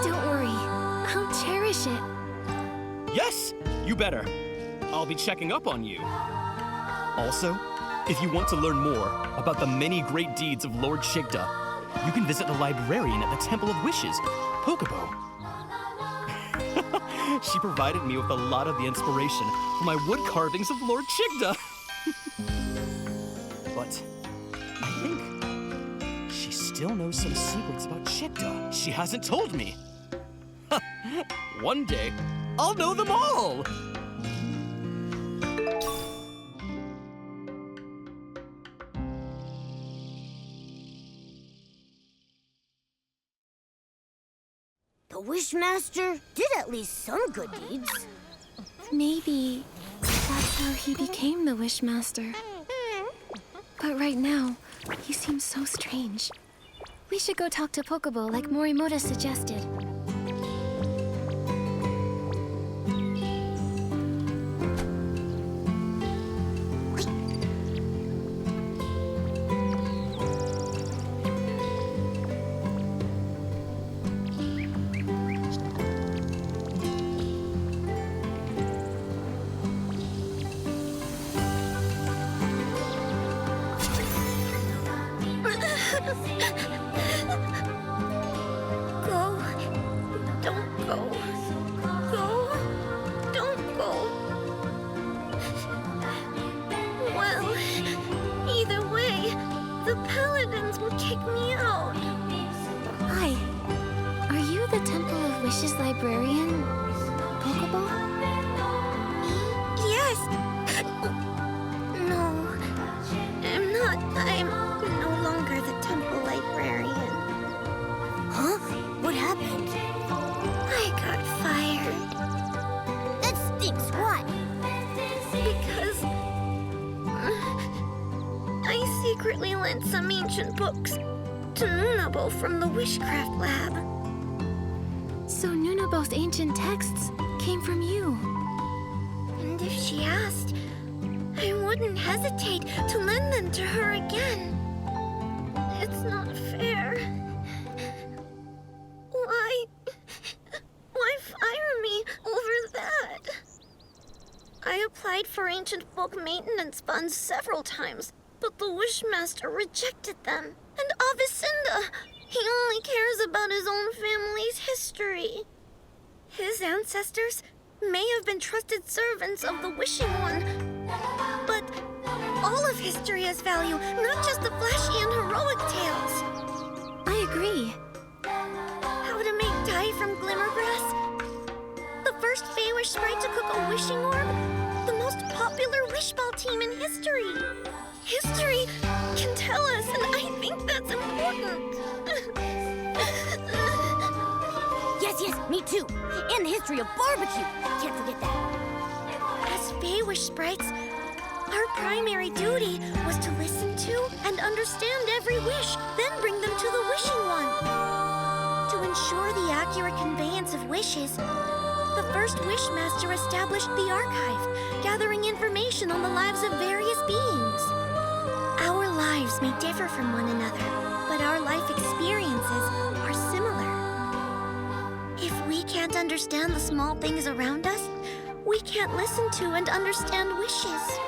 Don't worry, I'll cherish it. Yes, you better. I'll be checking up on you. Also, if you want to learn more about the many great deeds of Lord Chikta, you can visit the librarian at the Temple of Wishes, Pokébo. She provided me with a lot of the inspiration for my wood carvings of Lord Chikta. But I think she still knows some secrets about Chikta she hasn't told me. One day, I'll know them all! The Wishmaster did at least some good deeds. Maybe that's how he became the Wishmaster. But right now, he seems so strange. We should go talk to Pokébo like Morimoto suggested. Librarian? Pokébo? Yes! No, I'm not. I'm no longer the temple librarian. Huh? What happened? I got fired. That stinks. Why? Because I secretly lent some ancient books to Nunabo from the Wishcraft Lab. So Nunabo's ancient texts came from you. And if she asked, I wouldn't hesitate to lend them to her again. It's not fair. Why fire me over that? I applied for ancient book maintenance funds several times, but the Wishmaster rejected them. And Avicenda, he only cares about his own family's history. His ancestors may have been trusted servants of the Wishing One, but all of history has value, not just the flashy and heroic tales. I agree. How to make dye from glimmergrass? The first Feywish sprite to cook a wishing orb? The most popular wishball team in history. History can tell us, and I think that's important. Yes, me too. And the history of barbecue. Can't forget that. As Feywish sprites, our primary duty was to listen to and understand every wish, then bring them to the Wishing One. To ensure the accurate conveyance of wishes, the first Wishmaster established the archive, gathering information on the lives of various beings. Our lives may differ from one another, but our life experiences are similar. If we can't understand the small things around us, we can't listen to and understand wishes.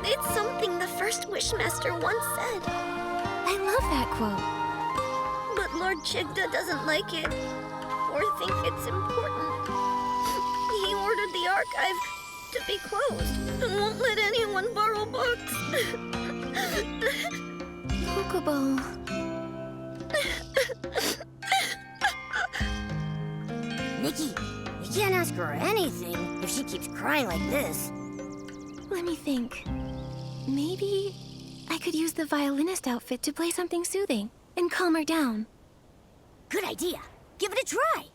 It's something the first Wishmaster once said. I love that quote. But Lord Chigda doesn't like it, or think it's important. He ordered the archive to be closed, and won't let anyone borrow books. Pokeball. Nikki, you can't ask her anything if she keeps crying like this. Let me think. Maybe I could use the violinist outfit to play something soothing and calm her down. Good idea. Give it a try.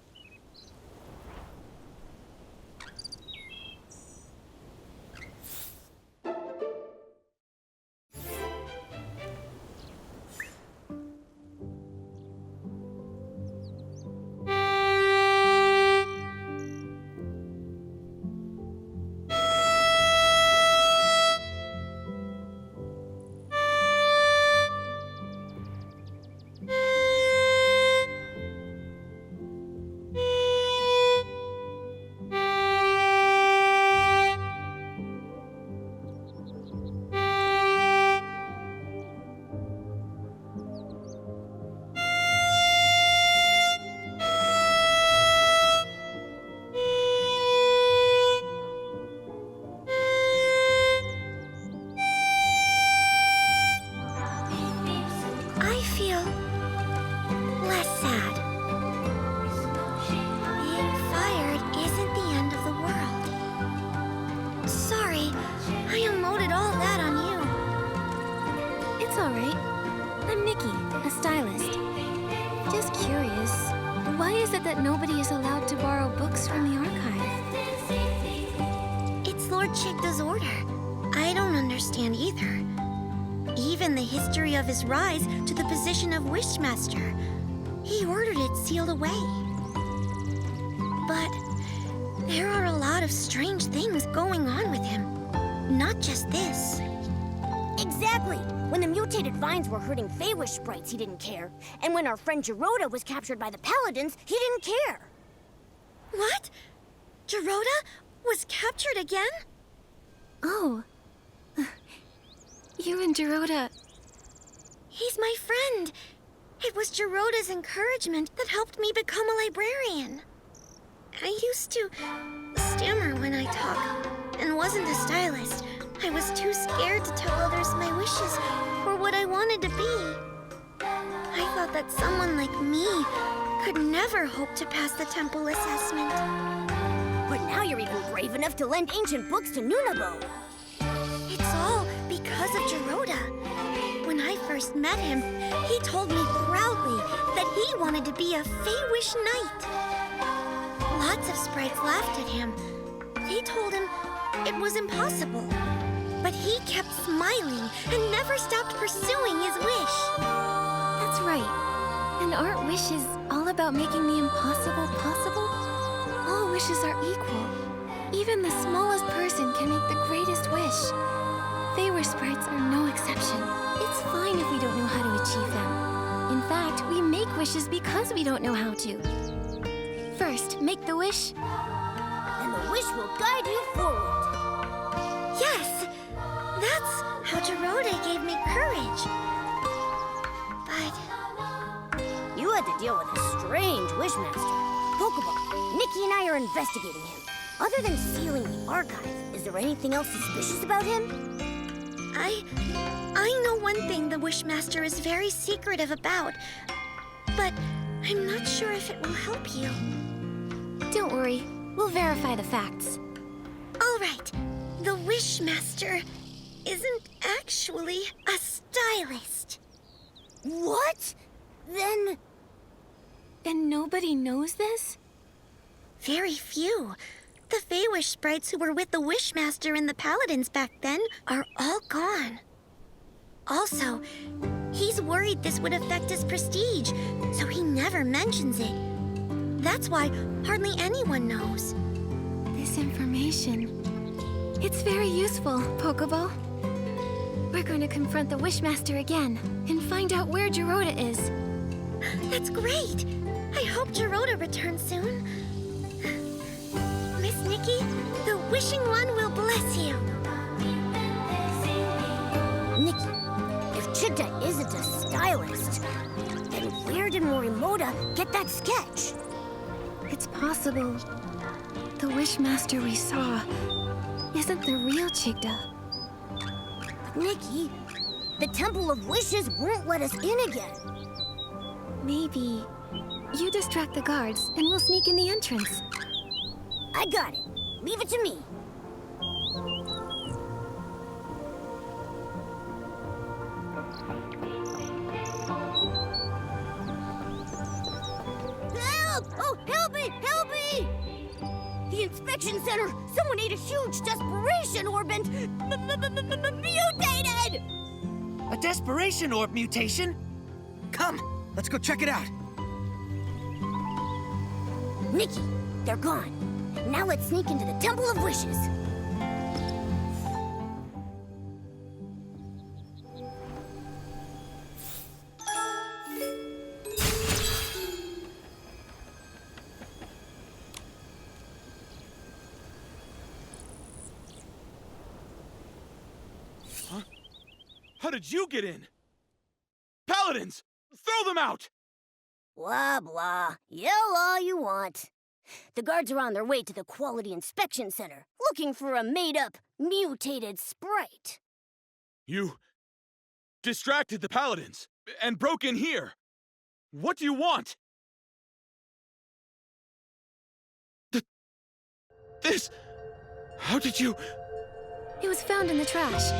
that nobody is allowed to borrow books from the archive? It's Lord Chigda's order. I don't understand either. Even the history of his rise to the position of Wishmaster, he ordered it sealed away. But there are a lot of strange things going on with him. Not just this. Exactly! When the mutated vines were hurting Feywish sprites, he didn't care. And when our friend Geroda was captured by the paladins, he didn't care. What? Geroda was captured again? Oh. You and Geroda... He's my friend. It was Geroda's encouragement that helped me become a librarian. I used to stammer when I talk, and wasn't a stylist. I was too scared to tell others my wishes or what I wanted to be. I thought that someone like me could never hope to pass the temple assessment. But now you're even brave enough to lend ancient books to Nunabo. It's all because of Geroda. When I first met him, he told me proudly that he wanted to be a Feywish knight. Lots of sprites laughed at him. They told him it was impossible. But he kept smiling and never stopped pursuing his wish. That's right. And aren't wishes all about making the impossible possible? All wishes are equal. Even the smallest person can make the greatest wish. Feywish sprites are no exception. It's fine if we don't know how to achieve them. In fact, we make wishes because we don't know how to. First, make the wish. And the wish will guide you forward. Yes! That's how Gerode gave me courage. But you had to deal with a strange wishmaster. Pokeball, Nikki and I are investigating him. Other than sealing the archive, is there anything else suspicious about him? I know one thing the Wishmaster is very secretive about, but I'm not sure if it will help you. Don't worry, we'll verify the facts. All right, the Wishmaster isn't actually a stylist. What? Then nobody knows this? Very few. The Feywish sprites who were with the Wishmaster and the Paladins back then are all gone. Also, he's worried this would affect his prestige, so he never mentions it. That's why hardly anyone knows. This information, it's very useful, Pokeball. We're going to confront the Wishmaster again and find out where Gerode is. That's great! I hope Gerode returns soon. Miss Nikki, the Wishing One will bless you. Nikki, if Chigda isn't a stylist, then where did Morimoto get that sketch? It's possible the Wishmaster we saw isn't the real Chigda. But Nikki, the Temple of Wishes won't let us in again. Maybe you distract the guards and we'll sneak in the entrance. I got it. Leave it to me. Help! Oh, help me! Help me! The inspection center! Someone ate a huge desperation orb and mutated! A desperation orb mutation? Come, let's go check it out. Nikki, they're gone. Now let's sneak into the Temple of Wishes. Huh? How did you get in? Paladins! Throw them out! Blah, blah. Yell all you want. The guards are on their way to the Quality Inspection Center, looking for a made-up, mutated sprite. You distracted the Paladins and broke in here. What do you want? This... How did you... It was found in the trash.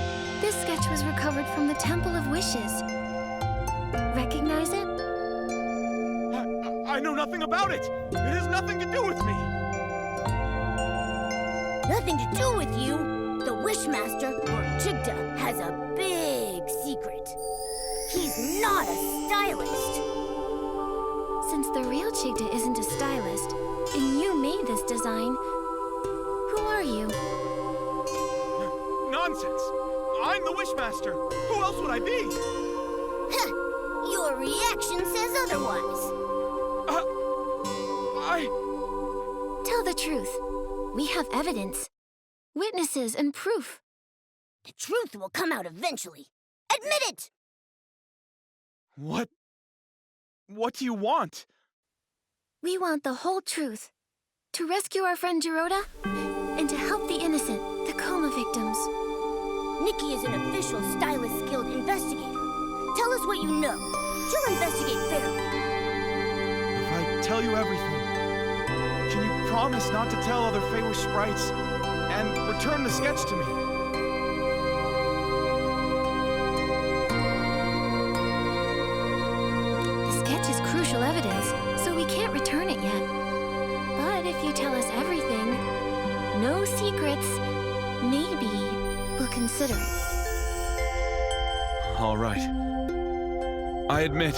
This sketch was recovered from the Temple of Wishes. Recognize it? I know nothing about it! It has nothing to do with me! Nothing to do with you? The Wishmaster, or Chigda, has a big secret. He's not a stylist. Since the real Chigda isn't a stylist, and you made this design, who are you? Nonsense! I'm the Wishmaster! Who else would I be? Heh! Your reaction says otherwise. Tell the truth. We have evidence. Witnesses and proof. The truth will come out eventually. Admit it! What do you want? We want the whole truth. To rescue our friend Gerode, and to help the innocent, the coma victims. Nikki is an official Stylist Guild investigator. Tell us what you know. She'll investigate fairly. If I tell you everything, can you promise not to tell other Feywish sprites and return the sketch to me? The sketch is crucial evidence, so we can't return it yet. But if you tell us everything, no secrets, maybe we'll consider it. All right. I admit,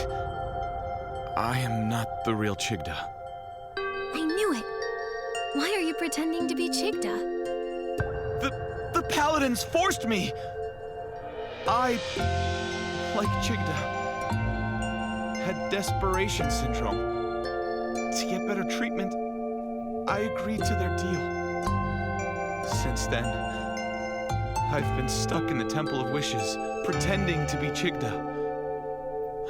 I am not the real Chigda. I knew it. Why are you pretending to be Chigda? The paladins forced me! I, like Chigda, had desperation syndrome. To get better treatment, I agreed to their deal. Since then, I've been stuck in the Temple of Wishes, pretending to be Chigda.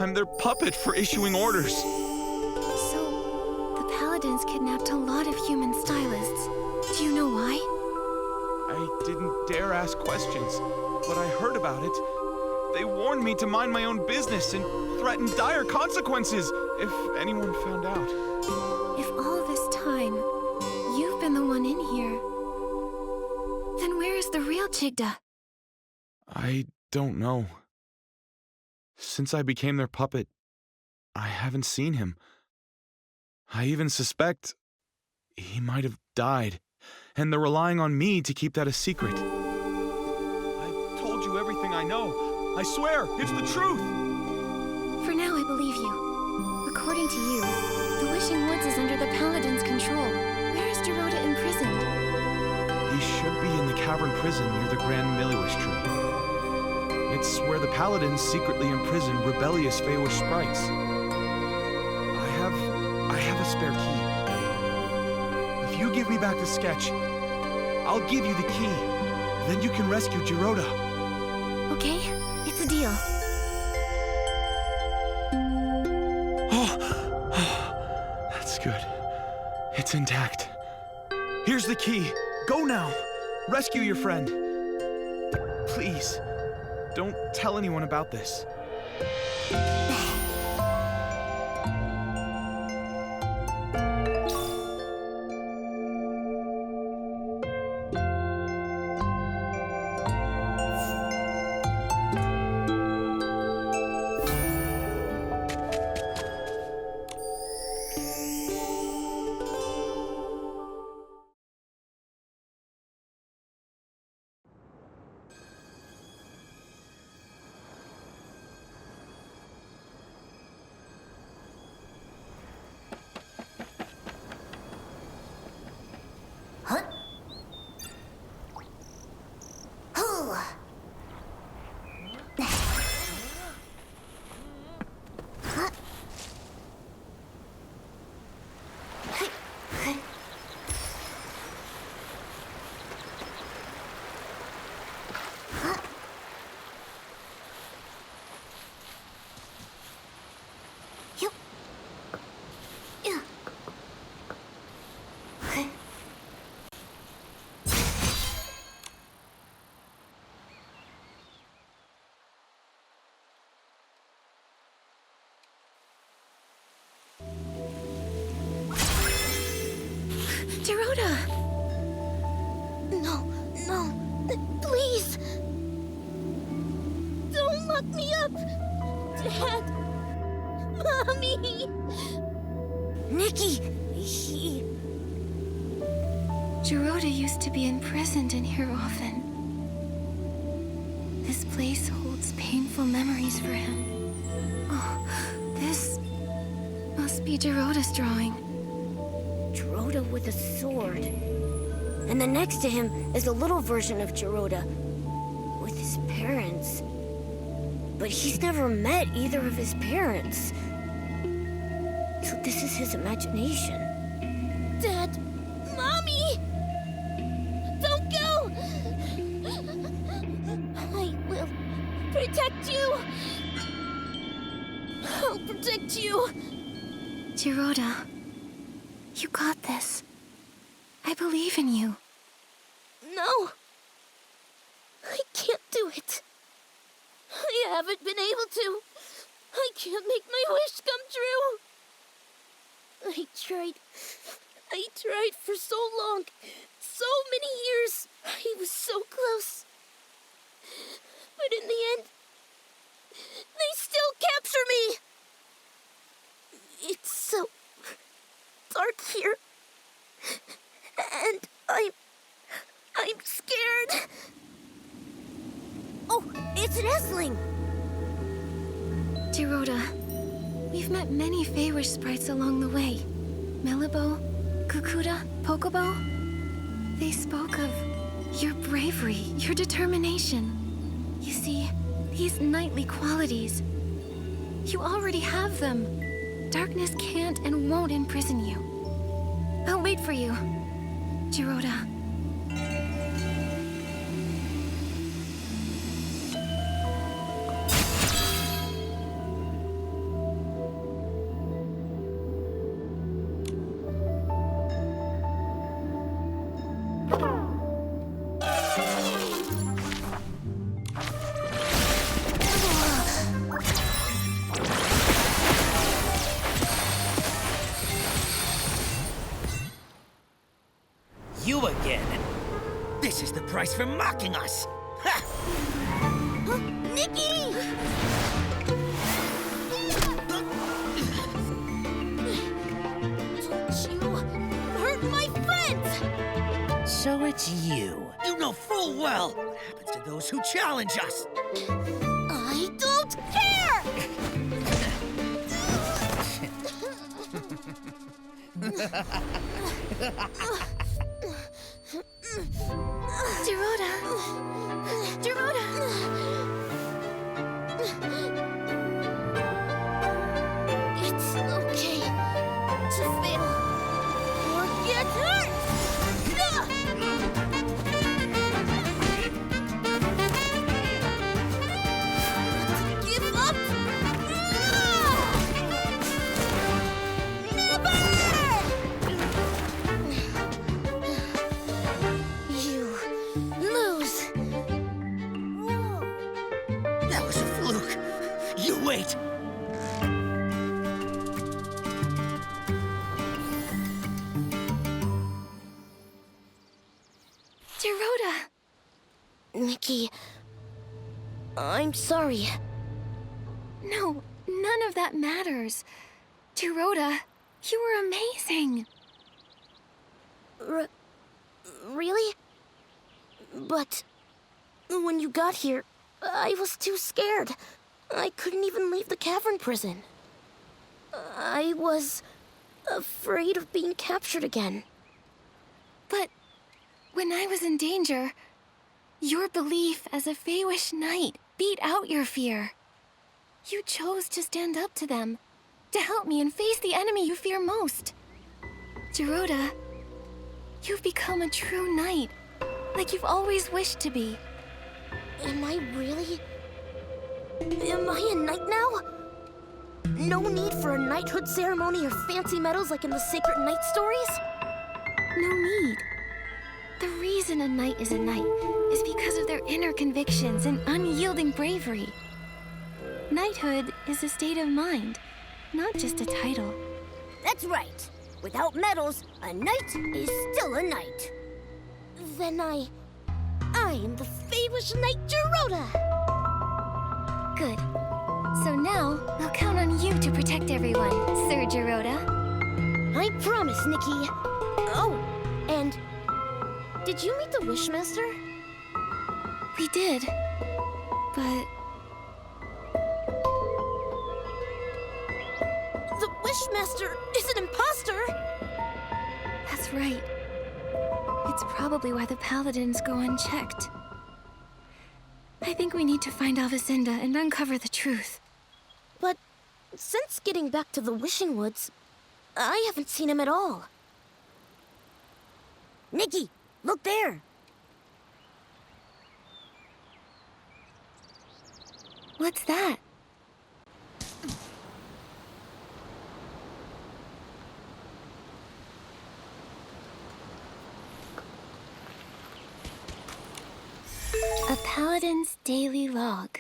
I'm their puppet for issuing orders. So, the Paladins kidnapped a lot of human stylists. Do you know why? I didn't dare ask questions, but I heard about it. They warned me to mind my own business and threatened dire consequences if anyone found out. If all this time, you've been the one in here, then where is the real Chigda? I don't know. Since I became their puppet, I haven't seen him. I even suspect he might have died, and they're relying on me to keep that a secret. I've told you everything I know. I swear, it's the truth. For now, I believe you. According to you, the Wishing Woods is under the Paladins' control. Where is Dorota imprisoned? He should be in the cavern prison near the Grand Miliwish tree. It's where the Paladins secretly imprison rebellious Feywish sprites. I have a spare key. If you give me back the sketch, I'll give you the key. Then you can rescue Dorota. Okay, it's a deal. Oh, that's good. It's intact. Here's the key. Go now. Rescue your friend. Please, don't tell anyone about this. Dorota! No, please! Don't lock me up! Dad! Mommy! Nikki, Dorota used to be imprisoned in here often. This place holds painful memories for him. Oh, this must be Dorota's drawing. Dorota with a sword. And then next to him is a little version of Dorota with his parents. But he's never met either of his parents. So this is his imagination. Dad! Mommy! Don't go! I will protect you! I'll protect you! Dorota, you got this. I believe in you. No! I can't do it. I haven't been able to. I can't make my wish come true. I tried for so long, so many years. I was so close. But in the end, they still capture me. It's so dark here. And I'm scared. Oh, it's an Essling. Dorota, we've met many Feywish sprites along the way. Melibo, Kukuda, Pokobo. They spoke of your bravery, your determination. You see, these knightly qualities, you already have them. Darkness can't and won't imprison you. I'll wait for you, Jiroda. You again? This is the price for mocking us! Ha! Nikki! Don't you hurt my friends! So it's you. You know full well what happens to those who challenge us. I don't care! Jiroda! Jiroda! It's okay to fail or get hurt! Give up? You lose. That was a fluke. You wait. Jiroda! Nikki, I'm sorry. No, none of that matters. Jiroda, you were amazing. Really? But when you got here, I was too scared. I couldn't even leave the cavern prison. I was afraid of being captured again. But when I was in danger, your belief as a Feywish knight beat out your fear. You chose to stand up to them, to help me and face the enemy you fear most. Jiroda, you've become a true knight, like you've always wished to be. Am I really? Am I a knight now? No need for a knighthood ceremony or fancy medals like in the sacred knight stories? No need. The reason a knight is a knight is because of their inner convictions and unyielding bravery. Knighthood is a state of mind, not just a title. That's right. Without medals, a knight is still a knight. Then I am the Feywish Knight Jiroda! Good. So now, I'll count on you to protect everyone, Sir Jiroda. I promise, Nikki. Oh, and did you meet the Wishmaster? We did, but... The Wishmaster is an imposter! That's right. It's probably why the paladins go unchecked. I think we need to find Avicenda and uncover the truth. But since getting back to the Wishing Woods, I haven't seen him at all. Nikki, look there! What's that? A Paladin's Daily Log.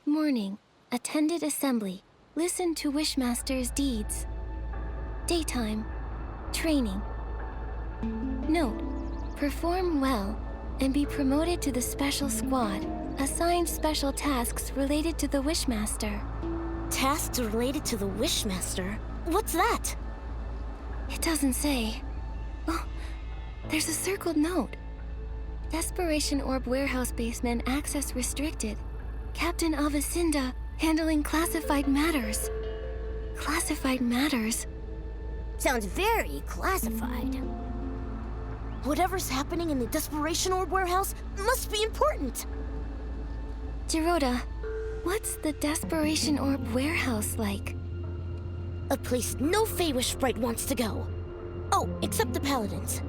Morning. Attended assembly. Listened to Wishmaster's deeds. Daytime. Training. Note. Perform well and be promoted to the special squad. Assigned special tasks related to the Wishmaster. Tasks related to the Wishmaster? What's that? It doesn't say. Oh, there's a circled note. Desperation Orb Warehouse Basement access restricted. Captain Avicenda handling classified matters. Classified matters. Sounds very classified. Whatever's happening in the Desperation Orb warehouse must be important. Jiroda, what's the Desperation Orb warehouse like? A place no Feywish sprite wants to go. Oh, except the Paladins.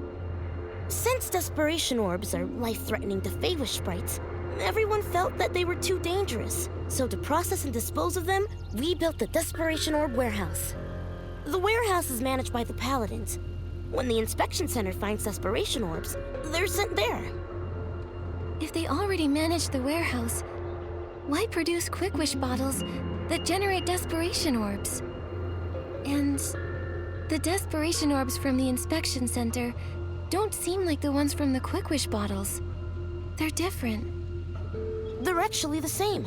Since Desperation Orbs are life-threatening to Feywish sprites, everyone felt that they were too dangerous. So to process and dispose of them, we built the Desperation Orb warehouse. The warehouse is managed by the Paladins. When the inspection center finds Desperation Orbs, they're sent there. If they already manage the warehouse, why produce Quick Wish bottles that generate Desperation Orbs? And the Desperation Orbs from the inspection center don't seem like the ones from the Quick Wish bottles. They're different. They're actually the same.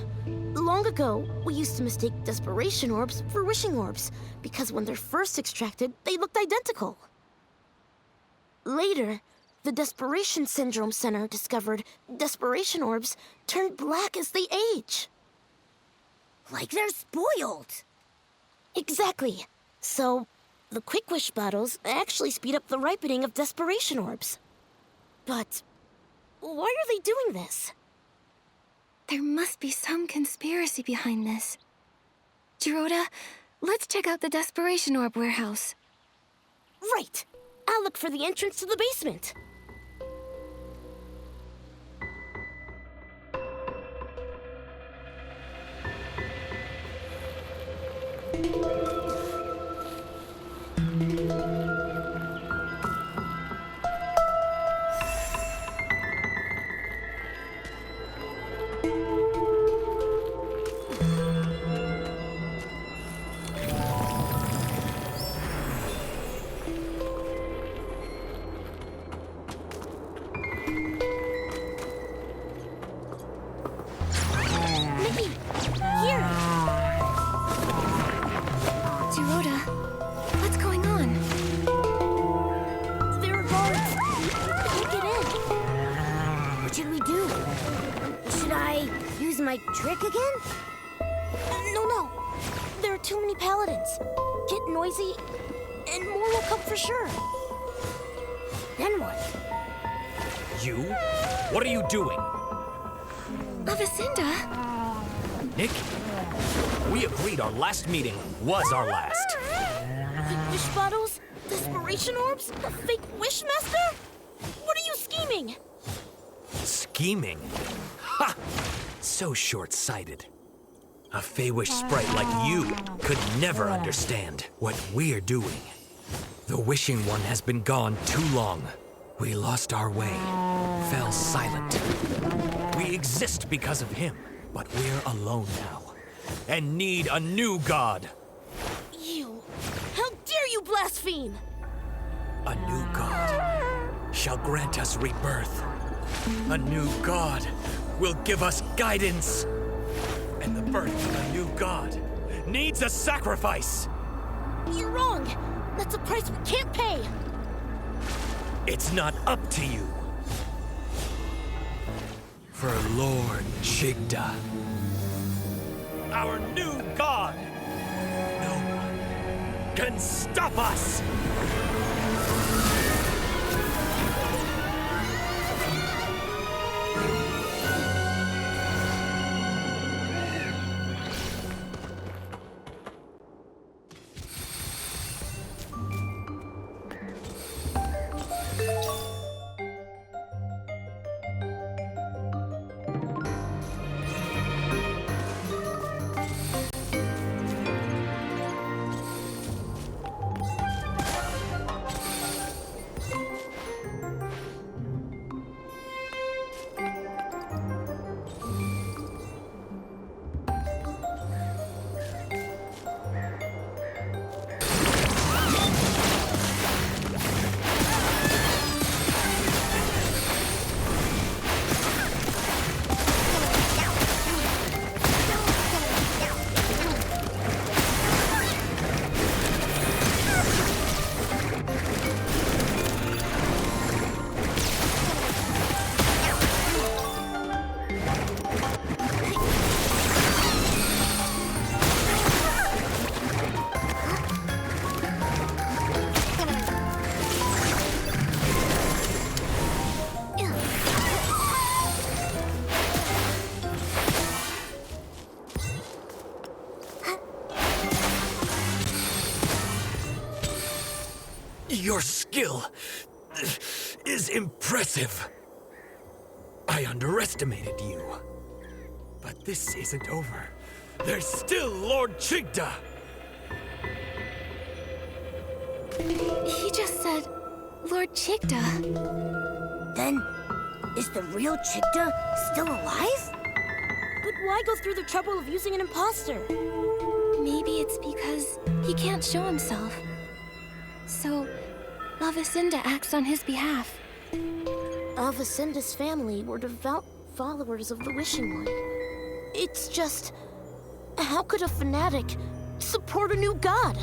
Long ago, we used to mistake Desperation Orbs for wishing orbs, because when they're first extracted, they looked identical. Later, the Desperation Syndrome Center discovered Desperation Orbs turn black as they age. Like they're spoiled. Exactly. So, the Quick Wish bottles actually speed up the ripening of Desperation Orbs. But why are they doing this? There must be some conspiracy behind this. Jiroda, let's check out the Desperation Orb warehouse. Right. I'll look for the entrance to the basement. Nikki, here! Jiroda, what's going on? There are guards. We can't get in. What should we do? Should I use my trick again? No. There are too many paladins. Get noisy, and more will come for sure. Then what? You? What are you doing? Avacinda? Nick? We agreed our last meeting was our last. Quick Wish bottles? Desperation Orbs? A fake Wishmaster? What are you scheming? Scheming? Ha! So short-sighted. A Feywish sprite like you could never understand what we're doing. The Wishing One has been gone too long. We lost our way, fell silent. We exist because of him, but we're alone now, and need a new god. You! How dare you blaspheme! A new god shall grant us rebirth. A new god will give us guidance. And the birth of a new god needs a sacrifice. You're wrong! That's a price we can't pay! It's not up to you. For Lord Shigda, our new god, no one can stop us! Your skill is impressive. I underestimated you. But this isn't over. There's still Lord Chigda! He just said Lord Chigda. Then, is the real Chigda still alive? But why go through the trouble of using an imposter? Maybe it's because he can't show himself. So, Lavacinda acts on his behalf. Alvacinda's family were devout followers of the Wishing One. It's just... how could a fanatic support a new god?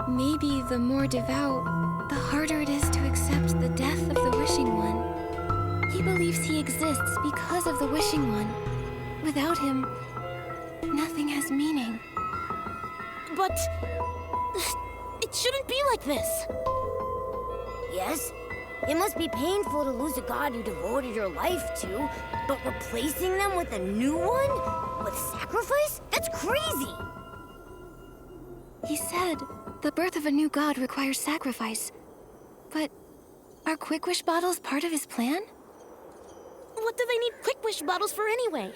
Maybe the more devout, the harder it is to accept the death of the Wishing One. He believes he exists because of the Wishing One. Without him, nothing has meaning. But... it shouldn't be like this. Yes, it must be painful to lose a god you devoted your life to, but replacing them with a new one? With sacrifice? That's crazy! He said the birth of a new god requires sacrifice. But are Quick Wish bottles part of his plan? What do they need Quick Wish bottles for anyway?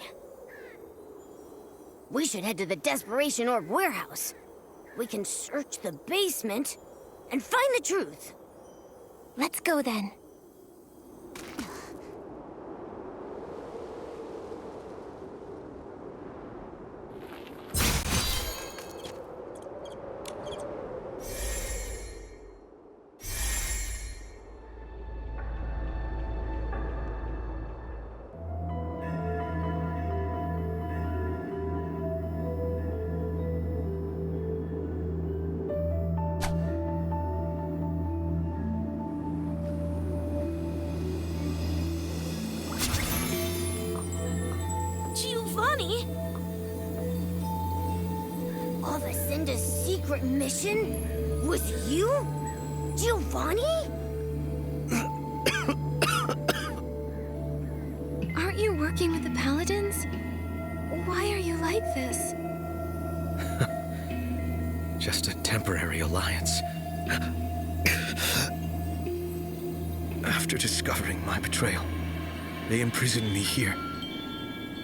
We should head to the Desperation Orb warehouse. We can search the basement and find the truth. Let's go then. Giovanni? Lavacinda's secret mission was you? Giovanni? Aren't you working with the Paladins? Why are you like this? Just a temporary alliance. After discovering my betrayal, they imprisoned me here.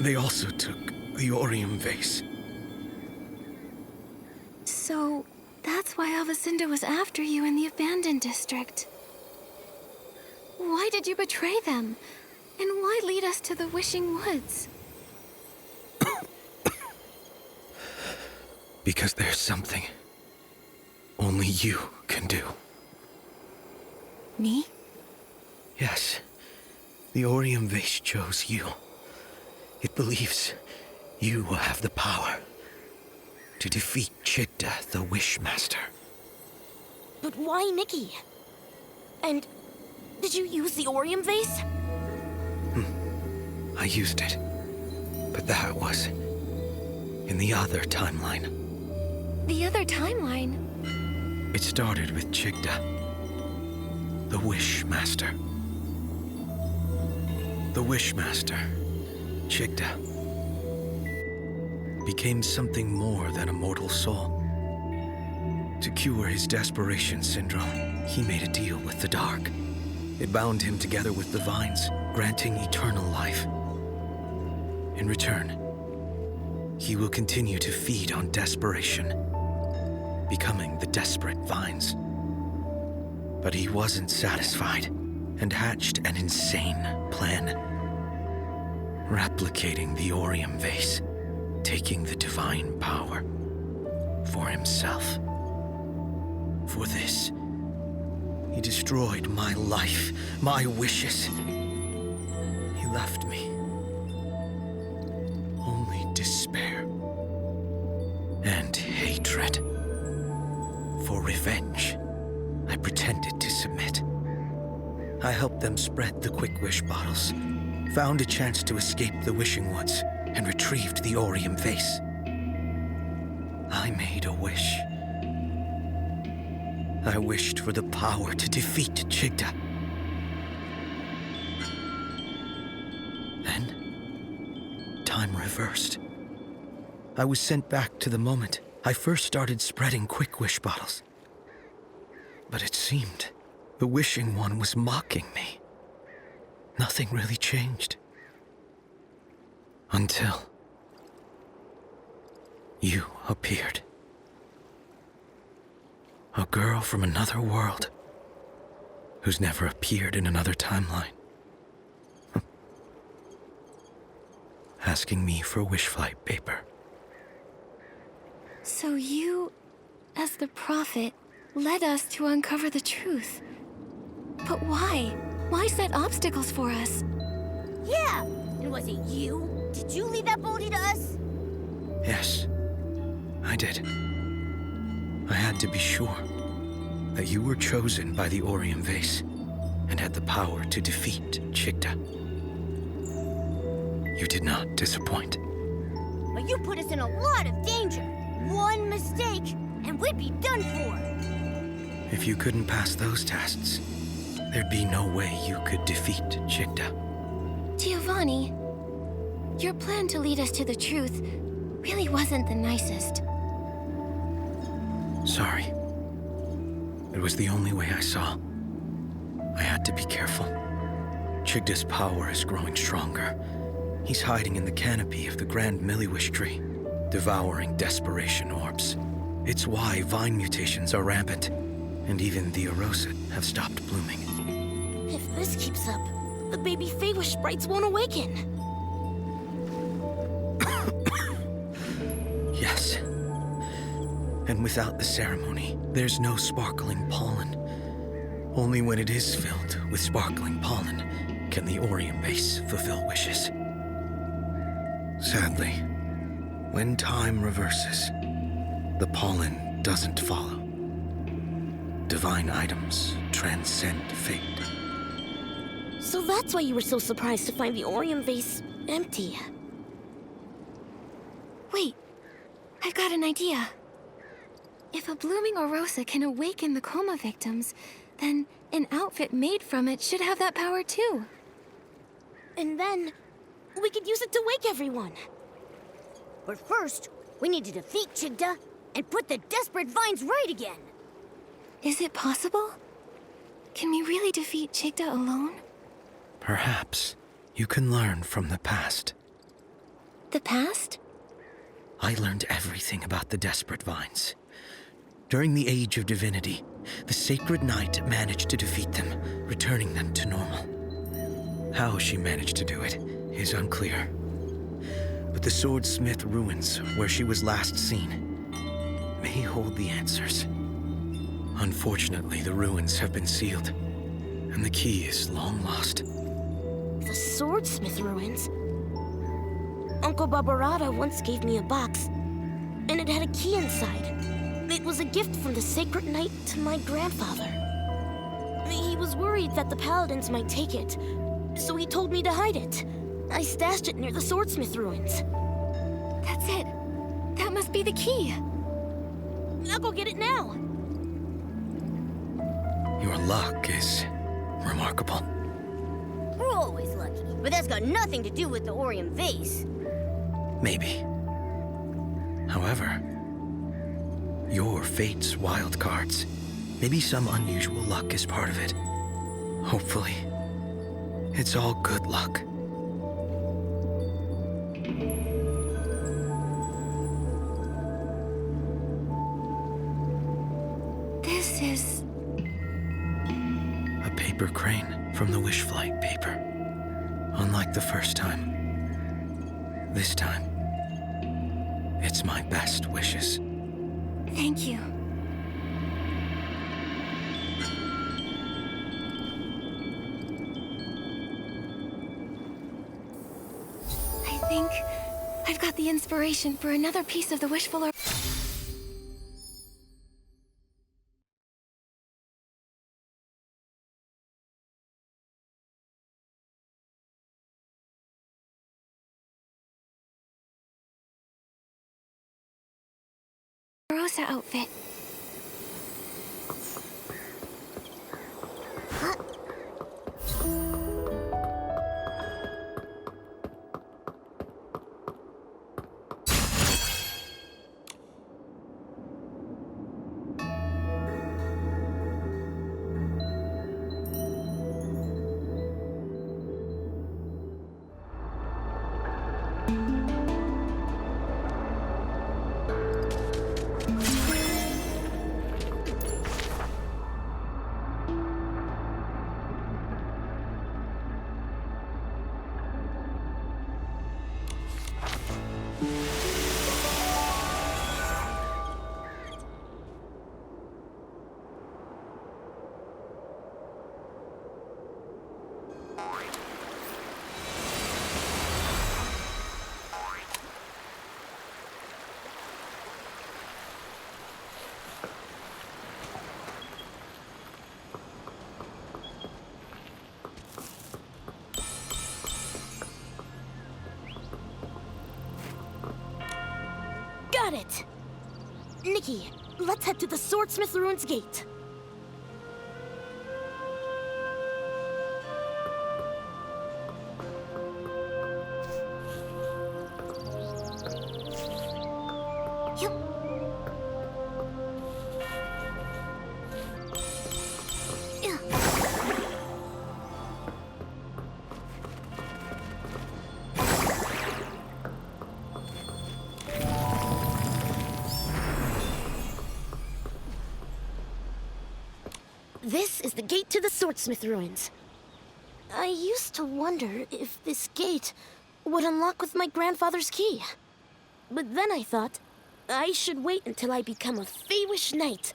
They also took the Orium vase. So, that's why Alvacinda was after you in the abandoned district. Why did you betray them? And why lead us to the Wishing Woods? Because there's something only you can do. Me? Yes. The Orium vase chose you. It believes you will have the power to defeat Chigda, the Wishmaster. But why Nikki? And did you use the Orium vase? I used it. But that was in the other timeline. The other timeline? It started with Chigda, the Wishmaster. The Wishmaster, Chigda, became something more than a mortal soul. To cure his desperation syndrome, he made a deal with the dark. It bound him together with the vines, granting eternal life. In return, he will continue to feed on desperation, becoming the desperate vines. But he wasn't satisfied and hatched an insane plan. Replicating the Orium vase, taking the divine power for himself. For this, he destroyed my life, my wishes. He left me only despair and hatred. For revenge, I pretended to submit. I helped them spread the Quick Wish bottles, found a chance to escape the Wishing Woods, and retrieved the Orium vase. I made a wish. I wished for the power to defeat Chigda. Then, time reversed. I was sent back to the moment I first started spreading Quick Wish bottles. But it seemed the Wishing One was mocking me. Nothing really changed. Until you appeared. A girl from another world who's never appeared in another timeline. Asking me for wish flight paper. So you, as the prophet, led us to uncover the truth. But why? Why set obstacles for us? Yeah! And was it you? Did you leave that boulder to us? Yes, I did. I had to be sure that you were chosen by the Orium Vase and had the power to defeat Chigda. You did not disappoint. But you put us in a lot of danger. One mistake, and we'd be done for. If you couldn't pass those tests, there'd be no way you could defeat Chigda. Giovanni, your plan to lead us to the truth really wasn't the nicest. Sorry. It was the only way I saw. I had to be careful. Chigda's power is growing stronger. He's hiding in the canopy of the Grand Milliwish tree, devouring desperation orbs. It's why vine mutations are rampant, and even the Arosa have stopped blooming. If this keeps up, the baby Feywish sprites won't awaken. Yes. And without the ceremony, there's no sparkling pollen. Only when it is filled with sparkling pollen can the Orium Vase fulfill wishes. Sadly, when time reverses, the pollen doesn't follow. Divine items transcend fate. So that's why you were so surprised to find the Orium Vase empty. Wait, I've got an idea. If a blooming Arosa can awaken the coma victims, then an outfit made from it should have that power too. And then, we could use it to wake everyone. But first, we need to defeat Chigda and put the desperate vines right again. Is it possible? Can we really defeat Chigda alone? Perhaps you can learn from the past. The past? I learned everything about the desperate vines. During the Age of Divinity, the Sacred Knight managed to defeat them, returning them to normal. How she managed to do it is unclear. But the Swordsmith ruins, where she was last seen, may hold the answers. Unfortunately, the ruins have been sealed, and the key is long lost. The Swordsmith ruins? Uncle Barbarata once gave me a box, and it had a key inside. It was a gift from the Sacred Knight to my grandfather. He was worried that the Paladins might take it, so he told me to hide it. I stashed it near the Swordsmith ruins. That's it. That must be the key. I'll go get it now. Your luck is remarkable. We're always lucky, but that's got nothing to do with the Orium Vase. Maybe. However, your fate's wild cards. Maybe some unusual luck is part of it. Hopefully, it's all good luck. This is... a paper crane from the wish flight paper. Unlike the first time, this time, it's my best wishes. Thank you. I think I've got the inspiration for another piece of the wishful... Rosa outfit. Nikki, let's head to the Swordsmith Ruins Gate. This is the gate to the Swordsmith Ruins. I used to wonder if this gate would unlock with my grandfather's key. But then I thought I should wait until I become a Feywish knight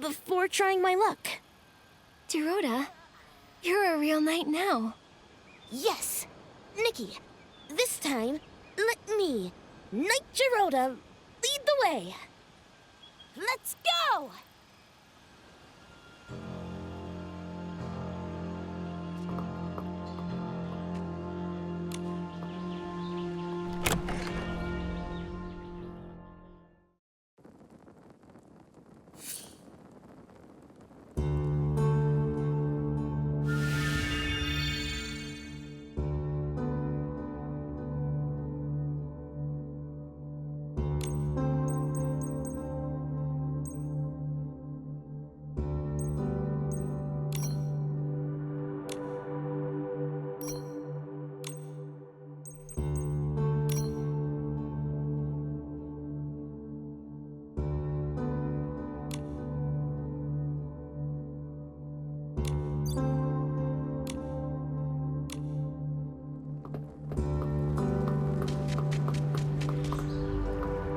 before trying my luck. Dorota, you're a real knight now. Yes. Nikki, this time, let me, Knight Dorota, lead the way. Let's go!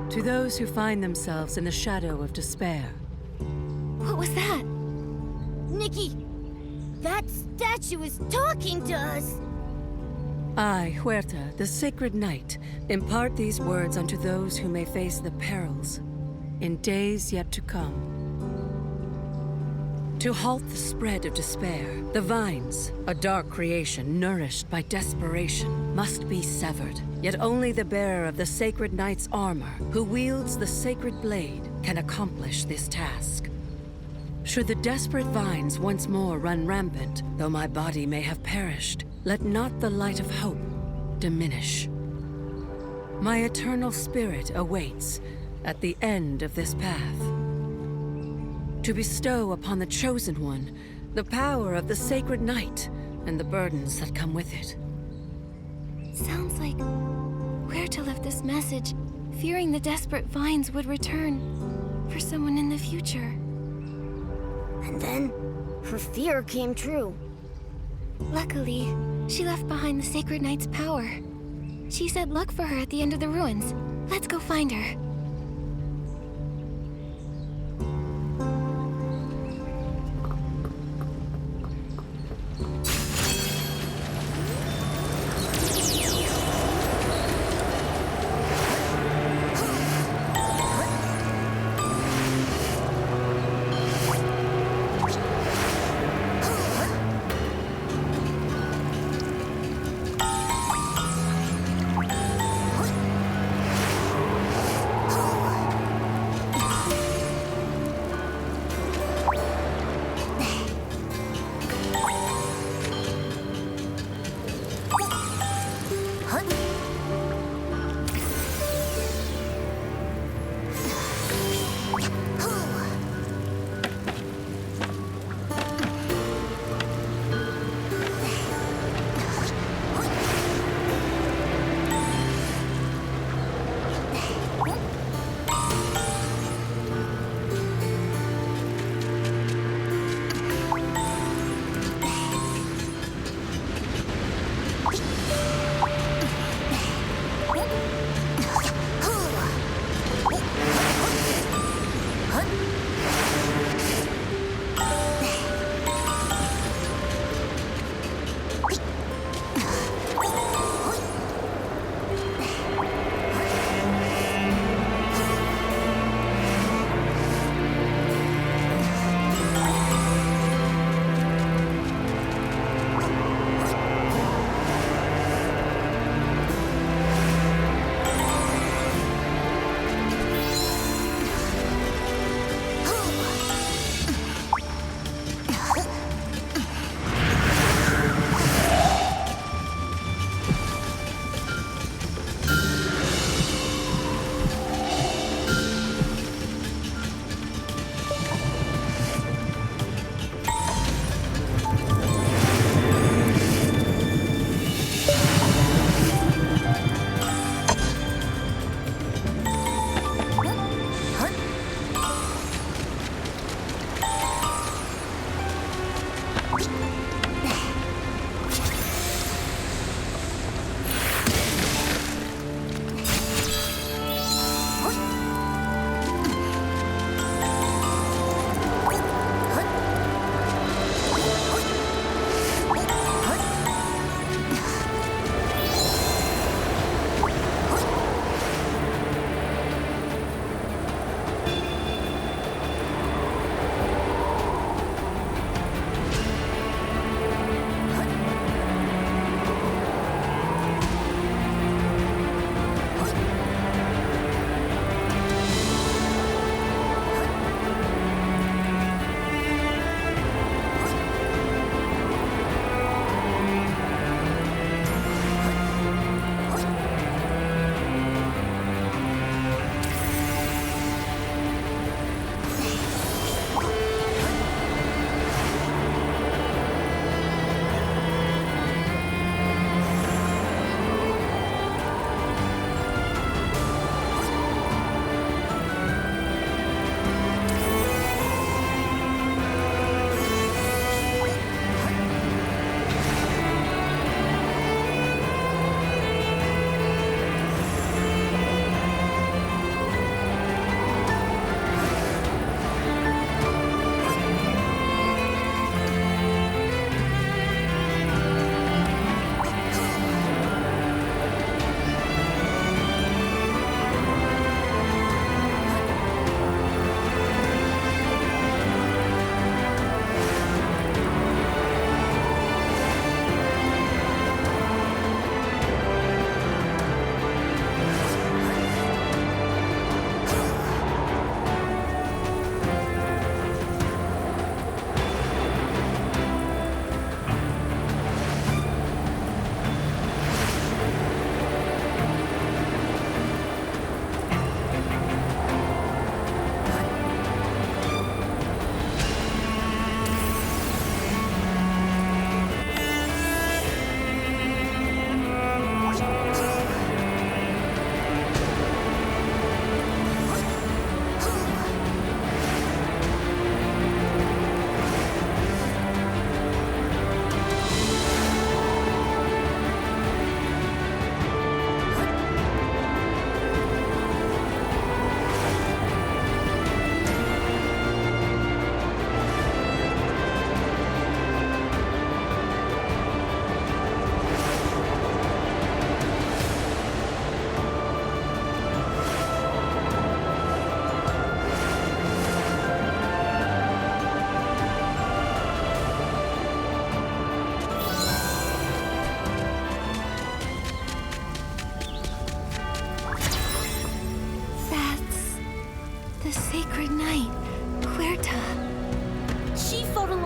To those who find themselves in the shadow of despair. What was that? Nikki, that statue is talking to us. I, Huerta, the sacred knight, impart these words unto those who may face the perils in days yet to come. To halt the spread of despair, the vines, a dark creation nourished by desperation, must be severed. Yet only the bearer of the sacred knight's armor, who wields the sacred blade, can accomplish this task. Should the desperate vines once more run rampant, though my body may have perished, let not the light of hope diminish. My eternal spirit awaits at the end of this path, to bestow upon the Chosen One the power of the sacred night and the burdens that come with it. Sounds like Huerta left this message, fearing the desperate vines would return for someone in the future. And then, her fear came true. Luckily, she left behind the sacred knight's power. She said luck for her at the end of the ruins. Let's go find her.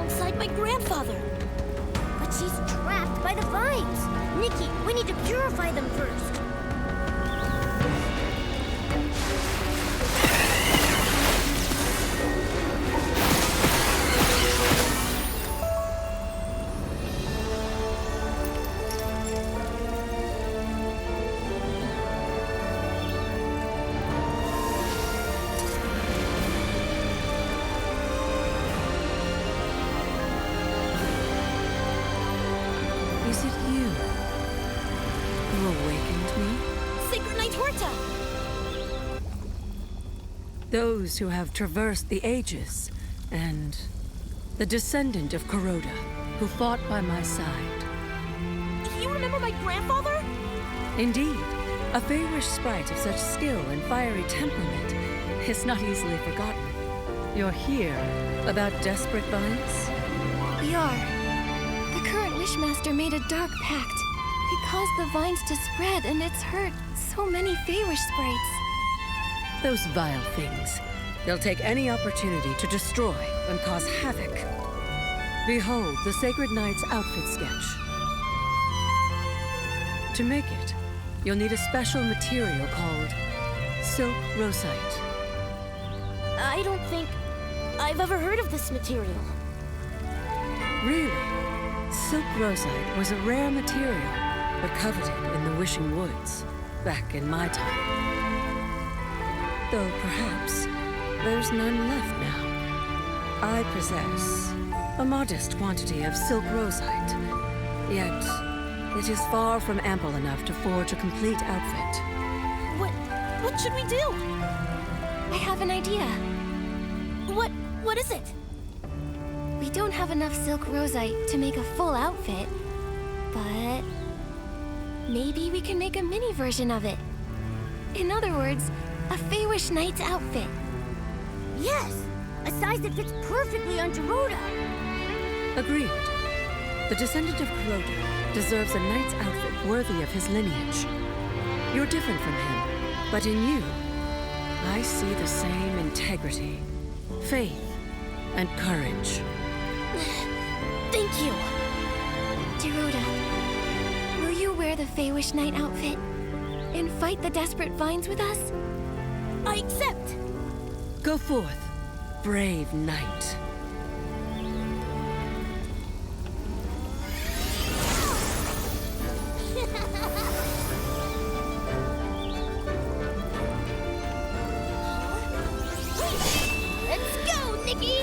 alongside my grandfather. But she's trapped by the vines. Nikki, we need to purify them first. Is it you who awakened me? Sacred Knight Horta! Those who have traversed the ages, and the descendant of Kuroda, who fought by my side. You remember my grandfather? Indeed, a Feywish sprite of such skill and fiery temperament is not easily forgotten. You're here about desperate vines? We are. The current Wishmaster made a dark pact. It caused the vines to spread, and it's hurt so many Feywish sprites. Those vile things. They'll take any opportunity to destroy and cause havoc. Behold the Sacred Knight's outfit sketch. To make it, you'll need a special material called silk rosite. I don't think I've ever heard of this material. Really? Silk rosite was a rare material, but coveted in the Wishing Woods, back in my time. Though perhaps there's none left now. I possess a modest quantity of silk rosite, yet it is far from ample enough to forge a complete outfit. What should we do? I have an idea. What is it? We don't have enough silk rosite to make a full outfit, but maybe we can make a mini version of it. In other words, a Feywish Knight's outfit. Yes! A size that fits perfectly on Kuroda. Agreed. The descendant of Kuroda deserves a knight's outfit worthy of his lineage. You're different from him, but in you, I see the same integrity, faith, and courage. Thank you. Kuroda, will you wear the Feywish Knight outfit and fight the desperate vines with us? I accept. Go forth, brave knight. Let's go, Nikki!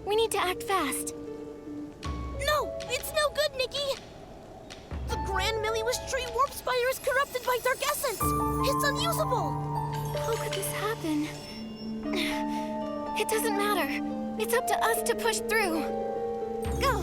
We need to act fast. No! It's no good, Nikki! The Grand Milliwish Tree Warp Spire is corrupted by dark essence! It's unusable! How could this happen? It doesn't matter. It's up to us to push through. Go!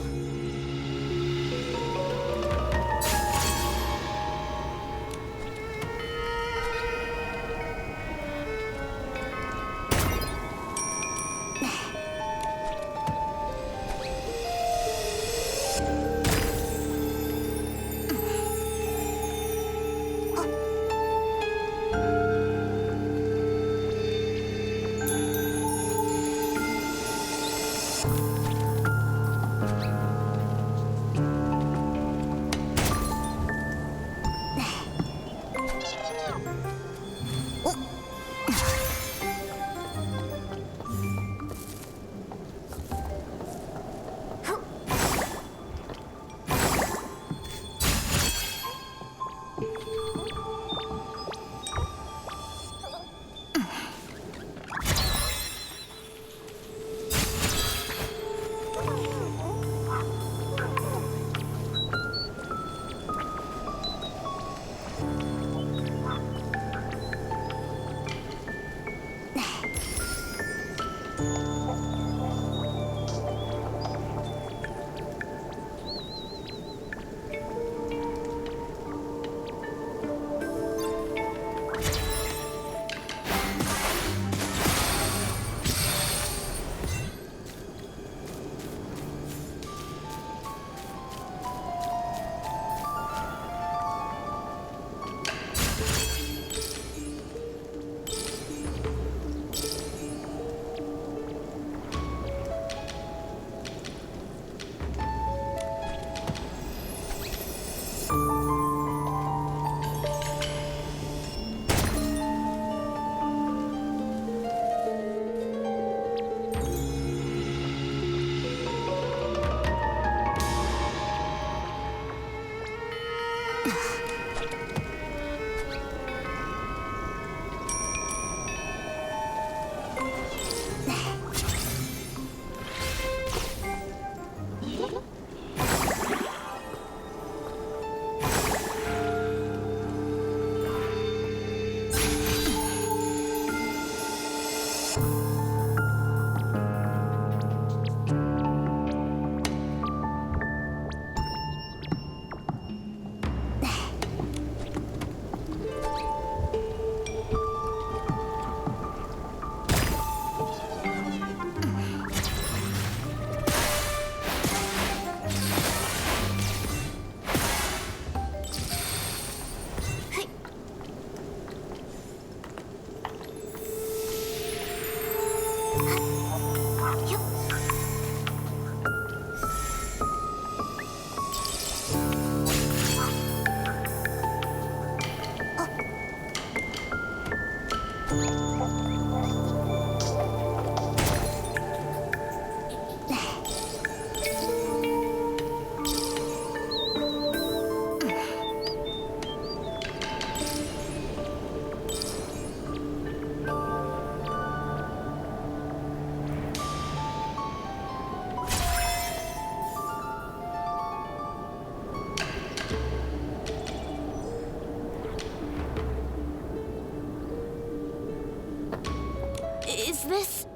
Is this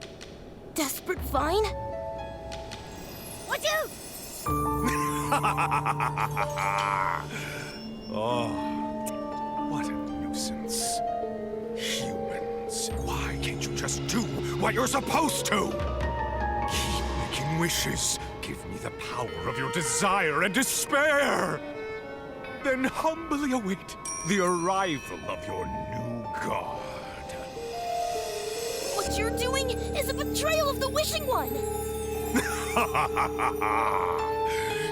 Desperate Vine? Watch out! Oh, what a nuisance. Humans, why can't you just do what you're supposed to? Keep making wishes. Give me the power of your desire and despair. Then humbly await the arrival of your new god. What you're doing is a betrayal of the Wishing One!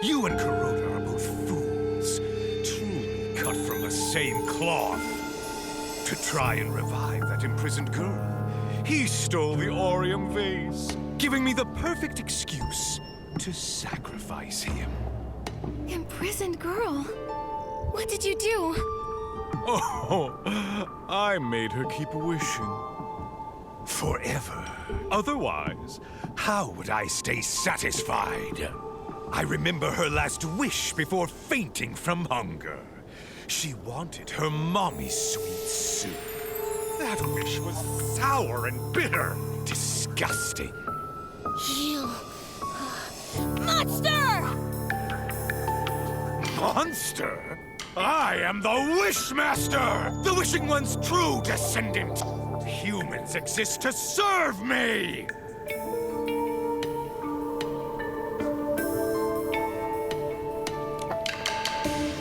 You and Kuroda are both fools, truly cut from the same cloth. To try and revive that imprisoned girl, he stole the Aureum vase, giving me the perfect excuse to sacrifice him. Imprisoned girl? What did you do? Oh, I made her keep wishing. Forever. Otherwise, how would I stay satisfied? I remember her last wish before fainting from hunger. She wanted her mommy's sweet soup. That wish was sour and bitter. Disgusting. You... Monster! Monster? I am the Wishmaster! The Wishing One's true descendant! Humans exist to serve me!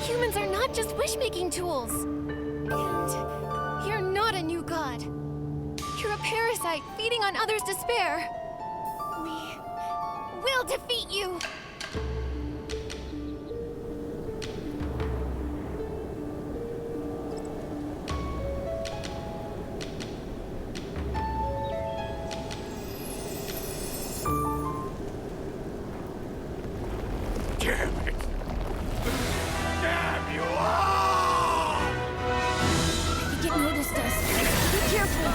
Humans are not just wish-making tools. And you're not a new god. You're a parasite feeding on others' despair. We will defeat you. Damn it! Damn you all! I think it noticed us. Be careful!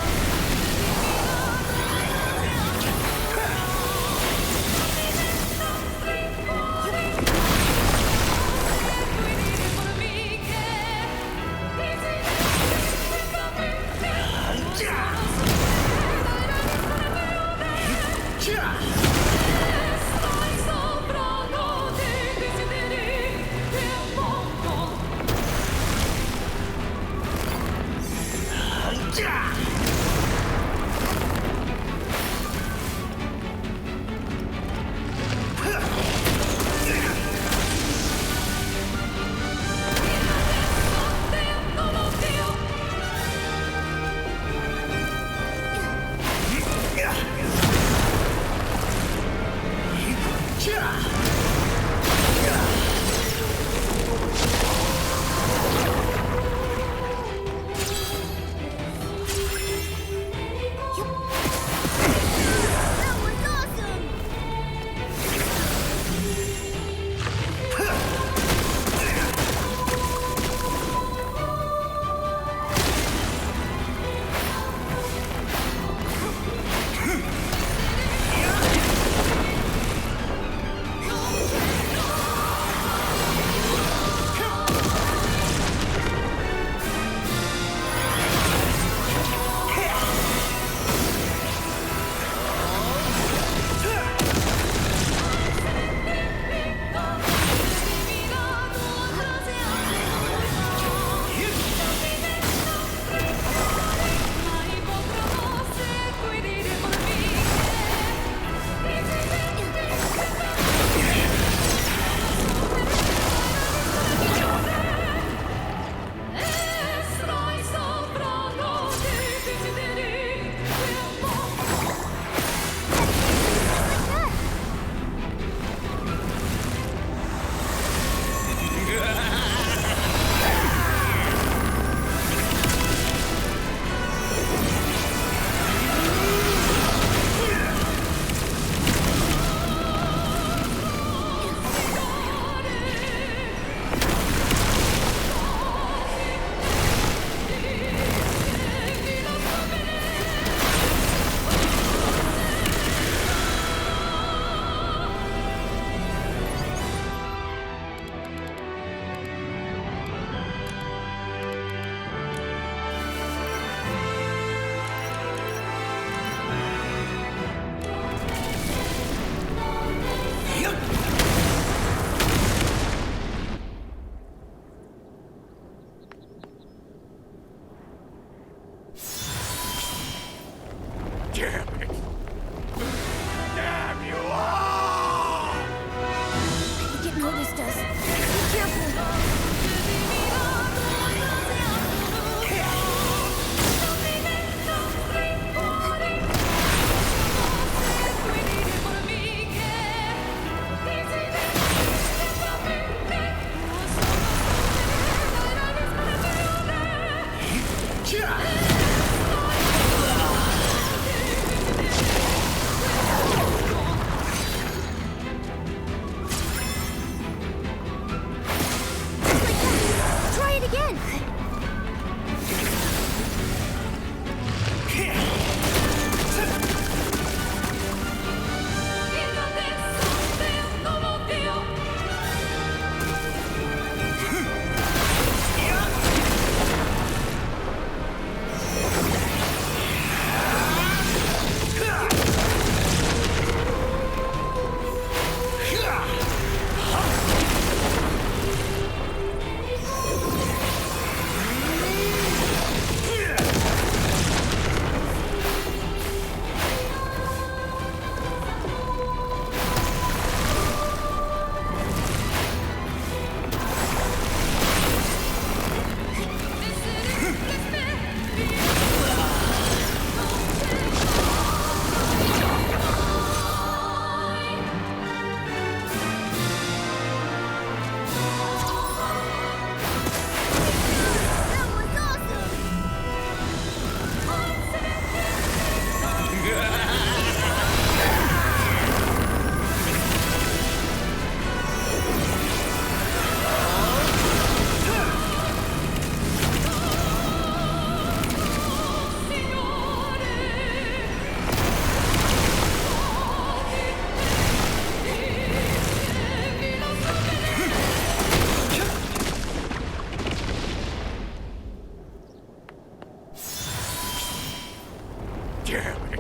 Damn it!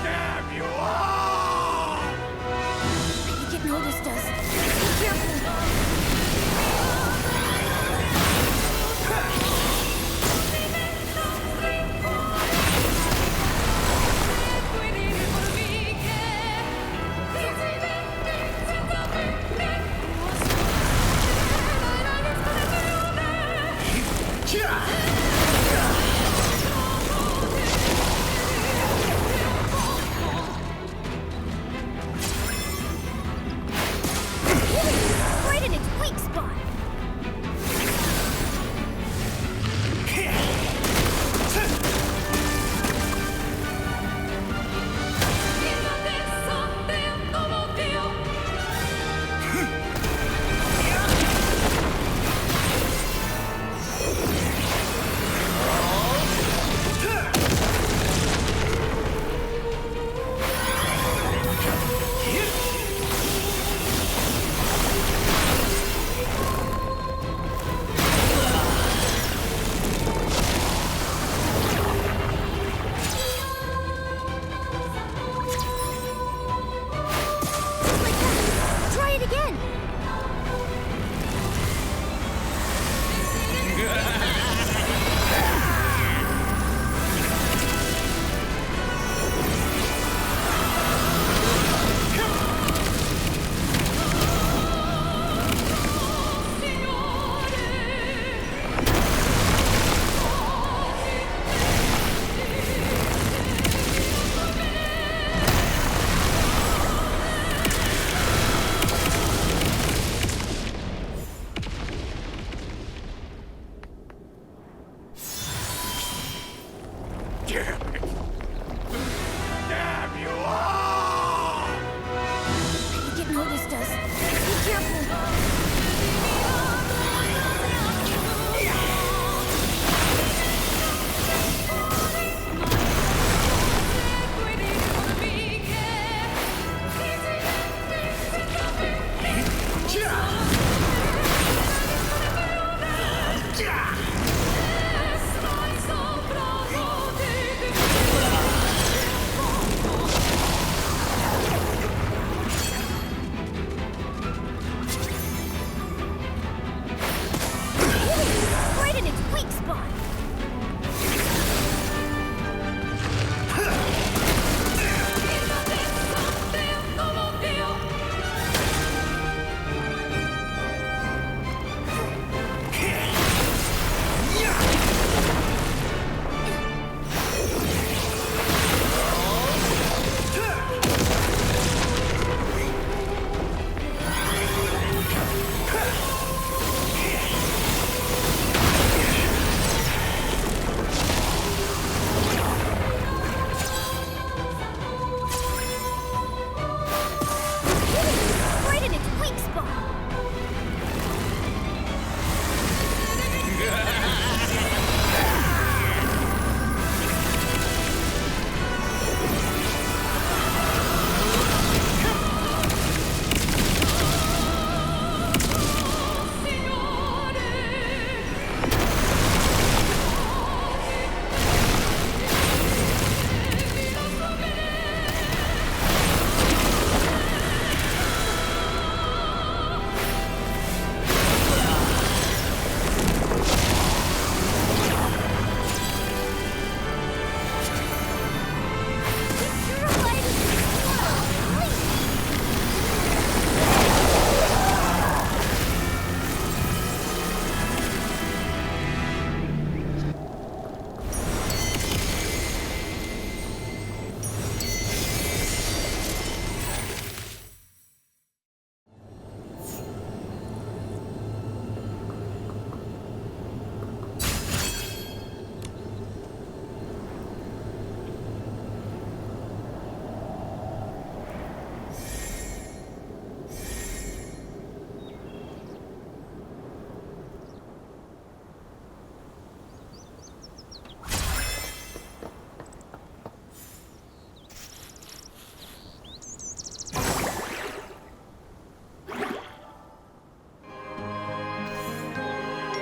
Damn you all! I think it noticed us. Be careful. Right in its weak spot.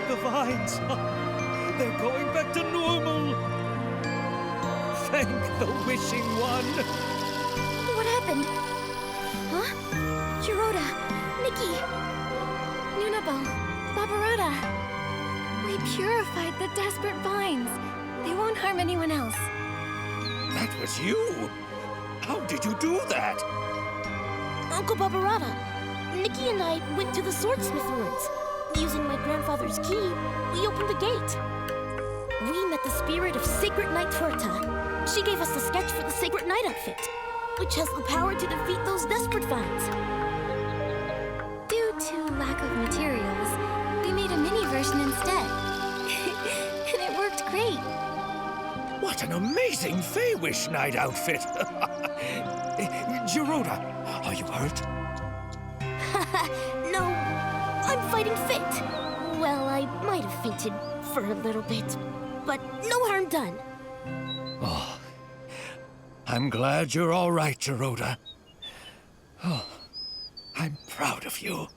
The vines! They're going back to normal! Thank the Wishing One. What happened? Huh? Jirota, Nikki, Nunabo, Barbarata. We purified the desperate vines. They won't harm anyone else. That was you? How did you do that? Uncle Barbarata, Nikki and I went to the swordsmith ruins. Using my grandfather's key, we opened the gate. We met the spirit of Sacred Knight Torta. She gave us the sketch for the Sacred Knight outfit, which has the power to defeat those desperate vines. Due to lack of materials, we made a mini version instead. And it worked great. What an amazing Feywish Knight outfit! Jirota, are you hurt? No, I'm fighting fit. Well, I might have fainted for a little bit, but no harm done. Oh, I'm glad you're all right, Jirota. Oh, I'm proud of you.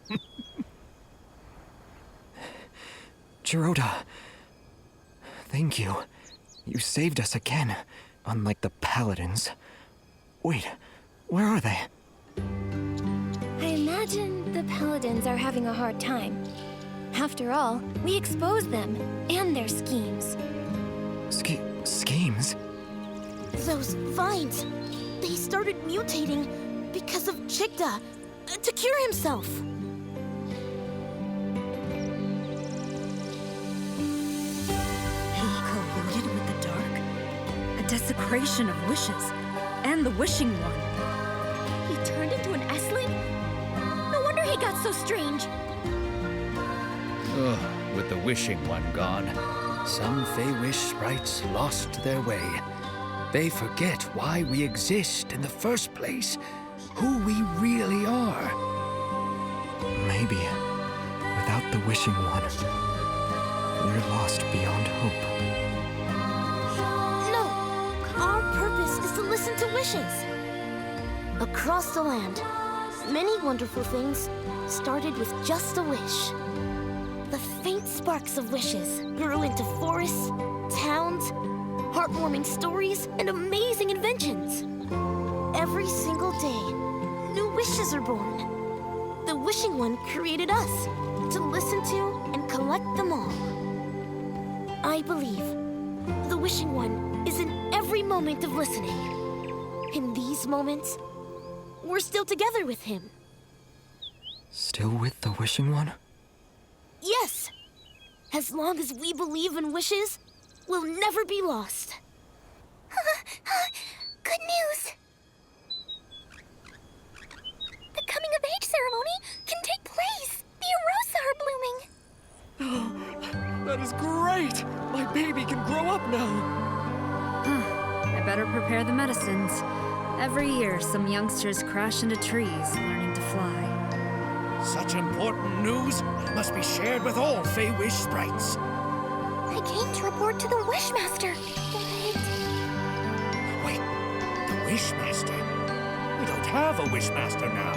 Jirota, thank you. You saved us again, unlike the paladins. Wait, where are they? I imagine the paladins are having a hard time. After all, we exposed them and their schemes. Schemes? Those vines, they started mutating because of Chigda, to cure himself. He colluded with the dark? A desecration of wishes, and the Wishing One. He turned into an S-ling? No wonder he got so strange. Ugh, with the Wishing One gone, some Feywish sprites lost their way. They forget why we exist in the first place, who we really are. Maybe, without the Wishing One, we're lost beyond hope. No, our purpose is to listen to wishes. Across the land, many wonderful things started with just a wish. The faint sparks of wishes grew into forests, towns, heartwarming stories, and amazing inventions. Every single day, new wishes are born. The Wishing One created us to listen to and collect them all. I believe the Wishing One is in every moment of listening. In these moments, we're still together with him. Still with the Wishing One? Yes! As long as we believe in wishes, we'll never be lost. Good news! The coming of age ceremony can take place! The Arosa are blooming! That is great! My baby can grow up now! I better prepare the medicines. Every year, some youngsters crash into trees learning to fly. Such important news must be shared with all Feywish sprites. I came to report to the Wishmaster, but... Wait, the Wishmaster? We don't have a Wishmaster now.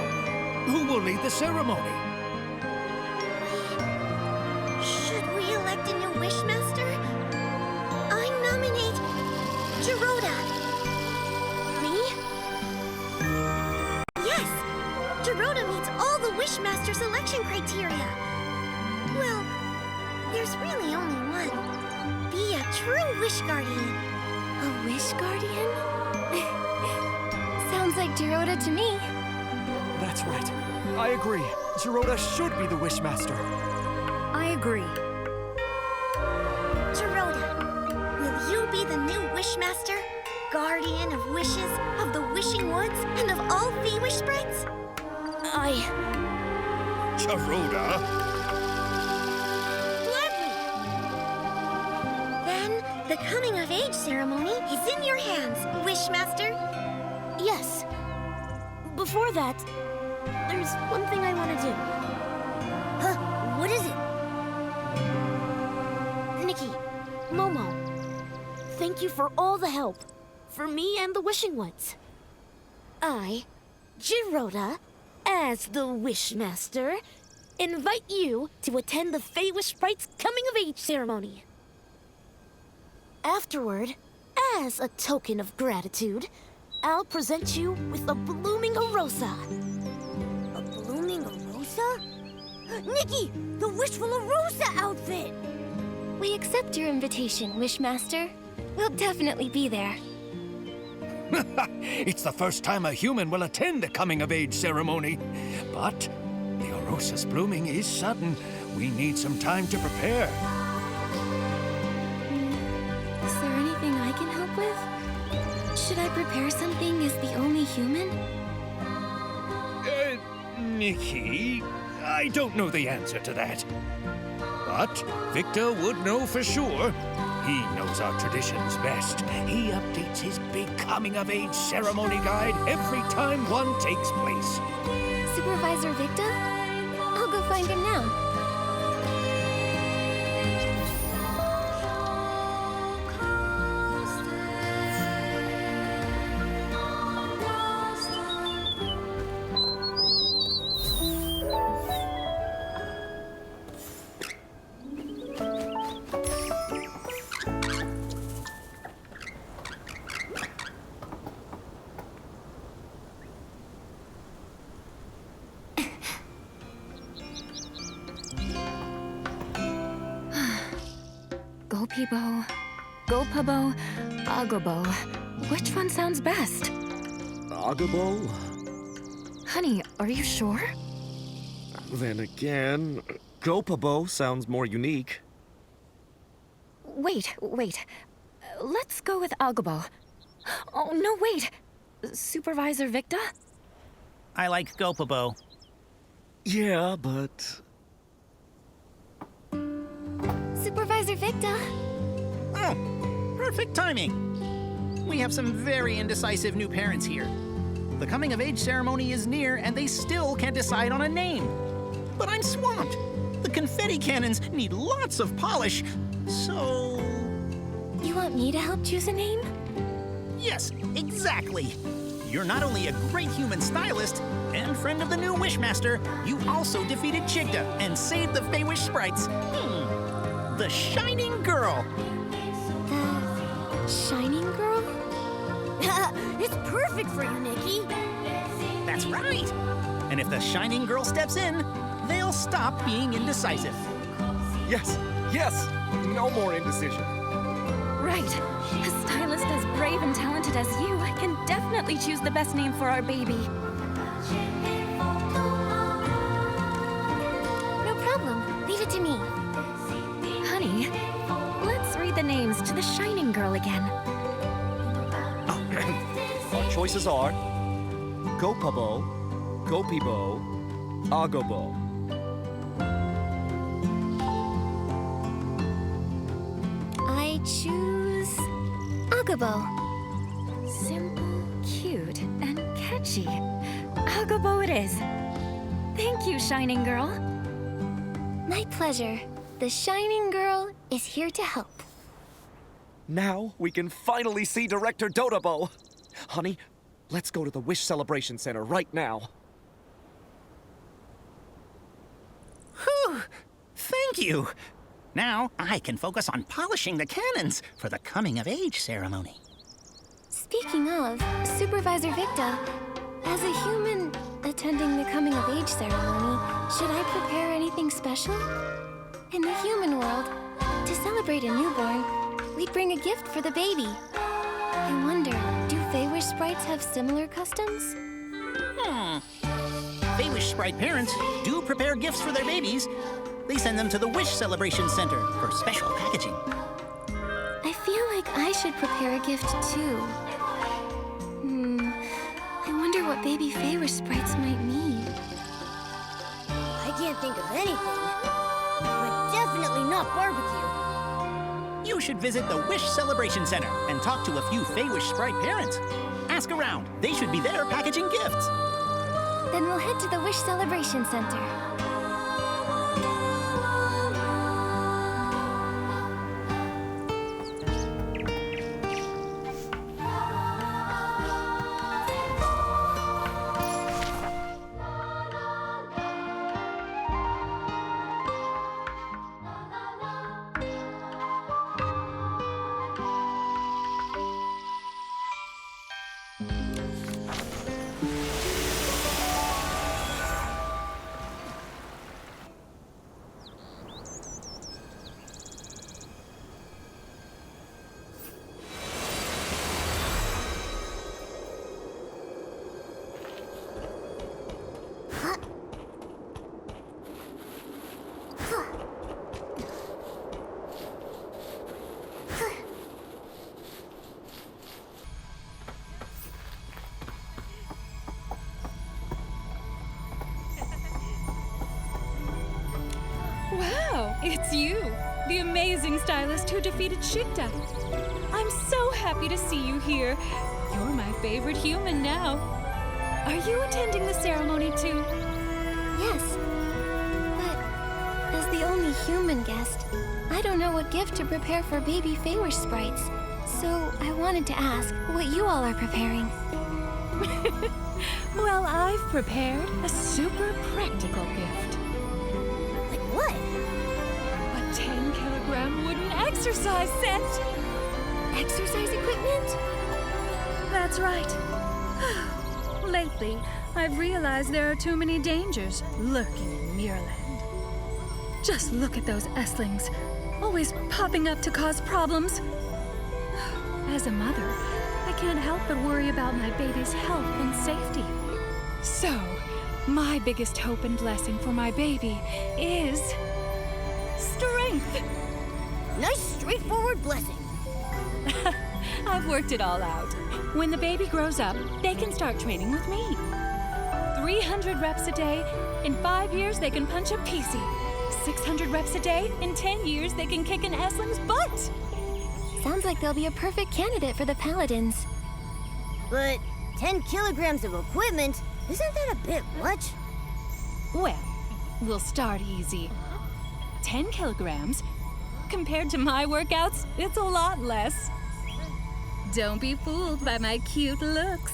Who will lead the ceremony? Should we elect a new Wishmaster? I nominate Jirota. Me? Yes! Jirota meets all the Wishmaster selection criteria. Well, there's really only one. Be a true Wish Guardian. A Wish Guardian? Sounds like Jirota to me. That's right. I agree. Jirota should be the Wishmaster. I agree. Jirota, will you be the new Wishmaster? Guardian of wishes, of the Wishing Woods, and of all Feywish sprites? Jirota? Gladly! Then, the coming of age ceremony is in your hands, Wishmaster. Yes. Before that, there's one thing I want to do. Huh? What is it? Nikki, Momo, thank you for all the help. For me and the Wishing Ones. I, Jirota, as the Wishmaster, invite you to attend the Feywish Sprite's coming of age ceremony. Afterward, As a token of gratitude, I'll present you with a blooming Arosa. A blooming Arosa? Nikki, the Wishful Arosa outfit! We accept your invitation, Wishmaster. We'll definitely be there. It's the first time a human will attend a coming-of-age ceremony. But the Arosa's blooming is sudden. We need some time to prepare. Is there anything I can help with? Should I prepare something as the only human? Nikki, I don't know the answer to that. But Victor would know for sure. He knows our traditions best. He updates his big coming-of-age ceremony guide every time one takes place. Supervisor Victor? I'll go find him now. Go-Pibo, Go-Pabo, Agobo. Which one sounds best? Agobo? Honey, are you sure? Then again, Go-Pabo sounds more unique. Wait. Let's go with Agobo. Oh, no, wait. Supervisor Victor? I like Go-Pabo. Yeah, but... Supervisor Victor? Oh, perfect timing. We have some very indecisive new parents here. The coming-of-age ceremony is near, and they still can't decide on a name. But I'm swamped. The confetti cannons need lots of polish, so... You want me to help choose a name? Yes, exactly. You're not only a great human stylist and friend of the new Wishmaster, you also defeated Chigda and saved the Feywish sprites. The Shining Girl. The Shining Girl? It's perfect for you, Nikki. That's right. And if the Shining Girl steps in, they'll stop being indecisive. Yes. No more indecision. Right. A stylist as brave and talented as you can definitely choose the best name for our baby. No problem. Leave it to me. Honey, let's read the names to the Shining Girl again. Our choices are Go-Pabo, Go-Pibo, Agobo. I choose Agobo. Simple, cute, and catchy. Agobo it is. Thank you, Shining Girl. My pleasure. The Shining Girl is here to help. Now we can finally see Director Dodabo. Honey, let's go to the Wish Celebration Center right now. Whew! Thank you! Now I can focus on polishing the cannons for the coming-of-age ceremony. Speaking of, Supervisor Victor, as a human attending the coming-of-age ceremony, should I prepare anything special? In the human world, to celebrate a newborn, we'd bring a gift for the baby. I wonder, do Feywish sprites have similar customs? Feywish sprite parents do prepare gifts for their babies. They send them to the Wish Celebration Center for special packaging. I feel like I should prepare a gift too. I wonder what baby Feywish sprites might need. I can't think of anything. But definitely not barbecue. You should visit the Wish Celebration Center and talk to a few Feywish sprite parents. Ask around. They should be there packaging gifts. Then we'll head to the Wish Celebration Center. It's you, the amazing stylist who defeated Shikta. I'm so happy to see you here. You're my favorite human now. Are you attending the ceremony too? Yes. But as the only human guest, I don't know what gift to prepare for baby Feywish sprites. So I wanted to ask what you all are preparing. Well, I've prepared a super practical gift. Like what? A 10-kilogram wooden exercise set. Exercise equipment? That's right. Lately, I've realized there are too many dangers lurking in Mirrorland. Just look at those Esslings, always popping up to cause problems. As a mother, I can't help but worry about my baby's health and safety. So, my biggest hope and blessing for my baby is strength. Nice, straightforward blessing. I've worked it all out. When the baby grows up, they can start training with me. 300 reps a day. In 5 years, they can punch a PC. 600 reps a day. In 10 years, they can kick an Essling's butt. Sounds like they'll be a perfect candidate for the Paladins. But 10 kilograms of equipment, isn't that a bit much? Well, we'll start easy. 10 kilograms? Compared to my workouts, it's a lot less. Don't be fooled by my cute looks.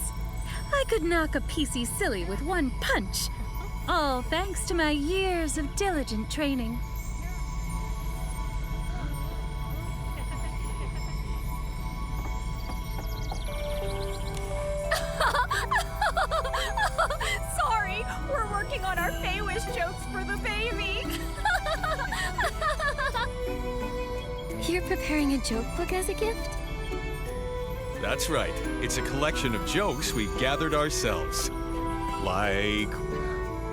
I could knock a PC silly with one punch. All thanks to my years of diligent training. Sorry, we're working on our Feywish jokes for the baby. You're preparing a joke book as a gift? That's right. It's a collection of jokes we've gathered ourselves. Like,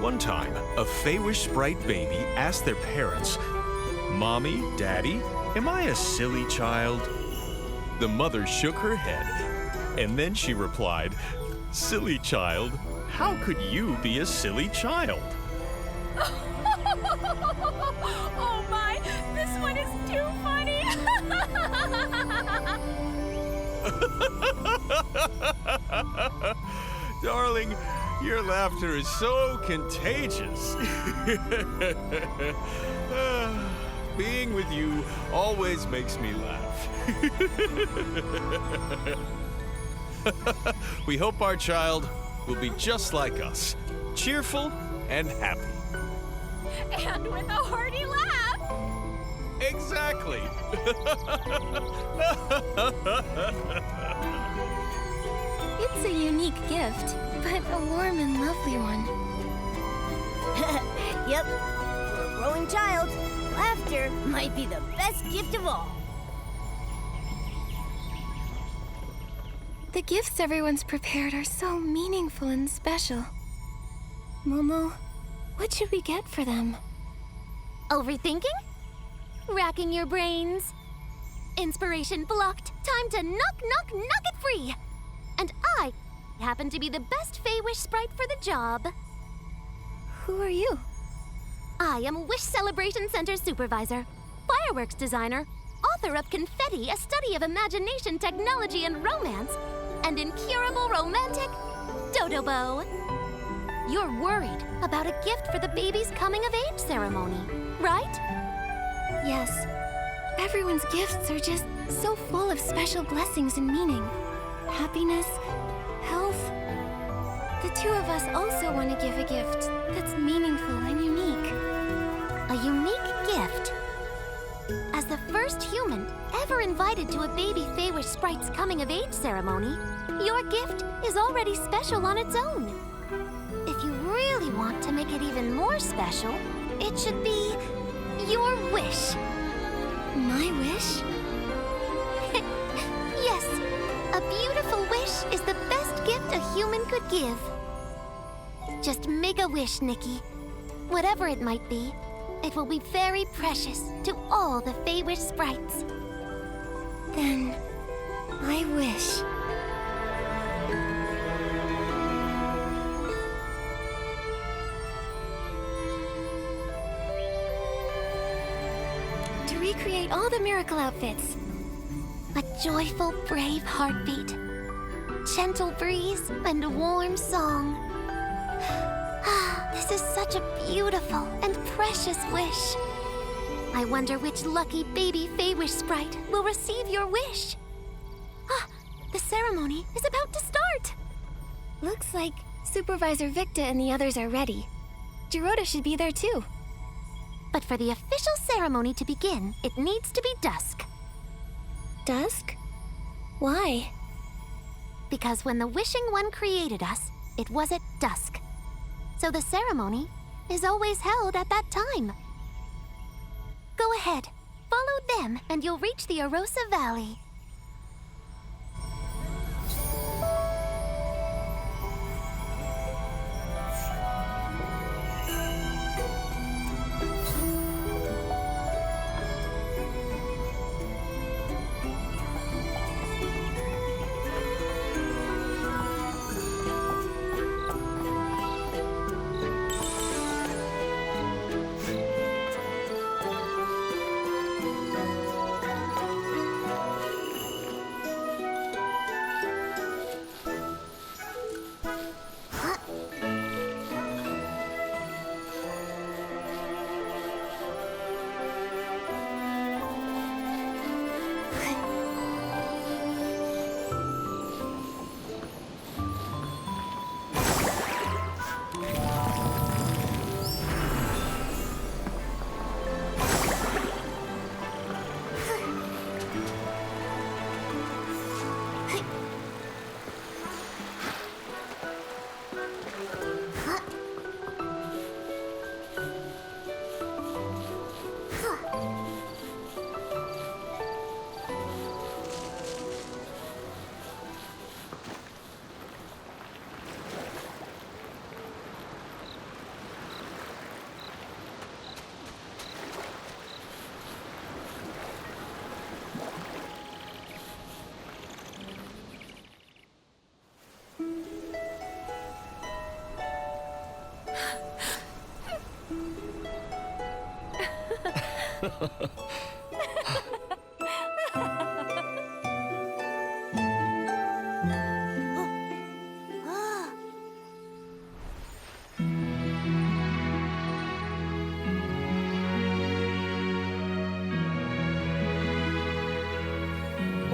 one time, a Feywish sprite baby asked their parents, "Mommy, Daddy, am I a silly child?" The mother shook her head, and then she replied, "Silly child? How could you be a silly child?" Oh my, this one is too funny. Darling, your laughter is so contagious. Being with you always makes me laugh. We hope our child will be just like us, cheerful and happy. And with a hearty laugh. Exactly. It's a unique gift, but a warm and lovely one. Yep. For a growing child, laughter might be the best gift of all. The gifts everyone's prepared are so meaningful and special. Momo, what should we get for them? Overthinking? Racking your brains? Inspiration blocked. Time to knock it free. And I happen to be the best Feywish sprite for the job. Who are you? I am Wish Celebration Center Supervisor, Fireworks Designer, author of Confetti, a study of imagination, technology, and romance, and incurable romantic Dodobo. You're worried about a gift for the baby's coming-of-age ceremony, right? Yes. Everyone's gifts are just so full of special blessings and meaning. Happiness, health. The two of us also want to give a gift that's meaningful and unique. A unique gift. As the first human ever invited to a baby Feywish sprite's coming-of-age ceremony, your gift is already special on its own. If you really want to make it even more special, it should be your wish. My wish? Yes, a beautiful wish is the best gift a human could give. Just make a wish, Nikki. Whatever it might be, it will be very precious to all the Feywish sprites. Then, I wish. all the miracle outfits. A joyful, brave heartbeat, gentle breeze, and a warm song. This is such a beautiful and precious wish. I wonder which lucky baby Feywish sprite will receive your wish. The ceremony is about to start. Looks like Supervisor Victa and the others are ready. Gerudo should be there too. But for the official ceremony to begin, it needs to be dusk. Dusk? Why? Because when the Wishing One created us, it was at dusk. So the ceremony is always held at that time. Go ahead, follow them, and you'll reach the Arosa Valley.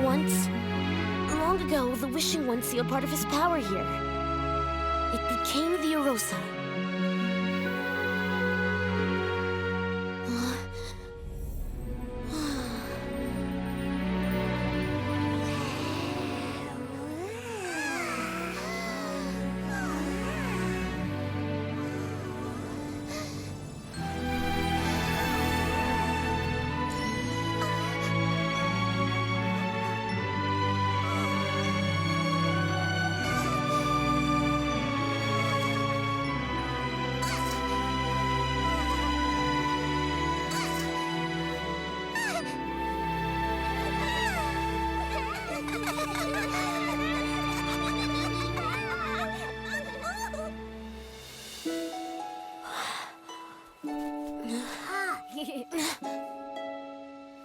Once, long ago, the Wishing One sealed part of his power here. It became the Arosa.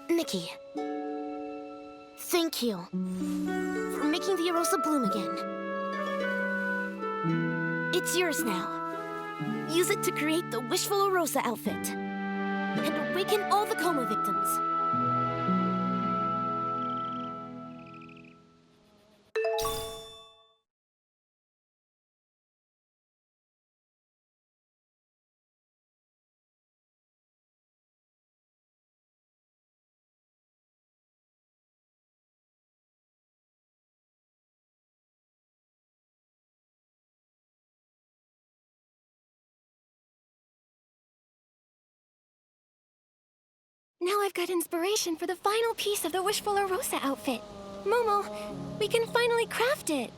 Nikki, thank you for making the Arosa bloom again. It's yours now. Use it to create the Wishful Arosa outfit and awaken all the coma victims. Now I've got inspiration for the final piece of the Wishful Arosa outfit. Momo, we can finally craft it.